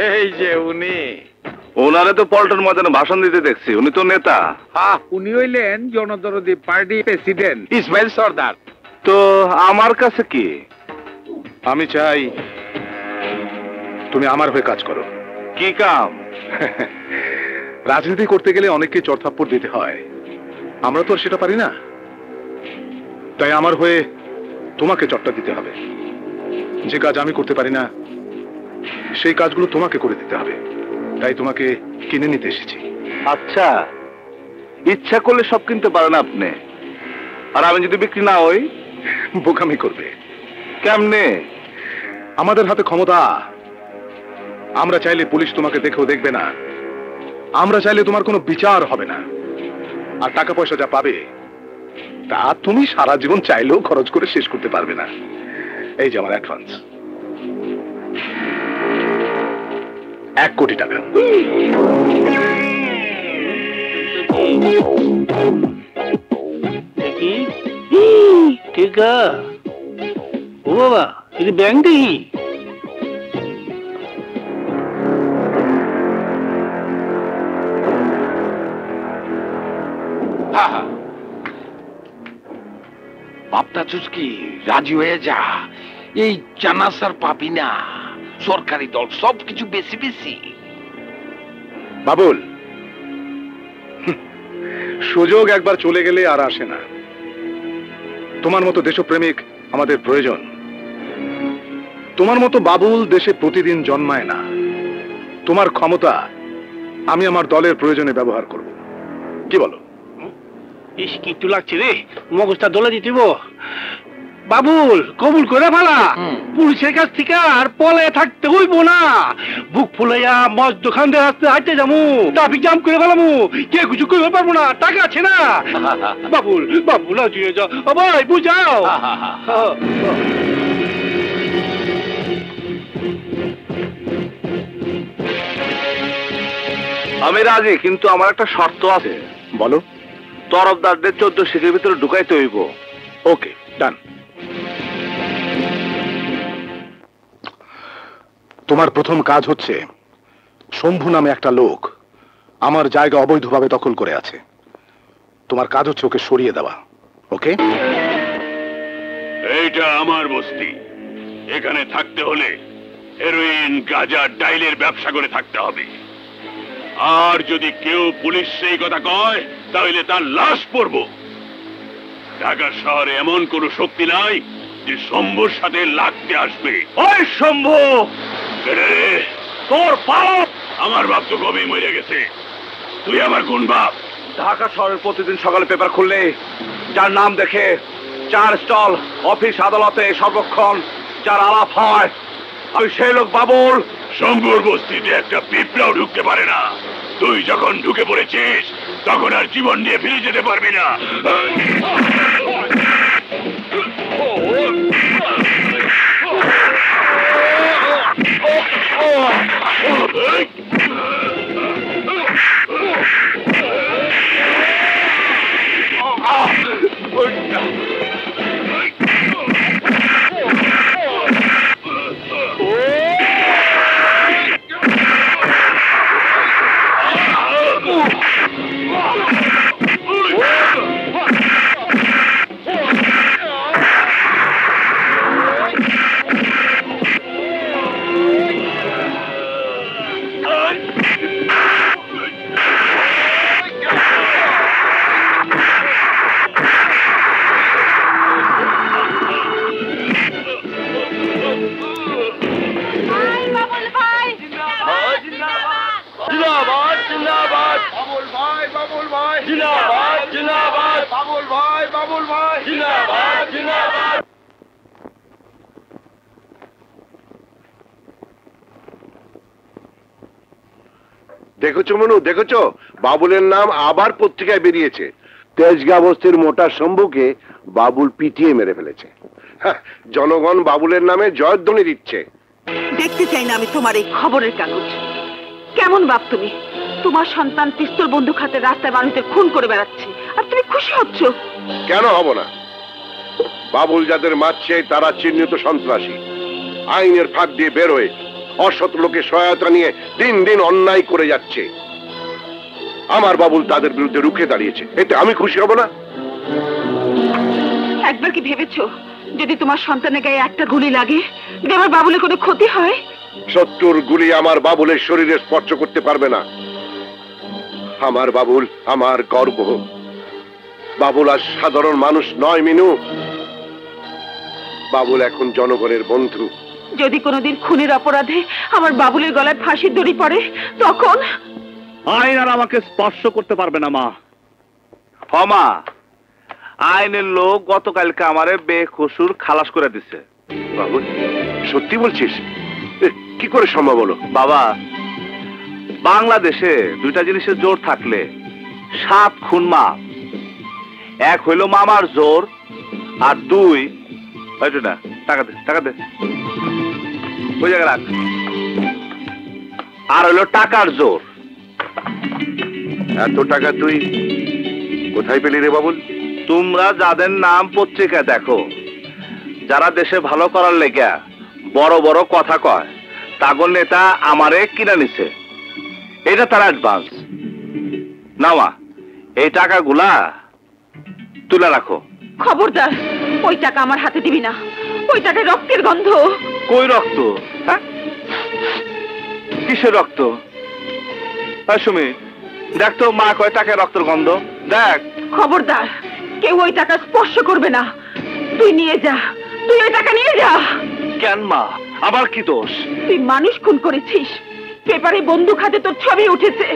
[SPEAKER 5] এই
[SPEAKER 13] এই যে উনি।
[SPEAKER 4] ওনারে তো পল্টন ময়দানে ভাষণ দিতে দেখছি, উনি তো নেতা।
[SPEAKER 13] উনি হইলেন জনদরদি পার্টি প্রেসিডেন্ট ইসমাইল সর্দার।
[SPEAKER 4] তো আমার কাছে কি? আমি চাই তুমি আমার হয়ে কাজ করো। কি কাম? রাজনীতি করতে গেলে অনেককে চড়থাপ্পড় দিতে হয়, আমরা তো আর সেটা পারি না। তাই আমার হয়ে তোমাকে চট্টা দিতে হবে। যে কাজ আমি করতে পারি না সেই কাজগুলো তোমাকে করে দিতে হবে। তাই তোমাকে কিনে নিতে এসেছি। আচ্ছা, ইচ্ছা করলে সব কিনতে পারেন আপনি, আর আমি যদি বিক্রি না হই বোকামি করবে। কেমনে? আমাদের হাতে ক্ষমতা। আমরা চাইলে পুলিশ তোমাকে দেখেও দেখবে না, আমরা চাইলে তোমার কোনো বিচার হবে না, আর টাকা পয়সা যা পাবে তা তুমি সারা জীবন চাইলেও খরচ করে শেষ করতে পারবে না। এই যে আমার অ্যাডভান্স 1 কোটি টাকা।
[SPEAKER 7] ঠিক ও বাবা, এটা ব্যাংক দেখি।
[SPEAKER 13] বাপটা চুচকি রাজি হয়ে যা, এই জানাসার পাবি না। সরকারি দল সবকিছু বেশি বেশি।
[SPEAKER 4] বাবুল, সুযোগ একবার চলে গেলে আর আসে না। তোমার মতো দেশপ্রেমিক আমাদের প্রয়োজন। তোমার মতো বাবুল দেশে প্রতিদিন জন্মায় না। তোমার ক্ষমতা আমি আমার দলের প্রয়োজনে ব্যবহার করব। কি বলো?
[SPEAKER 7] ইস, কিট্টু লাগছে রে, মগজটা দোলা দিতেব। বাবুল, কবুল করে ফেলা। পুলিশের কাছ থেকে আর পলে থাকতে হইব না। বুক ফুলাইয়া মজ দোকান দিয়ে আসতে হাঁটতে যাবো, ট্রাফিক জাম করে ফেলামু, কে কিছু করতে পারবো না, টাকা আছে না। বাবুল, বাবুল রাজি হয়ে যাও ভাই, বুঝাও।
[SPEAKER 4] আমি রাজি, কিন্তু আমার একটা শর্ত আছে। বলো। তরফদারদের 14 শিখের ভিতরে ঢুকাইতে হইব। ওকে, ডান। তোমার প্রথম কাজ হচ্ছে, শম্ভু নামে একটা লোক আমার জায়গা অবৈধভাবে দখল করে আছে। তোমার কাজ হচ্ছে ওকে সরিয়ে দেওয়া। ওকে?
[SPEAKER 2] এইটা আমার বস্তি। এখানে থাকতে হলে হেরোইন, গাঁজা, ডাইলের ব্যবসা করে থাকতে হবে। আর যদি কেউ পুলিশ সেই কথা কয় তাহলে তার লাশ পড়ব। ঢাকা শহরে এমন কোন শক্তি নাই যে শম্ভুর সাথে লাগতে আসবে। ওই শম্ভু, তোর বাপ? আমার বাপ তো কবে মরে গেছে। তুই আমার কোন বাপ?
[SPEAKER 4] ঢাকা শহরের প্রতিদিন সকালে পেপার খুললে যার নাম দেখে, যার স্টল, অফিস, আদালতে সর্বক্ষণ যার আলাপ হয়, আমি সেই লোক বাবুল।
[SPEAKER 2] শম্ভুর বস্তিতে একটা পিঁপড়াও ঢুকতে পারে না। তুই যখন ঢুকে পড়েছিস তখন আর জীবন নিয়ে ফিরে যেতে পারবি না।
[SPEAKER 12] দেখেছো মনু, দেখেছো বাবুলের নাম আবার পত্রিকায় বেরিয়েছে। তেজগাঁ বস্তির মোটা শম্ভুকে বাবুল পিটিয়ে মেরে ফেলেছে। জনগণ বাবুলের নামে জয়ধ্বনি দিচ্ছে।
[SPEAKER 6] দেখতে চাই না আমি তোমার এই খবরের কাগজ। কেমন বাপ তুমি? তোমার সন্তান পিস্তল বন্দুক হাতে রাস্তায় মানুষদের খুন করে বেড়াচ্ছে, আর তুমি খুশি হচ্ছ?
[SPEAKER 12] কেন হব না? বাবুল যাদের মারছে তারা চিহ্নিত সন্ত্রাসী, আইনের ফাঁক দিয়ে বেরোয় অসৎ লোকের সহায়তা নিয়ে দিন দিন অন্যায় করে যাচ্ছে। আমার বাবুল তাদের বিরুদ্ধে রুখে দাঁড়িয়েছে, এতে আমি খুশি হব না?
[SPEAKER 6] একবার কি ভেবেছো যদি তোমার সন্তানের গায়ে একটা গুলি লাগে যদি আমার বাবুলের কোনো ক্ষতি হয়?
[SPEAKER 12] শত্রুর গুলি আমার বাবুলের শরীরে স্পর্শ করতে পারবে না। আমার বাবুল আমার গর্ব। বাবুল আর সাধারণ মানুষ নয় মিনু, বাবুল এখন জনগণের বন্ধু।
[SPEAKER 6] যদি কোনোদিন খুনের অপরাধে আমার বাবুলের গলায় ফাঁসির দড়ি পড়ে তখন
[SPEAKER 1] আইন আর আমাকে স্পর্শ করতে পারবে না মা। মা, আইনের লোক গতকালকে আমারে বেকসুর খালাস করে দিছে।
[SPEAKER 12] বাবুল সত্যি বলছিস? কি করে সম্ভব হলো?
[SPEAKER 1] বাবা, বাংলাদেশে দুইটা জিনিসের জোর থাকলে 7 খুন মাপ। এক হইল মামার জোর, আর 2 না টাকা দে টাকা দে ওই জায়গায় রাখ, আর হইল টাকার জোর।
[SPEAKER 12] এত টাকা তুই কোথায় পেলি রে বাবুল?
[SPEAKER 1] তোমরা যাদের নাম পত্রিকায় দেখো, যারা দেশে ভালো করার লেগা বড় বড় কথা কয়, তাগর নেতা আমারে কিনা নিছে, এটা তার অ্যাডভান্স। নাওয়া এই টাকাগুলা তুলে রাখো।
[SPEAKER 6] খবরদার, ওই টাকা আমার হাতে দিবি না। ওই টাকায় রক্তের গন্ধ।
[SPEAKER 1] কই রক্ত? কিসের রক্ত? সুমি দেখ তো, মা কয় টাকায় রক্তের গন্ধ। দেখ।
[SPEAKER 6] খবরদার, কেউ ওই টাকা স্পর্শ করবে না। তুই নিয়ে যা, তুই ওই টাকা নিয়ে যা।
[SPEAKER 1] কেন মা, আবার কি দোষ?
[SPEAKER 6] তুই মানুষ খুন করেছিস, পেপারে বন্দুক হাতে তোর ছবি উঠেছে,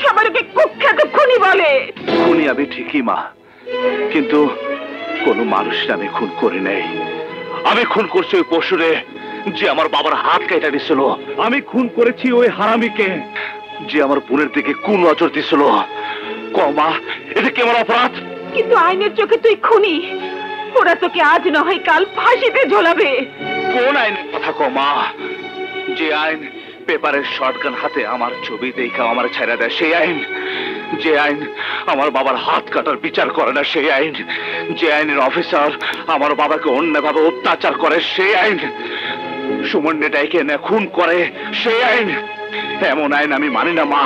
[SPEAKER 6] সবার ওকে কুখ্যাত খুনি বলে।
[SPEAKER 1] খুনি আমি ঠিকই মা, কিন্তু কোন মানুষের আমি খুন করি নাই। আমি খুন করছি ওই পশুরে যে আমার বাবার হাত কেটে দিছিল। আমি খুন করেছি ওই হারামিকে যে আমার বোনের দিকে কোন নজর দিছিল। কমা, এটা কি আমার অপরাধ?
[SPEAKER 6] কিন্তু আইনের চোখে তুই খুনি। ওরা তোকে আজ নয় কাল ফাঁসিতে ঝোলাবে।
[SPEAKER 1] কোন আইনের কথা কমা? যে আইন পেপারের শটগান হাতে আমার ছবি দেখা আমার ছেড়ে দেয় সেই আইন। যে আইন আমার বাবার হাত কাটার বিচার করে না সেই আইন। যে আইনের অফিসার আমার বাবাকে অন্যভাবে অত্যাচার করে সেই আইন। সুমন্যে ডাইকে এনে খুন করে সেই আইন। এমন আইন আমি মানি না মা।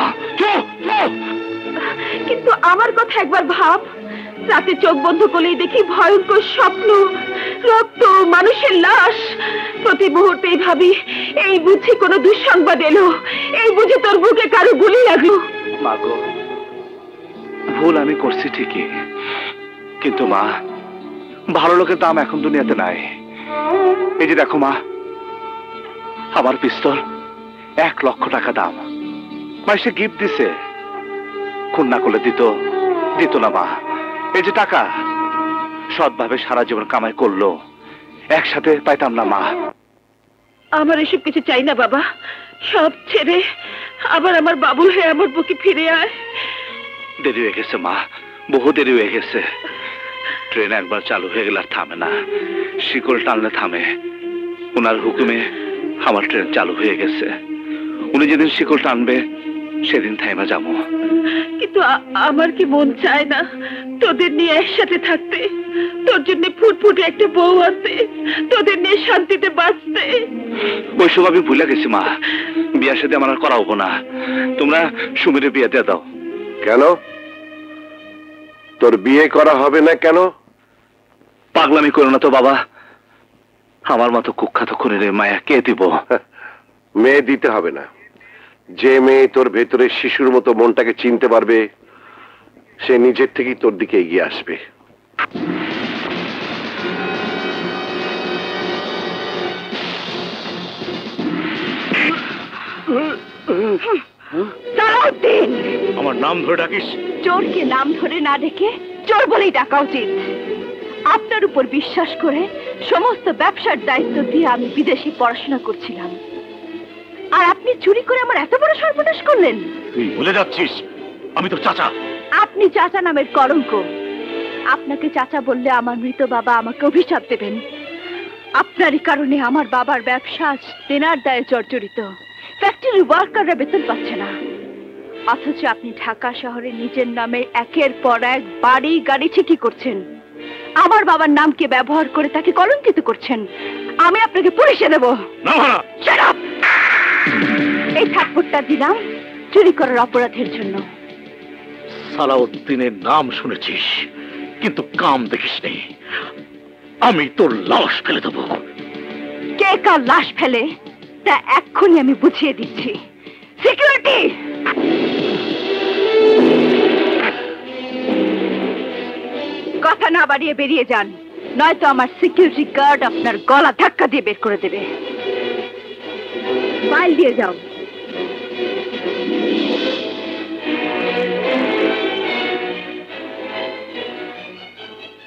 [SPEAKER 6] কিন্তু আমার কথা একবার ভাব। রাতে চোখ বন্ধ করলেই দেখি ভয়ঙ্কর স্বপ্ন, রক্ত, মানুষের লাশ। প্রতি মুহূর্তেই ভাবি এই বুঝি কোনো দুঃসংবাদ এলো, এই বুঝি তোর বুকে কারো গুলি লাগলো।
[SPEAKER 1] মাগো, ভুল আমি করছি ঠিকই, কিন্তু মা ভালো লোকের দাম এখন দুনিয়াতে নাই। এই যে দেখো মা, আমার পিস্তল 1 লক্ষ টাকা দাম। মা সে গিফট দিছে, খুন না করলে দিত না মা। এই যে টাকা সৎভাবে সারা জীবন কামাই করলো, একসাথে পাইতাম না মা।
[SPEAKER 6] আমার এসব কিছু চাই না বাবা। সব ছেড়ে আবার আমার বাবুল হয়ে আমার বুকে ফিরে আয়।
[SPEAKER 1] দেরি হয়ে গেছে মা, বহু দেরি হয়ে গেছে। ট্রেন একবার চালু হয়ে গেলে আর থামে না, শিকল টানলে থামে। ওনার হুকুমে আমার ট্রেন চালু হয়ে গেছে। উনি যেদিন শিকল টানবে সেদিন থাইমা যাবো।
[SPEAKER 6] কিন্তু আমার কি মন চায় না তোদের নিয়ে একসাথে থাকতে, তোর জন্য ফুটফুটে একটা বউ আছে, তোদের নিয়ে শান্তিতে বাঁচতে।
[SPEAKER 1] ওইসব আমি ভুলে গেছি মা, বিয়ার সাথে আমার আর করা হবো না। তোমরা সুমিরে বিয়ে দিয়ে দাও।
[SPEAKER 12] কেন তোর বিয়ে করা হবে না? কেন?
[SPEAKER 1] পাগলামি করো না তো বাবা, আমার মতো কুখ্যাত খুনির মায়া কে দিব?
[SPEAKER 12] মেয়ে দিতে হবে না। যে মেয়ে তোর ভেতরে শিশুর মতো মনটাকে চিনতে পারবে সে নিজের থেকেই তোর দিকে এগিয়ে আসবে।
[SPEAKER 6] সালাউদ্দিন,
[SPEAKER 1] আমার নাম ধরে ডাকিস?
[SPEAKER 9] চোরকে নাম ধরে না ডেকে চোর বলেই ডাকা উচিত। আপনার উপর বিশ্বাস করে সমস্ত ব্যবসার দায়িত্ব দিয়ে আমি বিদেশে পড়াশোনা করছিলাম, আর আপনি চুরি করে আমার এত বড় সর্বনাশ করলেন।
[SPEAKER 1] তুই ভুলে যাচ্ছিস আমি তো চাচা।
[SPEAKER 9] আপনি চাচা নামের কলঙ্ক। আপনাকে চাচা বললে আমার মৃত বাবা আমাকে অভিশাপ দেবেন। আপনারই কারণে আমার বাবার ব্যবসা আজ দেনার দায়ে জর্জরিত। ফ্যাক্টরি ওয়ার্কাররা বেতন পাচ্ছে না, অথচ আপনি ঢাকা শহরে নিজের নামে একের পর এক বাড়ি গাড়ি ছিটি করছেন। আমার বাবার নামকে ব্যবহার করে তাকে কলঙ্কিত করছেন। আমি আপনাকে পুলিশে দেব। এই থাপ্পড়টা দিলাম চুরি করার অপরাধের জন্য।
[SPEAKER 14] সালাউদ্দিনের নাম শুনেছিস, কিন্তু কাম দেখিস নি। আমি তোর লাশ ফেলে দেবো।
[SPEAKER 9] কে কার লাশ ফেলে তা এক্ষুনি আমি বুঝিয়ে দিচ্ছি। সিকিউরিটি, কথা না বাড়িয়ে বেরিয়ে যান, নয়তো আমার সিকিউরিটি গার্ড আপনার গলা ধাক্কা দিয়ে বের করে দেবে। ফাইল দিয়ে যাও।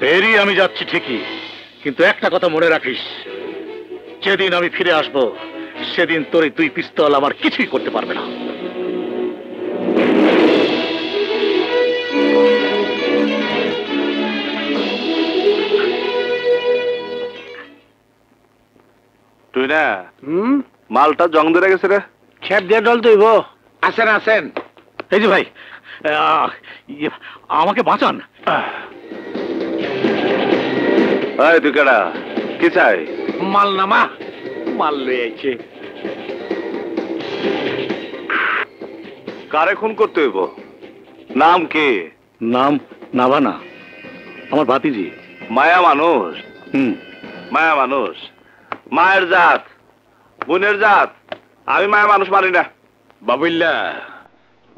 [SPEAKER 14] বেরিয়ে আমি যাচ্ছি ঠিকই, কিন্তু একটা কথা মনে রাখিস, যেদিন আমি ফিরে আসব সেদিন তোর এই 2 পিস্তল আমার কিছুই করতে পারবে না।
[SPEAKER 1] তুই না মালটা জং ধরে গেছে রে, খেপ দিয়ে ডল তুইব।
[SPEAKER 13] আসেন আসেন।
[SPEAKER 14] এই যে ভাই, আমাকে বাঁচান।
[SPEAKER 1] তুই কেডা, কি চাই?
[SPEAKER 13] মাল নামা, মাল লয়ে আইছে।
[SPEAKER 1] কারে খুন করতে হইব? নাম কি?
[SPEAKER 14] নাম নাভানা, আমার ভাতিজি।
[SPEAKER 1] মায়া মানুষ? মায়া মানুষ, মায়ের জাত, বোনের জাত। আমি মায়া মানুষ মানি না।
[SPEAKER 13] বাবুল্লা,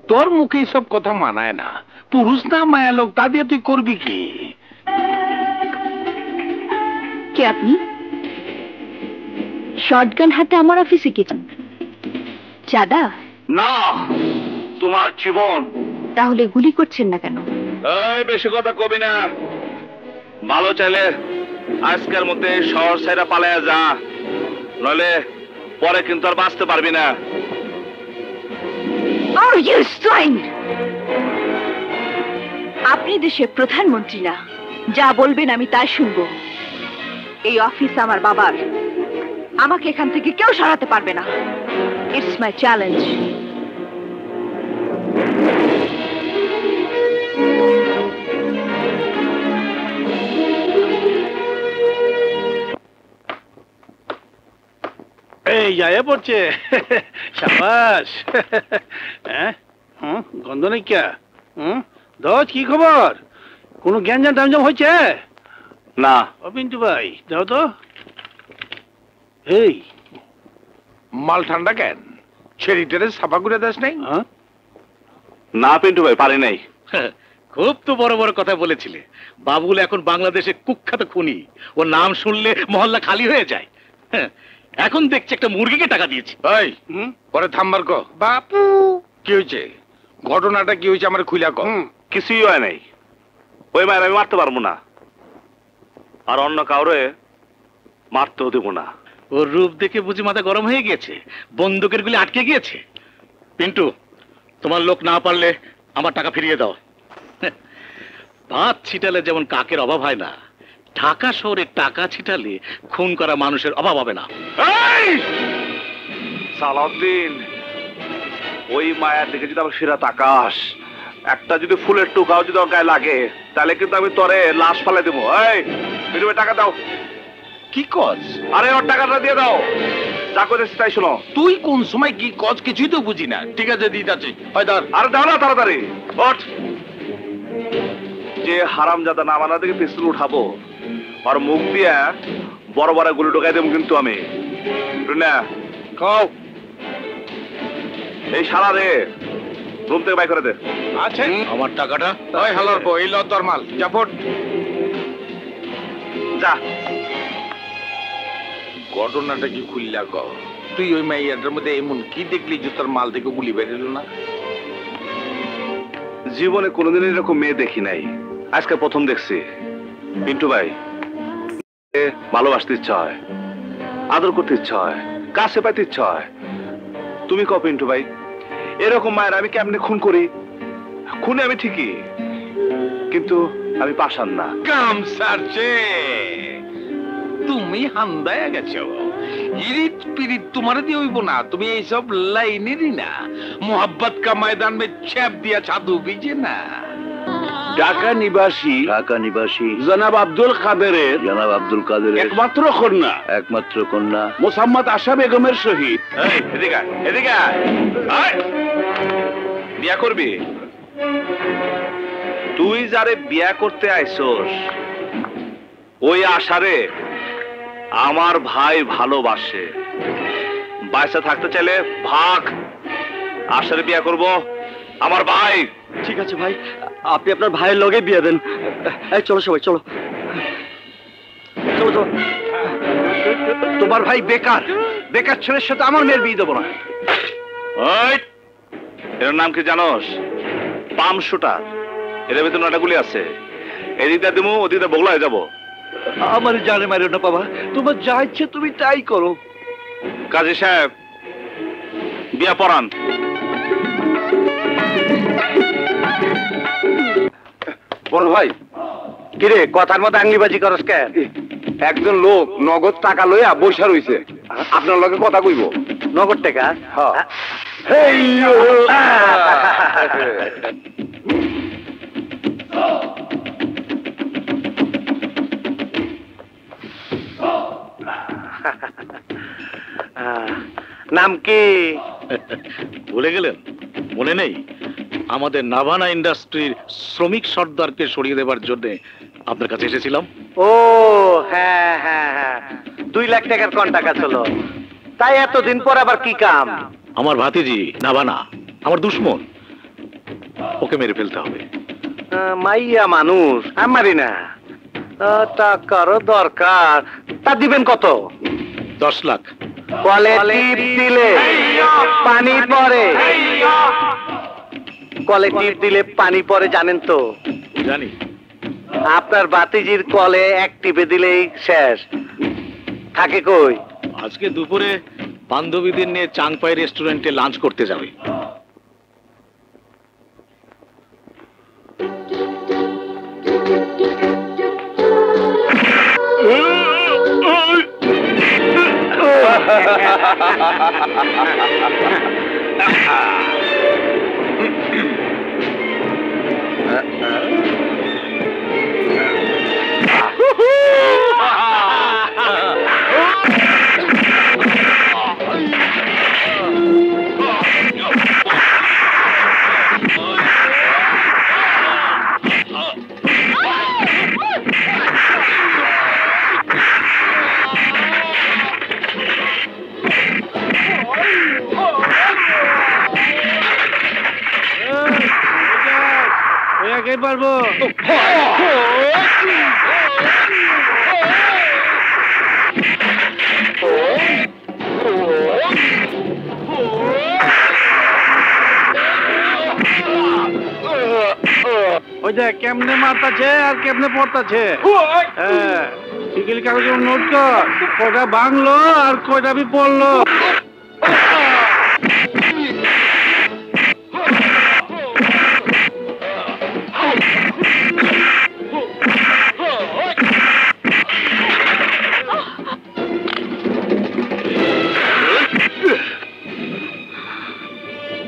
[SPEAKER 13] তোর মুখে সব কথা মানায় না। পুরুষ না মায়া লোক, তা দিয়ে তুই করবি কি?
[SPEAKER 9] কে আপনি? শটগান হাতে আমার অফিসে গেছেন? চাঁদা?
[SPEAKER 1] না, তোমার জীবন।
[SPEAKER 9] তাহলে গুলি করছেন না কেন?
[SPEAKER 1] বেশি কথা কবি না। ভালো চাইলে আজকের মধ্যে শহর ছেড়ে পালায়া যা, নইলে পরে কিন্তু আর বাঁচতে পারবি না।
[SPEAKER 9] আপনি দেশের প্রধানমন্ত্রী না, যা বলবেন আমি তাই শুনবো। এই অফিস আমার বাবার, আমাকে এখান থেকে কেউ সরাতে পারবে না। It's my challenge.
[SPEAKER 7] এই যায় পড়ছে, সাবাস। গন্ধ নেই কে? দোষ, কি খবর? কোনো জ্ঞানজাম টামজাম হয়েছে?
[SPEAKER 1] না।
[SPEAKER 7] ও পিন্টু ভাই, যাও তো। এই
[SPEAKER 13] মাল ঠান্ডা কেন? ছেড়িটারে সাফা করে দাস নাই?
[SPEAKER 1] না পিন্টু ভাই, পারি নাই।
[SPEAKER 14] খুব তো বড় বড় কথা বলেছিলে। বাবুল এখন বাংলাদেশে কুখ্যাত খুনি, ওর নাম শুনলে মহল্লা খালি হয়ে যায়। এখন দেখছি একটা মুরগিকে টাকা দিয়েছি।
[SPEAKER 13] এই পরে থামবার কো। বাপু, কি হয়েছে? ঘটনাটা কি হয়েছে আমার খুইলা কো।
[SPEAKER 1] কিছুই হয় নাই। ওই মায়ের আমি মারতে পারবো না, আর অন্য কাউরে মারতেও দেবো না।
[SPEAKER 14] ওর রূপ দেখে বুঝি মাথা গরম হয়ে গিয়েছে, বন্দুকের গুলি আটকে গিয়েছে। পিন্টু, তোমার লোক না পারলে আমার টাকা ফিরিয়ে দাও। ভাত ছিটালে যেমন কাকের অভাব হয় না, ঢাকা শহরে টাকা ছিটালে খুন করা মানুষের অভাব হবে না।
[SPEAKER 1] সালাউদ্দিন, ওই মায়ের দিকে যদি আমার সেরা তাকাস, একটা যদি ফুলের টুকাও যদি ওর গায়ে লাগে, তাহলে কিন্তু আমি তোরে লাশ ফালে দেবো। এই পিন্টু ভাই, টাকা দাও।
[SPEAKER 13] কি কজ?
[SPEAKER 1] আরে ওর টাকাটা দিয়ে দাও, যা করেছিস তাই শোনো।
[SPEAKER 13] তুই কোন সময় কি কজ কিছুই তো বুঝি না। ঠিক আছে, দিতাছি। হয় ধর।
[SPEAKER 1] আরে দাও না তাড়াতাড়ি, ওঠ। যে হারামজাদা নামানা থেকে পিস্তল উঠাবো, আর মুখ দিয়ে বড় বড় গুলি ঢোকাই দেবো কিন্তু আমি। না খাও, এই শালা রে রুম থেকে বাই করে দে।
[SPEAKER 13] আচ্ছা,
[SPEAKER 14] আমার টাকাটা?
[SPEAKER 13] ওই হালার বউ, এই ল তোর মাল। যা ফোট,
[SPEAKER 1] যা।
[SPEAKER 13] ঘটনাটা কি খুললা ক? তুই ওই মাইয়াটার মধ্যে এমন কি দেখলি যে তোর মাল থেকে গুলি বেরোলো না?
[SPEAKER 1] জীবনে কোনোদিন এরকম মেয়ে দেখি নাই, আজকে প্রথম দেখছি। পিন্টু ভাই, ভালোবাসতে ইচ্ছা হয়, আদর করতে ইচ্ছা হয়, কাছে পাইতে ইচ্ছা হয়। তুমি কও পিন্টু ভাই, এরকম মায়ের আমি কেমনে খুন করি? খুনে আমি ঠিকই, কিন্তু আমি পাষাণ না।
[SPEAKER 13] কাম সারছে, তুমি হান্দায় গেছো। ইরিত পিরিত তোমার দিয়ে হইব না। তুমি এইসব লাইনেরই না। মোহাব্বত কা ময়দান মে ছ্যাপ দিয়া ছাদু বিজে না। ঢাকা নিবাসী জনাব আব্দুল কাদেরের একমাত্র কন্যা মোসাম্মদ আশা বেগমের সহিত।
[SPEAKER 4] বিয়া করবি? তুই যারে বিয়া করতে আইছস ওই আশারে আমার ভাই ভালোবাসে। বাইসা থাকতে চাইলে ভাগ, আশারে বিয়া করব আমার ভাই।
[SPEAKER 5] ঠিক আছে ভাই, আপনি আপনার ভাইয়ের লগে বিয়ে দেন। চলো সবাই চলো চলো চলো।
[SPEAKER 4] তোমার ভাই বেকার, বেকার ছেলের সাথে আমার মেয়ের বিয়ে দেবো না। এর নাম কি জানোস? পাম শুটার। এর ভিতরে 9টা গুলি আছে। এদিকটা দিমু, ওদিকটা বগলায় যাবো।
[SPEAKER 5] আমার জানে মারিও না বাবা, তোমার যা ইচ্ছে তুমি তাই করো।
[SPEAKER 4] কাজী সাহেব বিয়া পড়ান।
[SPEAKER 3] বড় ভাই,
[SPEAKER 1] কিরে কথার মধ্যে আংলিবাজি করস কেন?
[SPEAKER 3] একজন লোক নগদ টাকা লইয়া বৈশা রইছে, আপনার লগে কথা কইব।
[SPEAKER 1] নগদ টাকা? নাম কি?
[SPEAKER 14] ভুলে গেলেন? মনে নেই? আমাদের নাভানা ইন্ডাস্ট্রির শ্রমিক সর্দারকে সরিয়ে দেবার জন্য আপনার কাছে এসেছিলাম।
[SPEAKER 1] ও হ্যাঁ হ্যাঁ হ্যাঁ, 2 লাখ টাকার কন্ট্রাক্ট ছিল। তাই এতদিন পর আবার কি কাম?
[SPEAKER 14] আমার ভাতিজি নাভানা আমার দুশ্মন, ওকে মেরে ফেলতে হবে।
[SPEAKER 1] মাইয়া মানুষ, আমারই না। টাকারও দরকার। তা দিবেন কত?
[SPEAKER 14] 10 লাখ।
[SPEAKER 1] কলে টিপ দিলে পানি পড়ে, কলে টিপ দিলে পানি পড়ে জানেন তো?
[SPEAKER 14] জানি।
[SPEAKER 1] আপনার বাতিজির কলে এক টিপে দিলেই শেষ। থাকে কই?
[SPEAKER 14] আজকে দুপুরে বান্ধবীদের নিয়ে চাংপাই রেস্টুরেন্টে লাঞ্চ করতে যাবে।
[SPEAKER 7] পারবো। ওই যে কেমনে মারতাছে আর কেমনে পড়তাছে। হ্যাঁ, টিকিল কাগজ নোট কর, কয়টা ভাঙলো আর কয়টা বি পড়লো।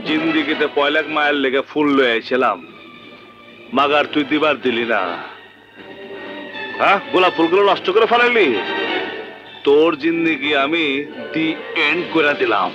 [SPEAKER 4] জিন্দিগিতে 5 লাখ মায়ের লেগে ফুল লয়ে আইছিলাম, মাগার তুই দিবার দিলি না। হ্যাঁ, গোলাপ ফুলগুলো নষ্ট করে ফেলাইলি। তোর জিন্দিগি আমি দি এন্ড করে দিলাম।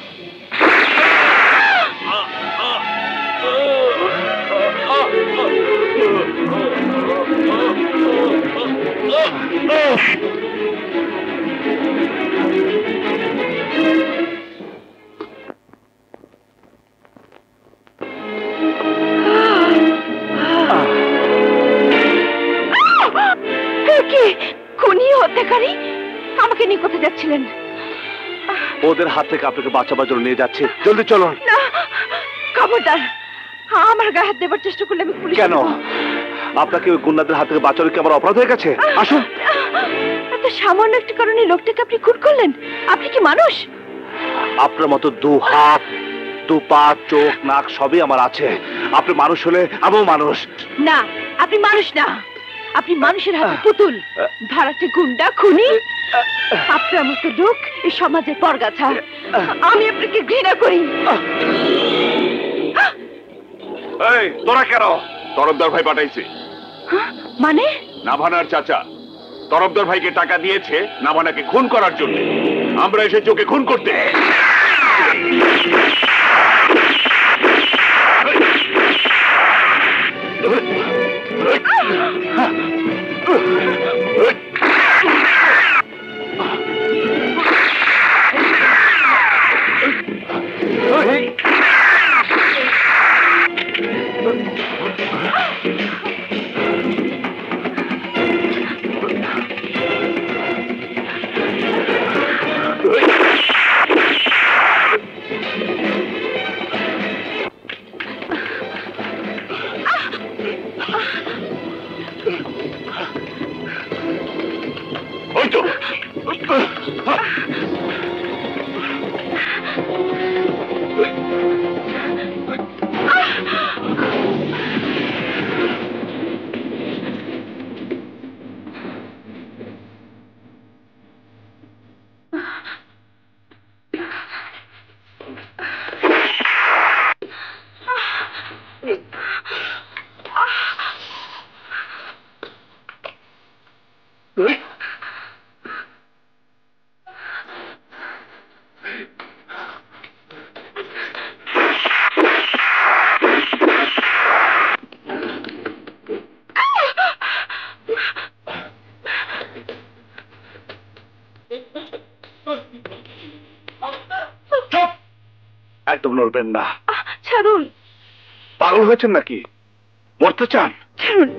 [SPEAKER 9] আমাকে নিয়ে কোথায় যাচ্ছিলেন?
[SPEAKER 4] ওদের হাত থেকে আপনাকে বাঁচাবার জন্য নিয়ে যাচ্ছে। জলদি চলুন।
[SPEAKER 9] না, খবরদার, আমার গায়ে হাত দেবার চেষ্টা করলে আমি পুলিশ।
[SPEAKER 4] কেন? আপনাকে ওই গুন্ডাদের হাত থেকে বাঁচানো কি আমার অপরাধ হয়ে গেছে? আসুন।
[SPEAKER 9] এত সামান্য একটা কারণে লোকটাকে আপনি খুন করলেন? আপনি কি মানুষ?
[SPEAKER 4] আপনার মতো 2 হাত 2 পা চোখ নাক সবই আমার আছে। আপনি মানুষ হলে আমিও মানুষ।
[SPEAKER 9] না, আপনি মানুষ না, আপনি মানুষের হাতে পুতুল। ভাড়াটে গুন্ডা খুনি। আপনার মতো লোক এই সমাজের পরগাছা। আমি আপনাকে ঘৃণা করি।
[SPEAKER 2] এই তোরা কেন? তরফদার ভাই পাঠাইছে।
[SPEAKER 9] মানে
[SPEAKER 2] নাভানার চাচা তরফদার ভাইকে টাকা দিয়েছে নাভানাকে খুন করার জন্য। আমরা এসেছি ওকে খুন করতে।
[SPEAKER 4] একদম নড়বেন না।
[SPEAKER 9] ছাড়ুন।
[SPEAKER 4] পাগল হয়েছেন নাকি? মরতে চান?
[SPEAKER 9] ছাড়ুন।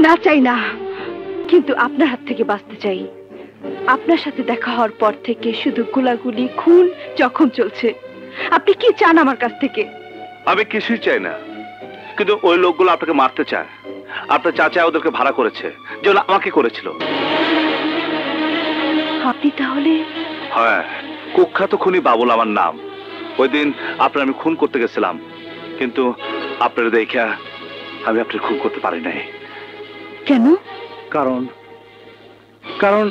[SPEAKER 9] না চাই না, কিন্তু আপনার হাত থেকে বাঁচতে চাই। আপনার সাথে দেখা হওয়ার পর থেকে শুধু গোলাগুলি, খুন, জখম চলছে। আপনি কি চান আমার কাছ থেকে?
[SPEAKER 4] আমি কিছুই চাই না, কিন্তু ওই লোকগুলো আপনাকে মারতে চায়। আপনার চাচা ওদেরকে ভাড়া করেছে, যেগুলো আমাকে করেছিল।
[SPEAKER 9] আপনি তাহলে?
[SPEAKER 4] হ্যাঁ, কুখ্যাত খুনি বাবুল আমার নাম। ওই দিন আপনার আমি খুন করতে গেছিলাম, কিন্তু আপনার দেখা আমি আপনার খুন করতে পারি নাই।
[SPEAKER 9] কেন?
[SPEAKER 4] কারণ কারণ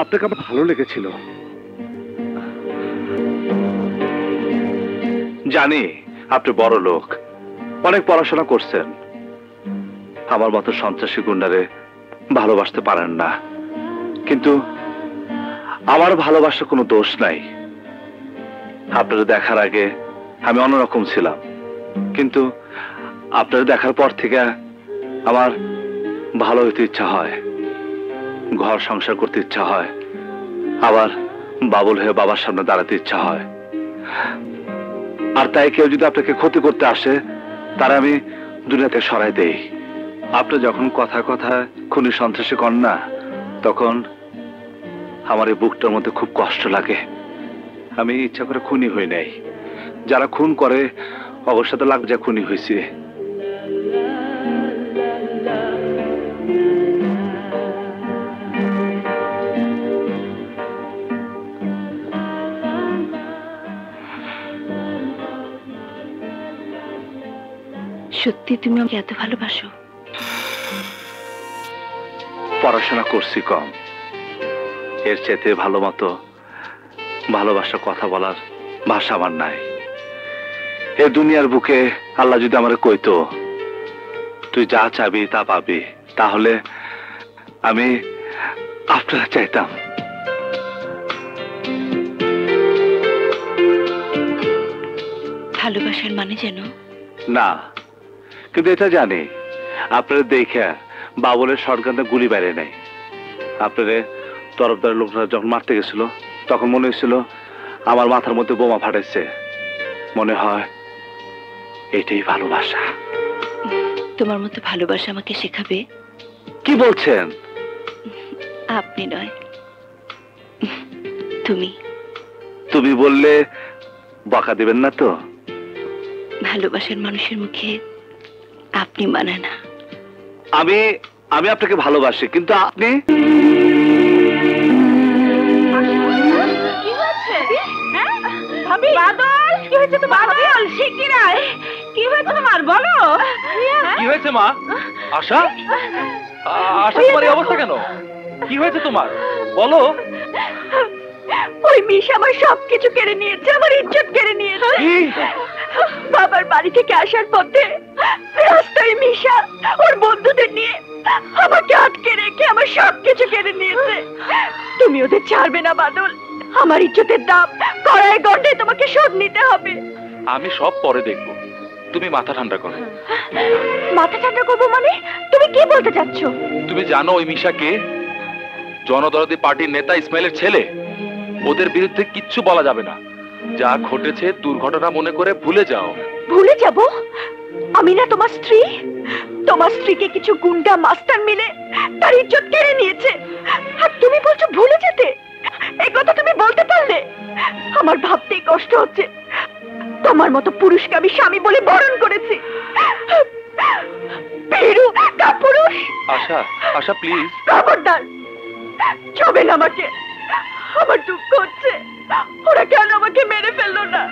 [SPEAKER 4] আপনাকে আমার ভালো লেগেছিল। জানি আপনি বড় লোক, অনেক পড়াশোনা করছেন। আমার মতো সন্ত্রাসী গুন্ডারে ভালোবাসতে পারেন না, কিন্তু আমার ভালোবাসার কোনো দোষ নাই। আপনারা দেখার আগে আমি অন্যরকম ছিলাম, কিন্তু আপনারা দেখার পর থেকে আমার ভালো হইতে ইচ্ছা হয়, ঘর সংসার করতে ইচ্ছা হয়, আবার বাবুল হয়ে বাবার সামনে দাঁড়াতে ইচ্ছা হয়। আর তাই কেউ যদি আপনাকে ক্ষতি করতে আসে, তারা আমি দুনিয়াতে সরাই দেই। আপনি যখন কথায় কথায় খুনি সন্ত্রাসী কন না, তখন আমার এই বুকটার মধ্যে খুব কষ্ট লাগে। আমি ইচ্ছা করে খুনি হই নাই। যারা খুন করে অবশ্য তো লাগছে খুনি হয়েছে।
[SPEAKER 9] সত্যি তুমি আমাকে এত ভালোবাসো?
[SPEAKER 4] পড়াশোনা করছি কম, এর চাইতে ভালো মতো ভালোবাসা কথা বলার ভাষা আমার নাই। এই দুনিয়ার বুকে আল্লাহ যদি আমারে কইতো তুই যা চাবি তা পাবি, তাহলে আমি আপনারা চাইতাম।
[SPEAKER 9] ভালোবাসার মানে যেন
[SPEAKER 4] না, কিন্তু এটা জানি আপনারা দেখে বাবুলের শটগানটা গুলি বেড়ে নেই। আপনারে তরফদারের লোকরা যখন মারতে গেছিল, তখন মনে হয়েছিল আমার মাথার মধ্যে বোমা ফাটাইছে। মনে হয় এটাই ভালোবাসা।
[SPEAKER 9] তোমার মতো ভালোবাসা আমাকে শেখাবে?
[SPEAKER 4] কি বলছেন?
[SPEAKER 9] আপনি নয়, তুমি।
[SPEAKER 4] তুমি বললে বকা দিবেন না তো?
[SPEAKER 9] ভালোবাসার মানুষের মুখে আপনি মানে না।
[SPEAKER 4] আমি আমি আপনাকে ভালোবাসি, কিন্তু আপনি
[SPEAKER 8] কি হয়েছে মা? আশা, আশা তোমার এই অবস্থা কেন? কি হয়েছে তোমার বলো?
[SPEAKER 9] ওই মিশ আমার সবকিছু কেড়ে নিয়েছে, আমার ইজ্জত কেড়ে নিয়েছে। বাবার বাড়ি থেকে আসার পথে রাস্তায় মিশা ওর বন্ধুদের নিয়ে আমাকে আটকে রেখে আমার সবকিছু কেড়ে নিয়েছে। তুমি ওদের ছাড়বে না বাদল। আমার ইজ্জতের দাম কড়ায় গন্ডে তোমাকে শোধ নিতে হবে।
[SPEAKER 8] আমি সব পরে দেখব, তুমি মাথা ঠান্ডা করো।
[SPEAKER 9] মাথা ঠান্ডা করবো মানে? তুমি কি বলতে চাচ্ছ?
[SPEAKER 8] তুমি জানো ওই মিশাকে? জনদরদি পার্টির নেতা ইসমাইলের ছেলে। ওদের বিরুদ্ধে কিচ্ছু বলা যাবে না। যা ঘটেছে দুর্ঘটনা মনে করে ভুলে যাও।
[SPEAKER 9] ভুলে যাব? আমি না তোমার স্ত্রী? তোমার স্ত্রীকে কিছু গুন্ডা মাস্টার মিলে তার ইজ্জত কেড়ে নিয়েছে, আর তুমি বলছো ভুলে যেতে? এই কথা তুমি বলতে পারলে? আমার ভাবতেই কষ্ট হচ্ছে তোমার মতো পুরুষকে আমি স্বামী বলে বরণ করেছি। Peru Kapurush.
[SPEAKER 8] Asha, Asha please.
[SPEAKER 9] খবরদার ছবেন আমাকে। আমার দুঃখ হচ্ছে ওরা কেন আমাকে মেরে ফেললো না,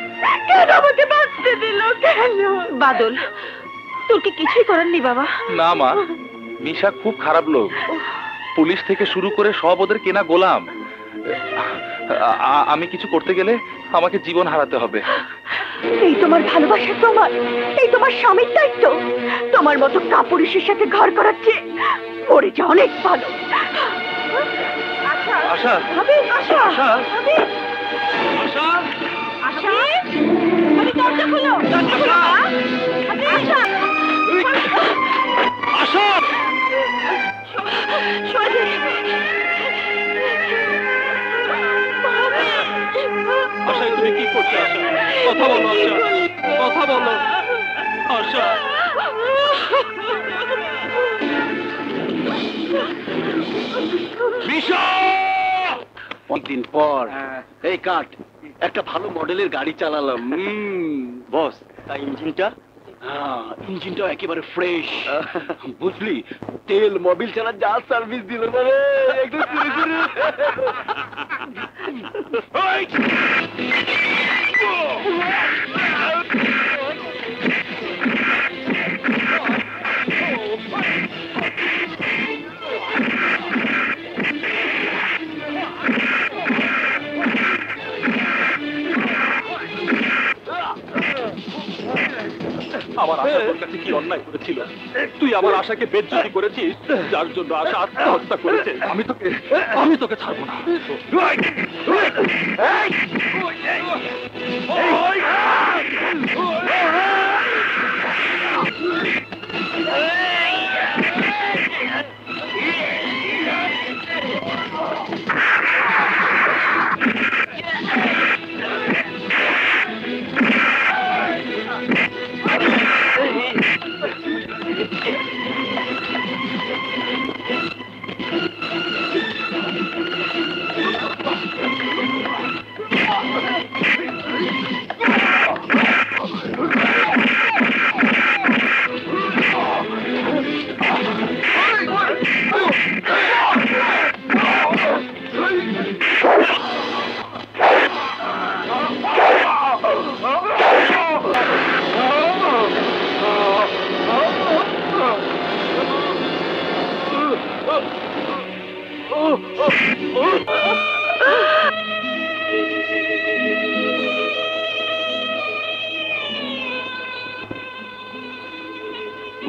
[SPEAKER 9] কেন আমাকে বাঁচতে দিল, কেন? বাদল, তোর কি কিছুই করার নেই বাবা?
[SPEAKER 8] না মা, মিশা খুব খারাপ লোক। পুলিশ থেকে শুরু করে সব ওদের কেনা গোলাম। আমি কিছু করতে গেলে আমাকে জীবন হারাতে হবে।
[SPEAKER 9] এই তোমার ভালোবাসার প্রমাণ? এই তোমার স্বামীর দায়িত্ব? তোমার মতো কাপুরুষের সাথে ঘর করার চেয়ে মরে যা অনেক ভালো।
[SPEAKER 8] আশা,
[SPEAKER 9] আশা, আশা,
[SPEAKER 8] আশা,
[SPEAKER 9] আশা, দরজা খোলো, দরজা খোলো। আশা,
[SPEAKER 8] আশা, আশা, তুমি কি করছো? আশা, কথা বলো। আশা, কথা বলো। আশা,
[SPEAKER 5] অনেকদিন পর এই কাট একটা ভালো মডেলের গাড়ি চালালাম। বস, তাই ইঞ্জিনটা? ইঞ্জিনটা একেবারে ফ্রেশ, বুঝলি? তেল মোবিল ছাড়া যা সার্ভিস দিল না রে, একটু
[SPEAKER 8] আমার আশা তোর কাছে কি অন্যায় করেছিল? তুই আমার আশাকে বেজ্জতি করেছিস, যার জন্য আশা আত্মহত্যা করেছে। আমি তোকে ছাড়বো না।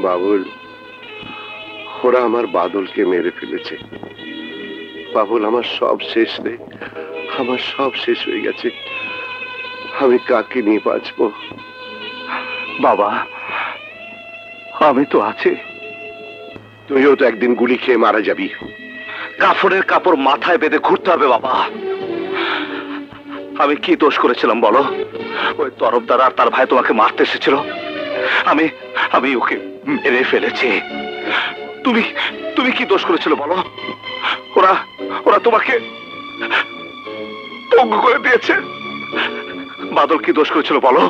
[SPEAKER 12] বাবুল, ওরা আমার বাদলকে মেরে ফেলেছে। বাবুল, আমার সব শেষ রে, আমার সব শেষ হয়ে গেছে। আমি কাকে নিয়ে বাঁচবো?
[SPEAKER 4] বাবা, আমি তো আছি।
[SPEAKER 12] তুইও তো একদিন গুলি খেয়ে মারা যাবি।
[SPEAKER 4] কাফনের কাপড় মাথায় বেঁধে ঘুরতে হবে বাবা। আমি কি দোষ করেছিলাম বলো? ওই তরফদার আর তার ভাই তোমাকে মারতে এসেছিল, আমি ওকে মেরে ফেলেছি। তুমি কি দোষ করেছিল বলো? ওরা তোমাকে পঙ্গু করে দিয়েছে। বাদল কি দোষ করেছিল বলো?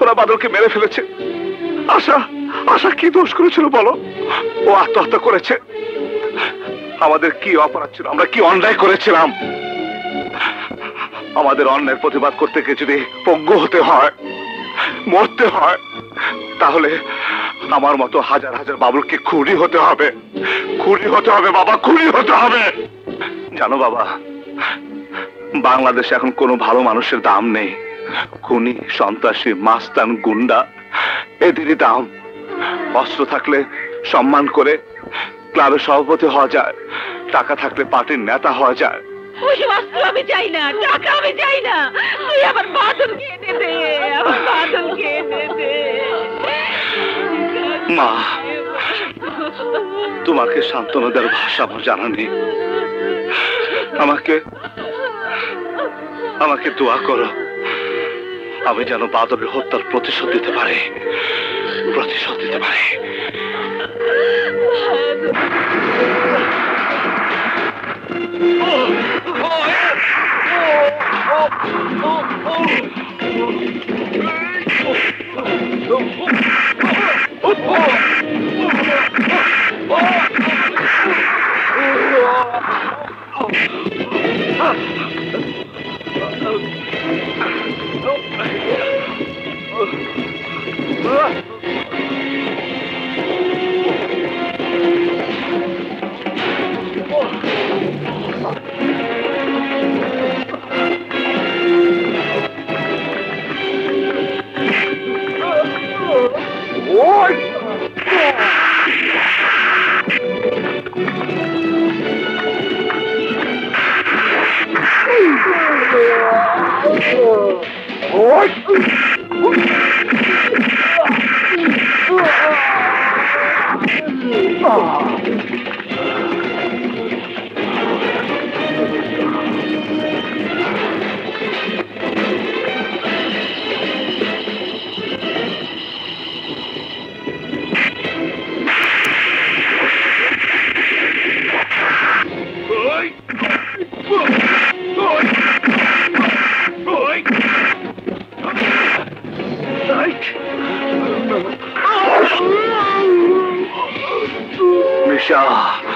[SPEAKER 4] ওরা বাদলকে মেরে ফেলেছে। আশা কি দোষ করেছিল বলো? ও আত্মহত্যা করেছে। আমাদের কি অপরাধ ছিল? আমরা কি অন্যায় করেছিলাম? আমাদের অন্যায়ের প্রতিবাদ করতে গিয়ে যদি পঙ্গু হতে হয়, মরতে হয়, তাহলে আমার মতো হাজার হাজার বাবুলকে খুনি হতে হবে। খুনি হতে হবে বাবা, খুনি হতে হবে। জানো বাবা, বাংলাদেশে এখন কোনো ভালো মানুষের দাম নেই। খুনি, সন্ত্রাসী, মাস্তান, গুন্ডা এদেরই দাম। অস্ত্র থাকলে সম্মান করে ক্লাবের সভাপতি হওয়া যায়, টাকা থাকলে পার্টির নেতা হওয়া যায়।
[SPEAKER 6] আমি চাই না, টাকা আমি চাই না, তুই আমার বাদলকে এনে দে, আমার বাদলকে এনে দে।
[SPEAKER 4] মা, তোমাকে সান্ত্বনা দেওয়ার ভাষা আমার জানা নেই। আমাকে দোয়া করো, আমি যেন বাদলের হত্যার প্রতিশোধ দিতে পারি।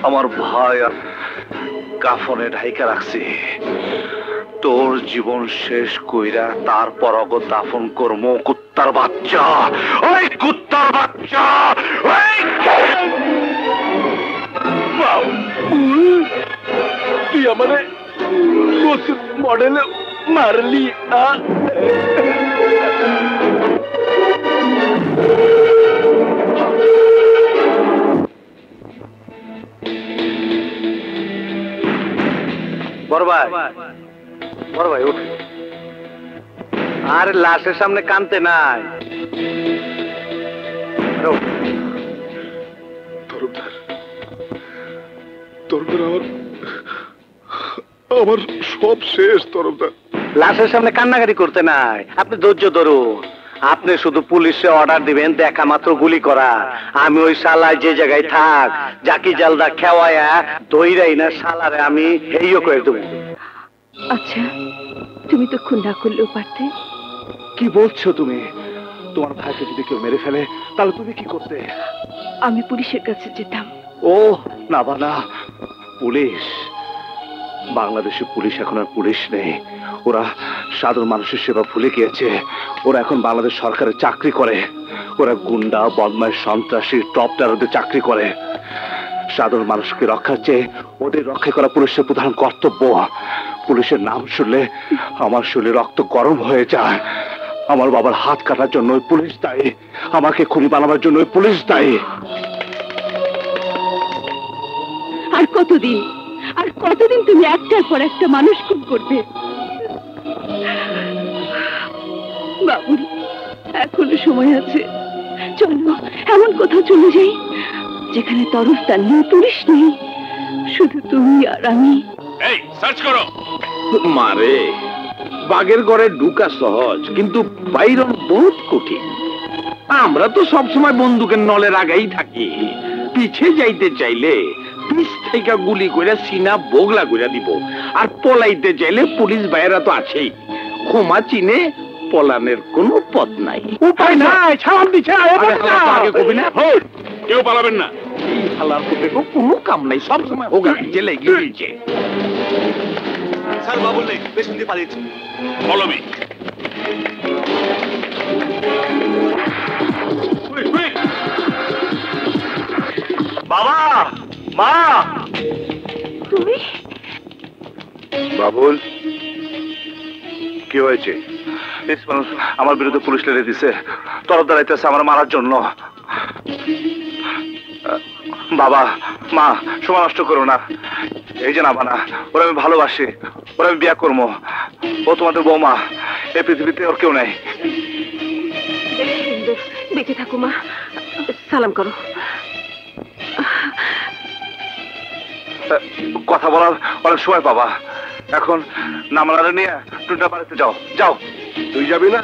[SPEAKER 4] আমার ভাই কাফনে ঢাইকা রাখছি, তোর জীবন শেষ কইরা তারপর অগো দাফন করবো। কুত্তার বাচ্চা, ওই কুত্তার বাচ্চা, তুই আমারে মডেলে মারলি।
[SPEAKER 1] বড় ভাই উঠ। আর লাশের সামনে কানতে নাই।
[SPEAKER 12] আমার সব শেষ তরফদার।
[SPEAKER 1] লাশের সামনে কান্নাকাটি করতে নাই, আপনি ধৈর্য ধরুন। আপনি শুধু পুলিশে অর্ডার দিবেন দেখা মাত্র গুলি করা। আমি ওই শালায় যে জায়গায় থাক, জাকি জালদা খেওয়ায়া দইরাই না শালারে আমি হেইও করে দেবো।
[SPEAKER 9] আচ্ছা, তুমি তো খুন না করলেও পারতে।
[SPEAKER 4] কি বলছো তুমি? তোমার ভাইকে যদি কেউ মেরে ফেলে তাহলে তুমি কি করতে?
[SPEAKER 9] আমি পুলিশের কাছে যেতাম।
[SPEAKER 4] ও না বানা, পুলিশ? বাংলাদেশে পুলিশ এখন আর পুলিশ নেই। ওরা সাধারণ মানুষের সেবা ভুলে গিয়েছে। ওরা এখন বাংলাদেশ সরকারের চাকরি করে। ওরা গুন্ডা, বদমাইশ, সন্ত্রাসী, টপ টেররদের চাকরি করে। সাধারণ মানুষকে রক্ষার চেয়ে ওদের রক্ষা করা পুলিশের প্রধান কর্তব্য। পুলিশের নাম শুনলে আমার শরীরে রক্ত গরম হয়ে যায়। আমার বাবার হাত কাটার জন্য ওই পুলিশ দায়ী, আমাকে খুনি বানাবার জন্য ওই পুলিশ দায়ী।
[SPEAKER 9] আর কতদিন তুমি একটার পর একটা মানুষ খুন করবে? বাবুল, এখনো সময় আছে। চলো এমন কোথাও চলে যাই যেখানে তরফদার নেই, পুলিশ নেই, শুধু তুমি আর আমি।
[SPEAKER 13] এই সার্চ করো।
[SPEAKER 15] মারে, বাঘের ঘরে ঢুকা সহজ, কিন্তু বাইরন বহুত কঠিন। আমরা তো সবসময় বন্দুকের নলের আগাই থাকি। পিছে যাইতে চাইলে পিছ থেকে গুলি করে সিনা বোগলা করে দিব, আর পলাইতে চাইলে পুলিশ ভাইয়েরা তো আছেই। ক্ষমা চিনে পলানের কোনো পথ নাই, উপায় নাই। ছাড়াম দিচ্ছে
[SPEAKER 13] কেউ পালাবেন না।
[SPEAKER 15] এই হালার কোনো কাম নাই, সবসময় হোগা জেলে গিয়েছে।
[SPEAKER 4] স্যার বাবুল নেই, পেছন দিয়ে পালিয়েছে।
[SPEAKER 13] Follow me.
[SPEAKER 4] বাবা, মা,
[SPEAKER 9] তুমি?
[SPEAKER 12] বাবুল, কি হয়েছে?
[SPEAKER 4] ইসমাইল আমার বিরুদ্ধে পুলিশ লেড়ে দিছে, তরফদার আইতেছে আমার মারার জন্য। বাবা মা সময় নষ্ট করো না, এই যে নাবা না, ওরা আমি ভালোবাসি, ওরা আমি বিয়ে করবো, ও তোমাদের বৌমা, এই পৃথিবীতে ওর কেউ নেই।
[SPEAKER 6] বেঁচে থাকো মা, সালাম করো।
[SPEAKER 4] কথা বলার অনেক সময় পাবা, এখন নামলারে নিয়ে টুনটা বাড়িতে যাও। যাও।
[SPEAKER 12] তুই যাবি না?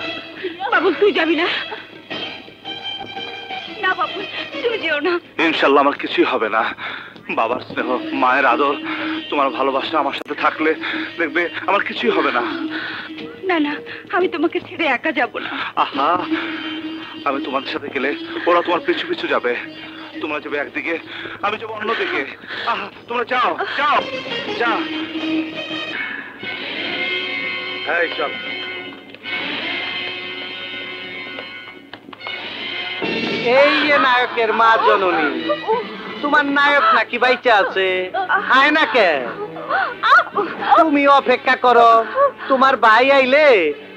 [SPEAKER 6] বাবুল তুই যাবি না? না বাবুল তুমি যেও না।
[SPEAKER 4] ইনশাল্লাহ আমার কিছুই হবে না। বাবার স্নেহ, মায়ের আদর, তোমার ভালোবাসা আমার সাথে থাকলে দেখবে আমার কিছুই হবে না।
[SPEAKER 6] না না, আমি তোমাকে ছেড়ে একা যাব না।
[SPEAKER 4] আহা, আমি তোমাদের সাথে গেলে ওরা তোমার পিছু পিছু যাবে। তোমরা যাবে একদিকে, আমি যাবো অন্যদিকে। আহা, তোমরা যাও যাও যা। এই চল।
[SPEAKER 1] এই যে নায়কের মা জননী, তোমার নায়ক নাকি বাইচা আছে? হায় না কে? তুমি অপেক্ষা করো, তোমার ভাই আইলে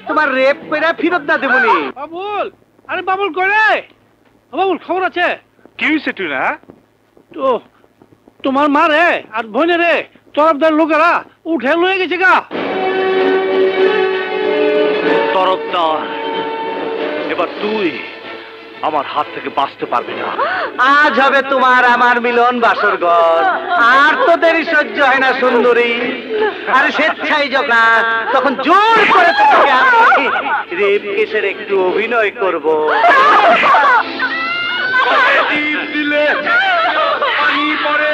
[SPEAKER 1] তোমার রেপ করে ফিরত না দেবনি।
[SPEAKER 7] বাবুল, আরে বাবুল করে বাবুল, খবর আছে?
[SPEAKER 4] কি হয়েছে তুই না?
[SPEAKER 7] তো তোমার মা রে আর বোনে রে তরফদার লোকেরা উঠে লয়ে গেছে গা।
[SPEAKER 4] তরফদার, এবার তুই আমার হাত থেকে বাঁচতে পারবি না।
[SPEAKER 1] আজ হবে তোমার আমার মিলন বাসর ঘর, আর তো দেরি সহ্য হয় না সুন্দরী। আর স্বেচ্ছায় যখন তখন জোর করে তোমাকে আমি রেপ কেসের একটু অভিনয় করব।
[SPEAKER 4] দিলে পানি পড়ে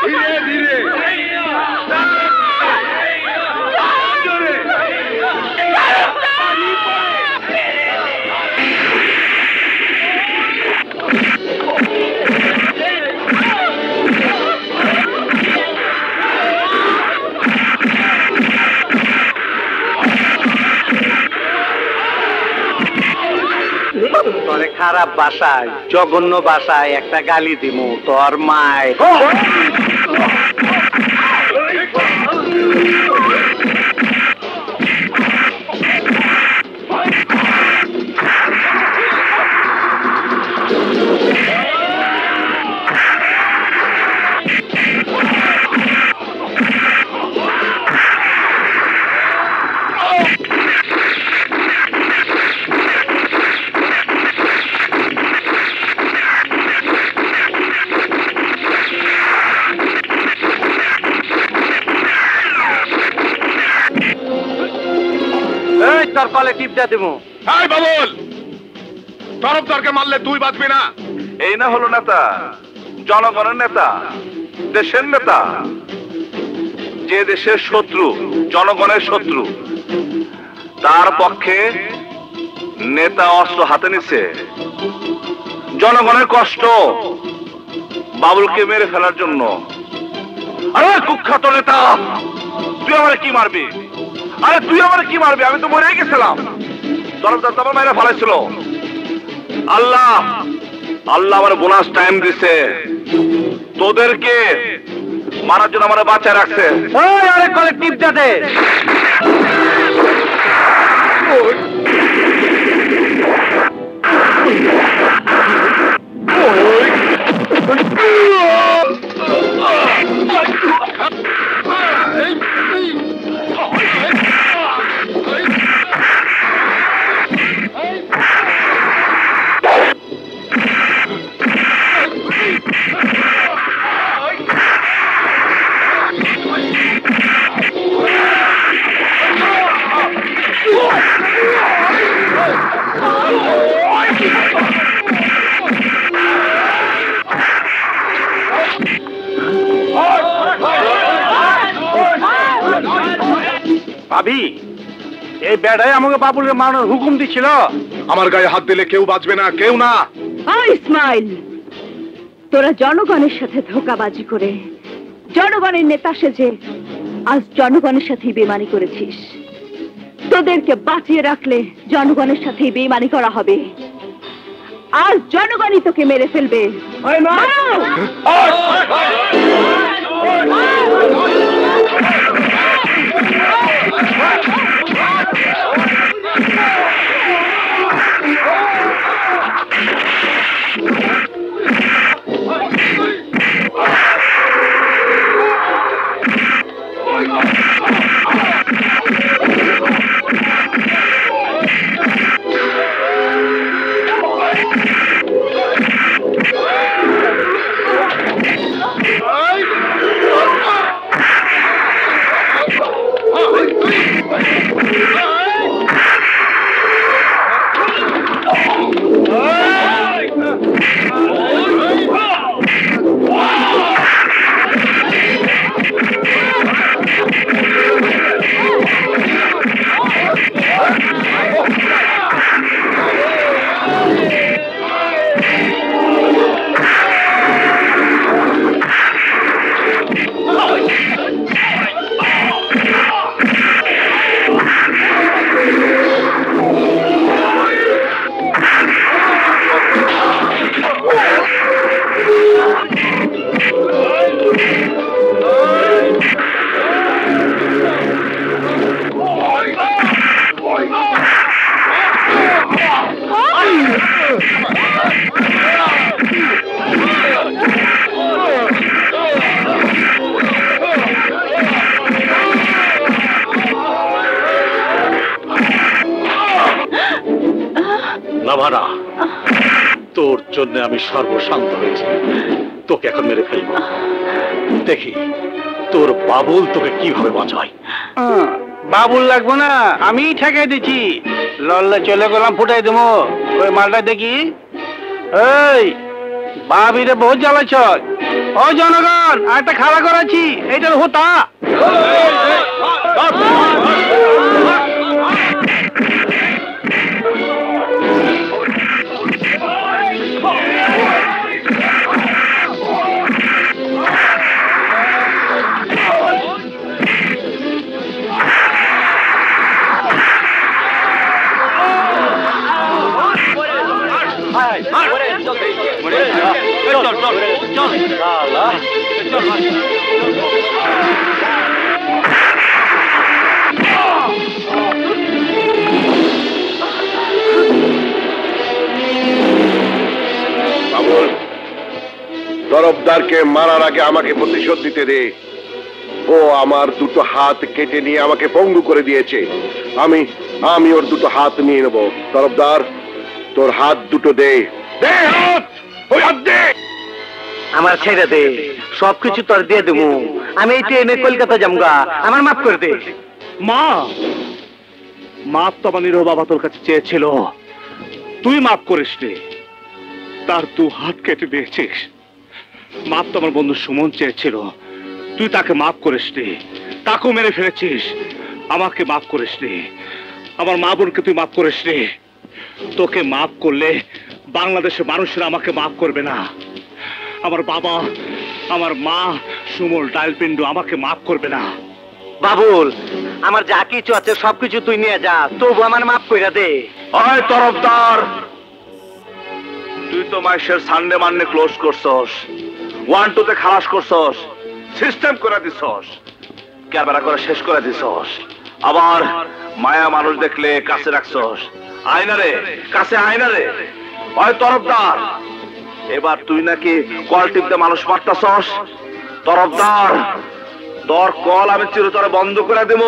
[SPEAKER 4] ধীরে ধীরে।
[SPEAKER 1] তোরে খারাপ বাসায়, জঘন্য বাসায় একটা গালি দিমু তোর মায়। তোর কলে টিপটা দেবো।
[SPEAKER 4] হাই বাবুল, তরফদারকে মারলে তুই বাঁচবি না। এই না হলো নেতা, জনগণের নেতা, দেশের নেতা। যে দেশের শত্রু জনগণের শত্রু, তার পক্ষে নেতা অস্ত্র হাতে নিছে। জনগণের কষ্ট বাবুলকে মেরে ফেলার জন্য। আরে কুখ্যাত নেতা, তুই আমার কি মারবি? আরে তুই আমার কি মারবি? আমি তো মরে গেছিলাম। তরফদার তো আমার মেরে ফেলাইছিল। আল্লাহ আল্লাহ আমার বোনাস টাইম দিছে, তোদেরকে মারার জন্য আমার বাঁচায় রাখছে।
[SPEAKER 1] আরে কলে টিপটা দে।
[SPEAKER 7] ভাবি, এই বেড়াই আমাকে বাবুলের মারানোর হুকুম দিছিল।
[SPEAKER 4] আমার গায়ে হাত দিলে কেউ বাঁচবে না, কেউ না।
[SPEAKER 9] ইসমাইল, তোরা জনগণের সাথে ধোঁকাবাজি করে জনগণের নেতা সেজে আজ জনগণের সাথে বেইমানি করেছিস। তোদেরকে বাঁচিয়ে রাখলে জনগণের সাথে বেইমানি করা হবে। আজ জনগণই তোকে মেরে ফেলবে।
[SPEAKER 14] সাভানা, তোর জন্য আমি সর্বশান্ত হয়েছি। তোকে এখন মেরে ফেলবো, দেখি তোর বাবুল তোকে কিভাবে বাঁচায়।
[SPEAKER 7] বাবুল লাগবো না, আমি ঠেকাই দিচ্ছি। লড়লে চলে গেলাম, ফুটাই দেবো। ওই মালটা দেখি। এই বাবিরে বহুত জ্বালাছ। ও জনগণ, একটা খাড়া করাচ্ছি, এইটার হোতা।
[SPEAKER 12] তরফদারকে মারার আগে আমাকে প্রতিশোধ দিতে দে। ও আমার দুটো হাত কেটে নিয়ে আমাকে পঙ্গু করে দিয়েছে। আমি ওর দুটো হাত নিয়ে নেব। তরফদার, তোর হাত দুটো দে। দে হাত, ওই হাত দে।
[SPEAKER 1] আমার ছেড়ে দে, সবকিছু তোর দিয়ে দেবো। আমি এই ট্রেনে কলকাতা যামগা, আমার মাফ করে দে।
[SPEAKER 14] মা, মাপ তো আমার নিরহ বাবা তোর কাছে চেয়েছিল, তুই মাফ করিস রে। তার দু হাত কেটে দিয়েছিস। মাপ তো আমার বন্ধু সুমন চেয়েছিল, তুই তাকে মাফ করিস রে। তাকেও মেরে ফেলেছিস, আমাকে মাফ করিস রে। আমার মা বোনকে তুই মাফ করিস রে। তোকে মাফ করলে বাংলাদেশের মানুষেরা আমাকে মাফ করবে না। আমার বাবা, আমার মা, সুমল, ডালপিন্ডু আমাকে মাফ করবে না।
[SPEAKER 1] বাবুল, আমার যা কিছু আছে সবকিছু তুই নিয়ে যা, তবু আমার মাফ কইরা দে।
[SPEAKER 4] ওই তরফদার, তুই তো মাসের সানডে মানডে ক্লোজ করছস, 1-2 তে খালাস করছস, সিস্টেম করে দিছস, ক্যামেরা করে শেষ করে দিছস। আবার মায়া মানুষ দেখলে কাছে রাখছস। আয়নারে কাছে, আয়নারে। ওই তরফদার, এবার তুই নাকি কল টিপতে মানুষ মারতাছস। তরফদার, তোর কল আমি চিরতরে বন্ধ করে দেব।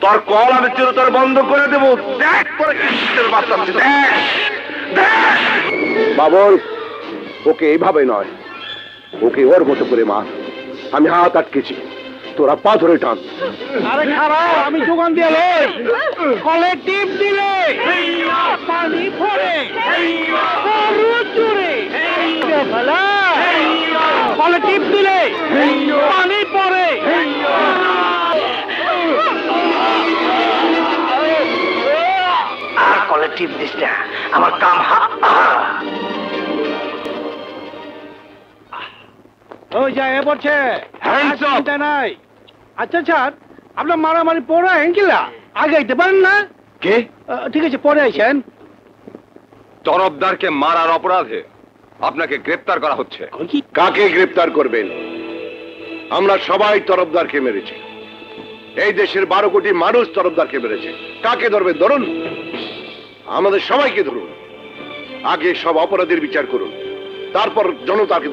[SPEAKER 4] তোর কল আমি চিরতরে বন্ধ করে দেব। দেখ করে কিসের মারতাছি, দেখ দেখ।
[SPEAKER 12] বাবর, ওকে এইভাবে নয়, ওকে ওর মতো করে মার। আমি হাত আটকেছি, তোরা পা ধরে টান।
[SPEAKER 7] আরে খারাপ, আমি যোগান দিয়ে লই। কলে টিপ দিলে পানি পড়ে, জোরে ভালা। কলে টিপ দিলে পানি পড়ে।
[SPEAKER 1] আর কলে টিপ দিস না, আমার কাম
[SPEAKER 7] ওই যা এ পড়ছে, চিন্তা নাই। আচ্ছা স্যার, আপনার মারামারি পরে কিলা আগে আইতে পারেন না?
[SPEAKER 3] কে?
[SPEAKER 7] ঠিক আছে, পরে আইছেন।
[SPEAKER 3] তরফদারকে মারার অপরাধে আপনাকে গ্রেপ্তার করা হচ্ছে।
[SPEAKER 12] কাকে গ্রেপ্তার করবেন? আমরা সবাই তরফদারকে মেরেছি। এই দেশের 12 কোটি মানুষ তরফদারকে মেরেছে। কাকে ধরবেন? ধরুন, আমাদের সবাইকে ধরুন। আগে সব অপরাধের বিচার করুন, তারপর জনতাকে